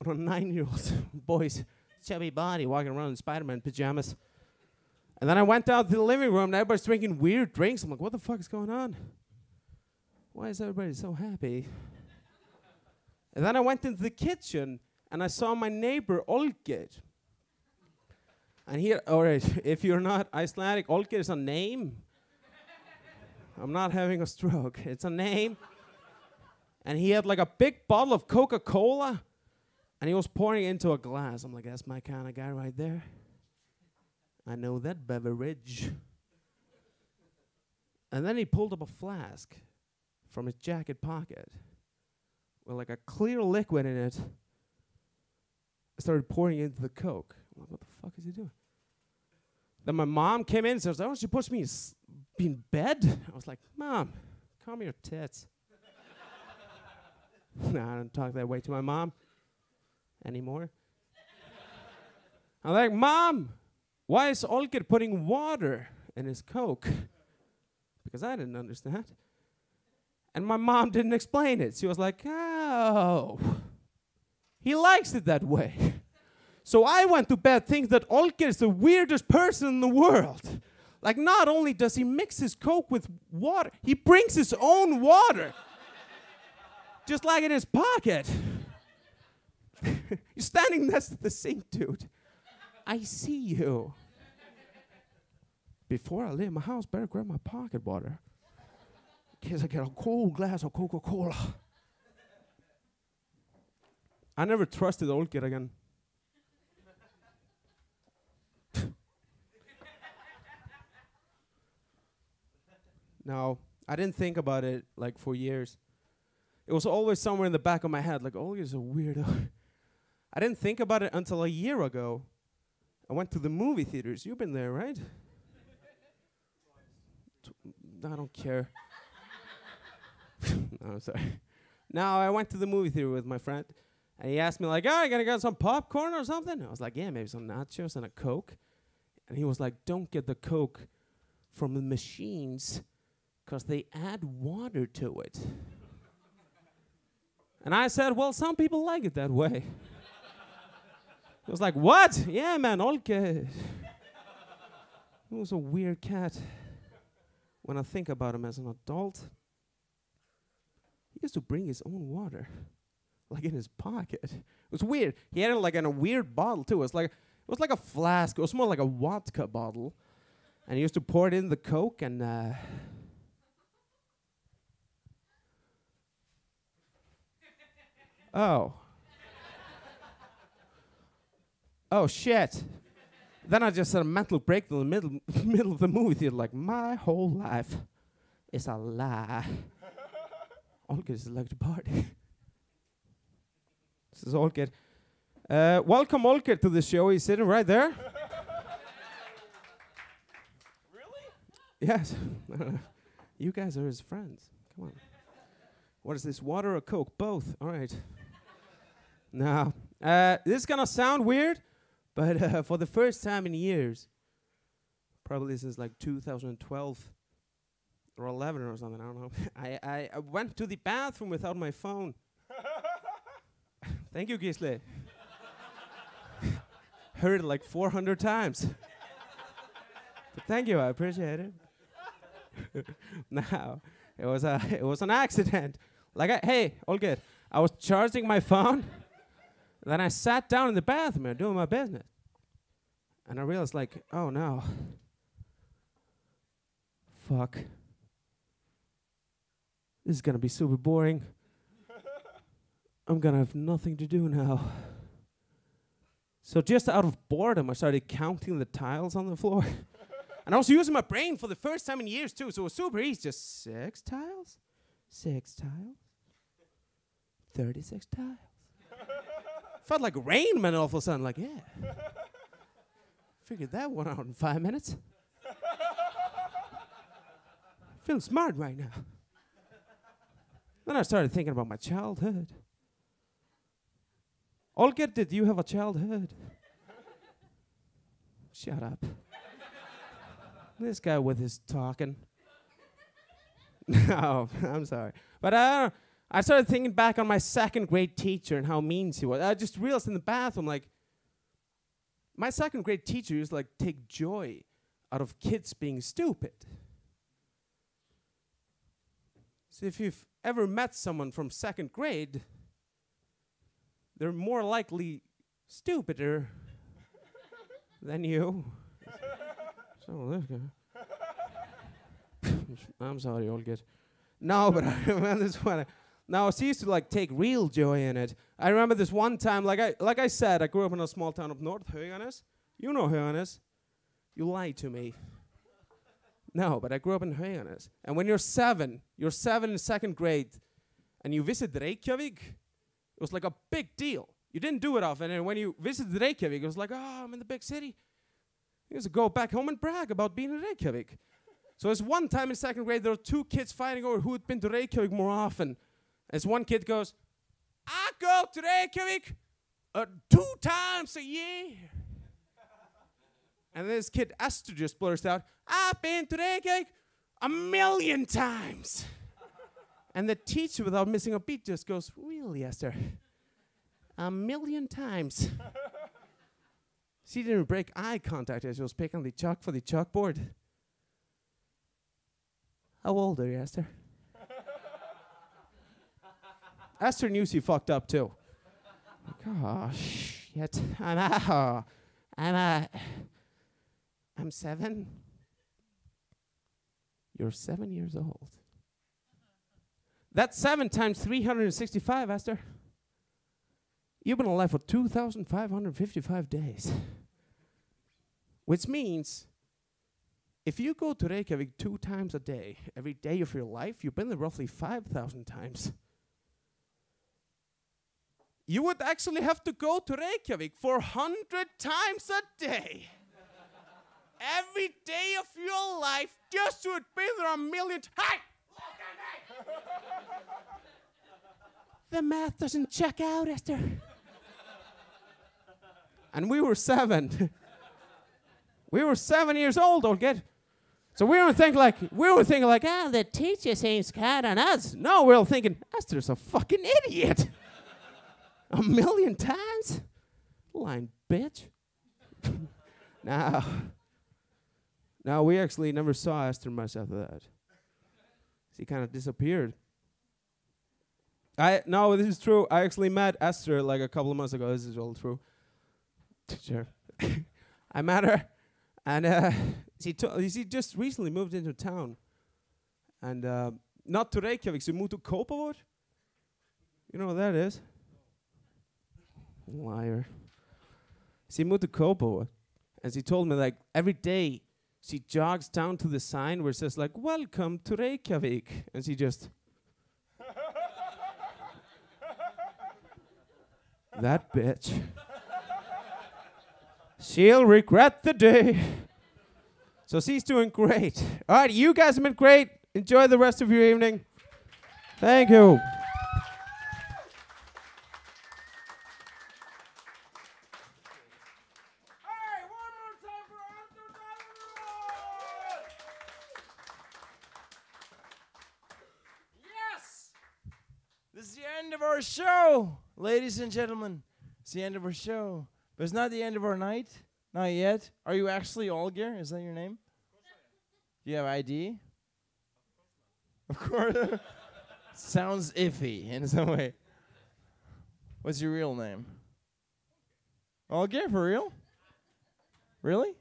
on a 9-year-old boy's chubby body walking around in Spider-Man pajamas. And then I went out to the living room, and everybody's drinking weird drinks. I'm like, what the fuck is going on? Why is everybody so happy? And then I went into the kitchen, and I saw my neighbor, Olgir. And here, all right, if you're not Icelandic, Olgir is a name. I'm not having a stroke. It's a name. And he had a big bottle of Coca-Cola, and he was pouring it into a glass. I'm like, that's my kind of guy right there. I know that beverage. And then he pulled up a flask from his jacket pocket with a clear liquid in it. I started pouring into the Coke. I'm like, what the fuck is he doing? Then my mom came in and says, oh, she puts me in bed? I was like, Mom, calm your tits. Nah, I don't talk that way to my mom anymore. I'm like, Mom, why is Olgir putting water in his Coke? Because I didn't understand. And my mom didn't explain it. She was like, oh, he likes it that way. So I went to bed thinking that Olgir is the weirdest person in the world. Not only does he mix his Coke with water, he brings his own water. Just in his pocket. You're standing next to the sink, dude. I see you. Before I leave my house, better grab my pocket water. In case I get a cold glass of Coca-Cola. I never trusted Olgir again. No, I didn't think about it for years. It was always somewhere in the back of my head, Olgir's a weirdo. I didn't think about it until a year ago. I went to the movie theaters. You've been there, right? I don't care. No, I'm sorry. Now, I went to the movie theater with my friend, and he asked me, oh, you gonna get some popcorn or something? I was like, yeah, maybe some nachos and a Coke. And he was like, don't get the Coke from the machines, because they add water to it. And I said, well, some people like it that way. He was like, what? Yeah, man, Olgir. He was a weird cat. When I think about him as an adult, he used to bring his own water, in his pocket. It was weird. He had it in a weird bottle too. It was like a flask. It was more like a vodka bottle, and he used to pour it in the Coke and. Oh shit. Then I just had a mental breakdown in the middle of the movie theater, my whole life is a lie. Olgert is like to party. This is Olgert. Welcome Olgert to the show. He's sitting right there. Really? Yes. You guys are his friends. Come on. What is this, water or Coke? Both. All right. Now, this is going to sound weird, but for the first time in years, probably since like 2012 or 11 or something, I don't know, I went to the bathroom without my phone. Thank you, Gisle. Heard it like 400 times. But thank you, I appreciate it. Now, it was an accident. Like, hey, all good. I was charging my phone, then I sat down in the bathroom and doing my business. And I realized, like, oh no. Fuck. This is gonna be super boring. I'm gonna have nothing to do now. So just out of boredom, I started counting the tiles on the floor. And I was using my brain for the first time in years too, so it was super easy. Just 6 tiles, 6 tiles, 36 tiles. Felt like Rain Man all of a sudden, like, yeah. Figured that one out in 5 minutes. Feel smart right now. Then I started thinking about my childhood. Olgert, did you have a childhood? Shut up. This guy with his talking. No, I'm sorry. But I started thinking back on my 2nd grade teacher and how mean she was. I just realized in the bathroom, like, my 2nd grade teacher used to, like, take joy out of kids being stupid. So if you've ever met someone from 2nd grade, they're more likely stupider than you. So this guy. I'm sorry, Olgert. No, but I remember this one. No, she used to like take real joy in it. I remember this one time, like I said, I grew up in a small town up north, Höganäs. You know Höganäs. You lied to me. No, but I grew up in Höganäs. And when you're 7 in 2nd grade, and you visit Reykjavik, it was like a big deal. You didn't do it often, and when you visited Reykjavik, it was like, oh, I'm in the big city. You used to go back home and brag about being in Reykjavik. So there's one time in 2nd grade, there were 2 kids fighting over who had been to Reykjavik more often. As one kid goes, I go to Reykjavik 2 times a year. And this kid, Esther, just blurts out, I've been to Reykjavik 1,000,000 times. And the teacher, without missing a beat, just goes, really, Esther? 1,000,000 times. She didn't break eye contact as she was picking the chalk for the chalkboard. How old are you, Esther? Esther knew she fucked up too. Gosh, yet I'm 7. You're 7 years old. That's 7 times 365, Esther. You've been alive for 2,555 days. Which means, if you go to Reykjavik 2 times a day, every day of your life, you've been there roughly 5,000 times. You would actually have to go to Reykjavik 400 times a day. Every day of your life, just to have been there 1,000,000 times. Hey! Look at me! The math doesn't check out, Esther. And we were 7. We were 7 years old, Olgert. So we were thinking like, the teacher seems kind on us. No, we were thinking, Esther's a fucking idiot. 1,000,000 times? Lying bitch. No, we actually never saw Esther much after that. She kind of disappeared. No, this is true. I actually met Esther like a couple of months ago. This is all true. Sure. I met her, and she just recently moved into town. And not to Reykjavik, she moved to Kópavogur. You know what that is? Liar. She moved to Kópavogur, and she told me like every day she jogs down to the sign where it says like, welcome to Reykjavik. And she just... That bitch. She'll regret the day. So she's doing great. All right, you guys have been great. Enjoy the rest of your evening. Thank you. This is the end of our show, ladies and gentlemen. It's the end of our show. But it's not the end of our night. Not yet. Are you actually Olger? Is that your name? Do you have ID? Of course. Sounds iffy in some way. What's your real name? Olger, for real? Really?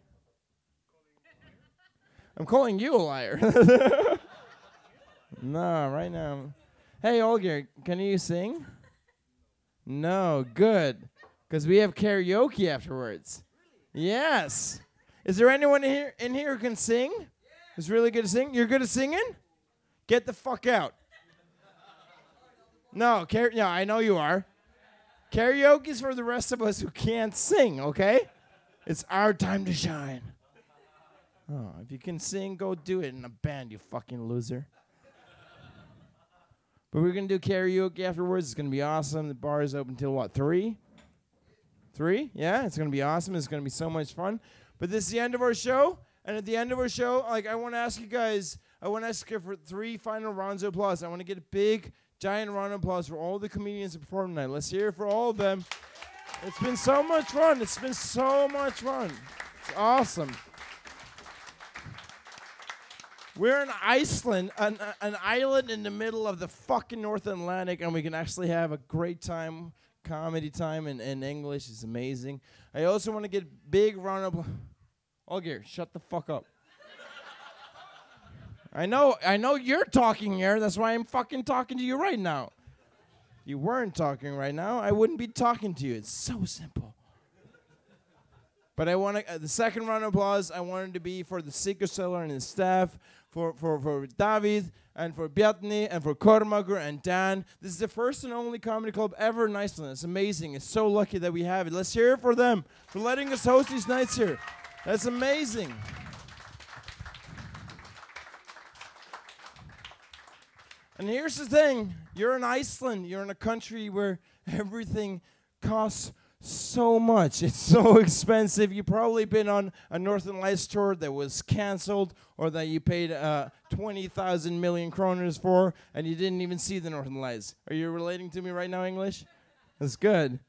I'm calling you a liar. No, right now. Hey, Olger, can you sing? No, good. Because we have karaoke afterwards. Yes. Is there anyone in here who can sing? Who's really good at singing? You're good at singing? Get the fuck out. No, I know you are. Karaoke's for the rest of us who can't sing, okay? It's our time to shine. Oh, if you can sing, go do it in a band, you fucking loser. But we're going to do karaoke afterwards. It's going to be awesome. The bar is open till what, 3? 3? Yeah, it's going to be awesome. It's going to be so much fun. But this is the end of our show. And at the end of our show, I want to ask you guys, for 3 final rounds of applause. I want to get a big, giant round of applause for all the comedians that performed tonight. Let's hear it for all of them. It's been so much fun. It's been so much fun. It's awesome. We're in Iceland, an island in the middle of the fucking North Atlantic, and we can actually have a great time, comedy time in English. It's amazing. I also want to get big round of applause. Olger, shut the fuck up. I know you're talking here. That's why I'm fucking talking to you right now. If you weren't talking right now, I wouldn't be talking to you. It's so simple. But I want to, the second round of applause, I wanted to be for the Secret Cellar and his staff, for David, and for Bjarni, and for Kormakur and Dan. This is the first and only comedy club ever in Iceland. It's amazing. It's so lucky that we have it. Let's hear it for them, for letting us host these nights here. That's amazing. And here's the thing. You're in Iceland. You're in a country where everything costs so much. It's so expensive. You've probably been on a Northern Lights tour that was canceled or that you paid 20,000 million kroners for and you didn't even see the Northern Lights. Are you relating to me right now, English? That's good.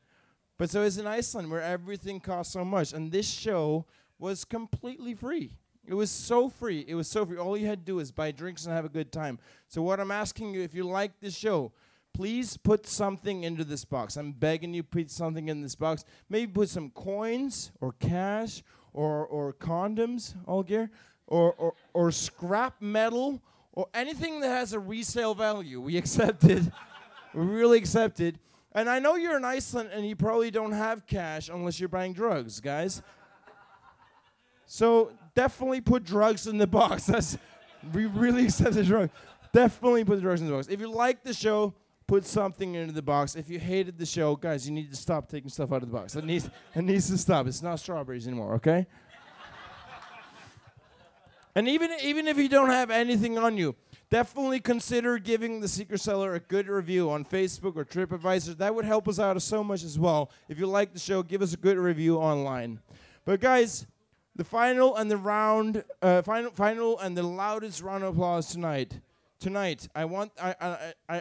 But so it's in Iceland where everything costs so much. And this show was completely free. It was so free. It was so free. All you had to do is buy drinks and have a good time. So what I'm asking you, if you like this show, please put something into this box. I'm begging you, put something in this box. Maybe put some coins or cash or condoms, Olger, or scrap metal or anything that has a resale value. We accept it. We really accept it. And I know you're in Iceland and you probably don't have cash unless you're buying drugs, guys. So definitely put drugs in the box. We really accept the drugs. Definitely put the drugs in the box. If you like the show, put something into the box. If you hated the show, guys, you need to stop taking stuff out of the box. It needs to stop. It's not strawberries anymore, okay? And even if you don't have anything on you, definitely consider giving the Secret Cellar a good review on Facebook or TripAdvisor. That would help us out so much as well. If you like the show, give us a good review online. But guys, the final and the loudest round of applause tonight. Tonight, I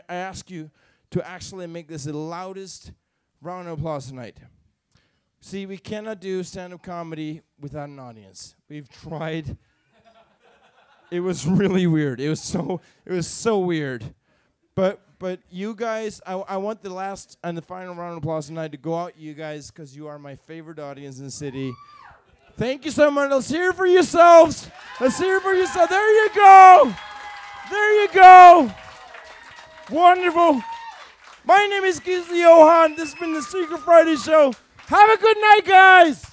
ask you to actually make this the loudest round of applause tonight. See, we cannot do stand-up comedy without an audience. We've tried. It was really weird. It was so weird. But you guys, I want the last and the final round of applause tonight to go out, you guys, because you are my favorite audience in the city. Thank you so much. Let's hear it for yourselves. Let's hear it for yourselves. There you go. There you go. Wonderful. My name is Gisli Johan. This has been the Secret Friday Show. Have a good night, guys.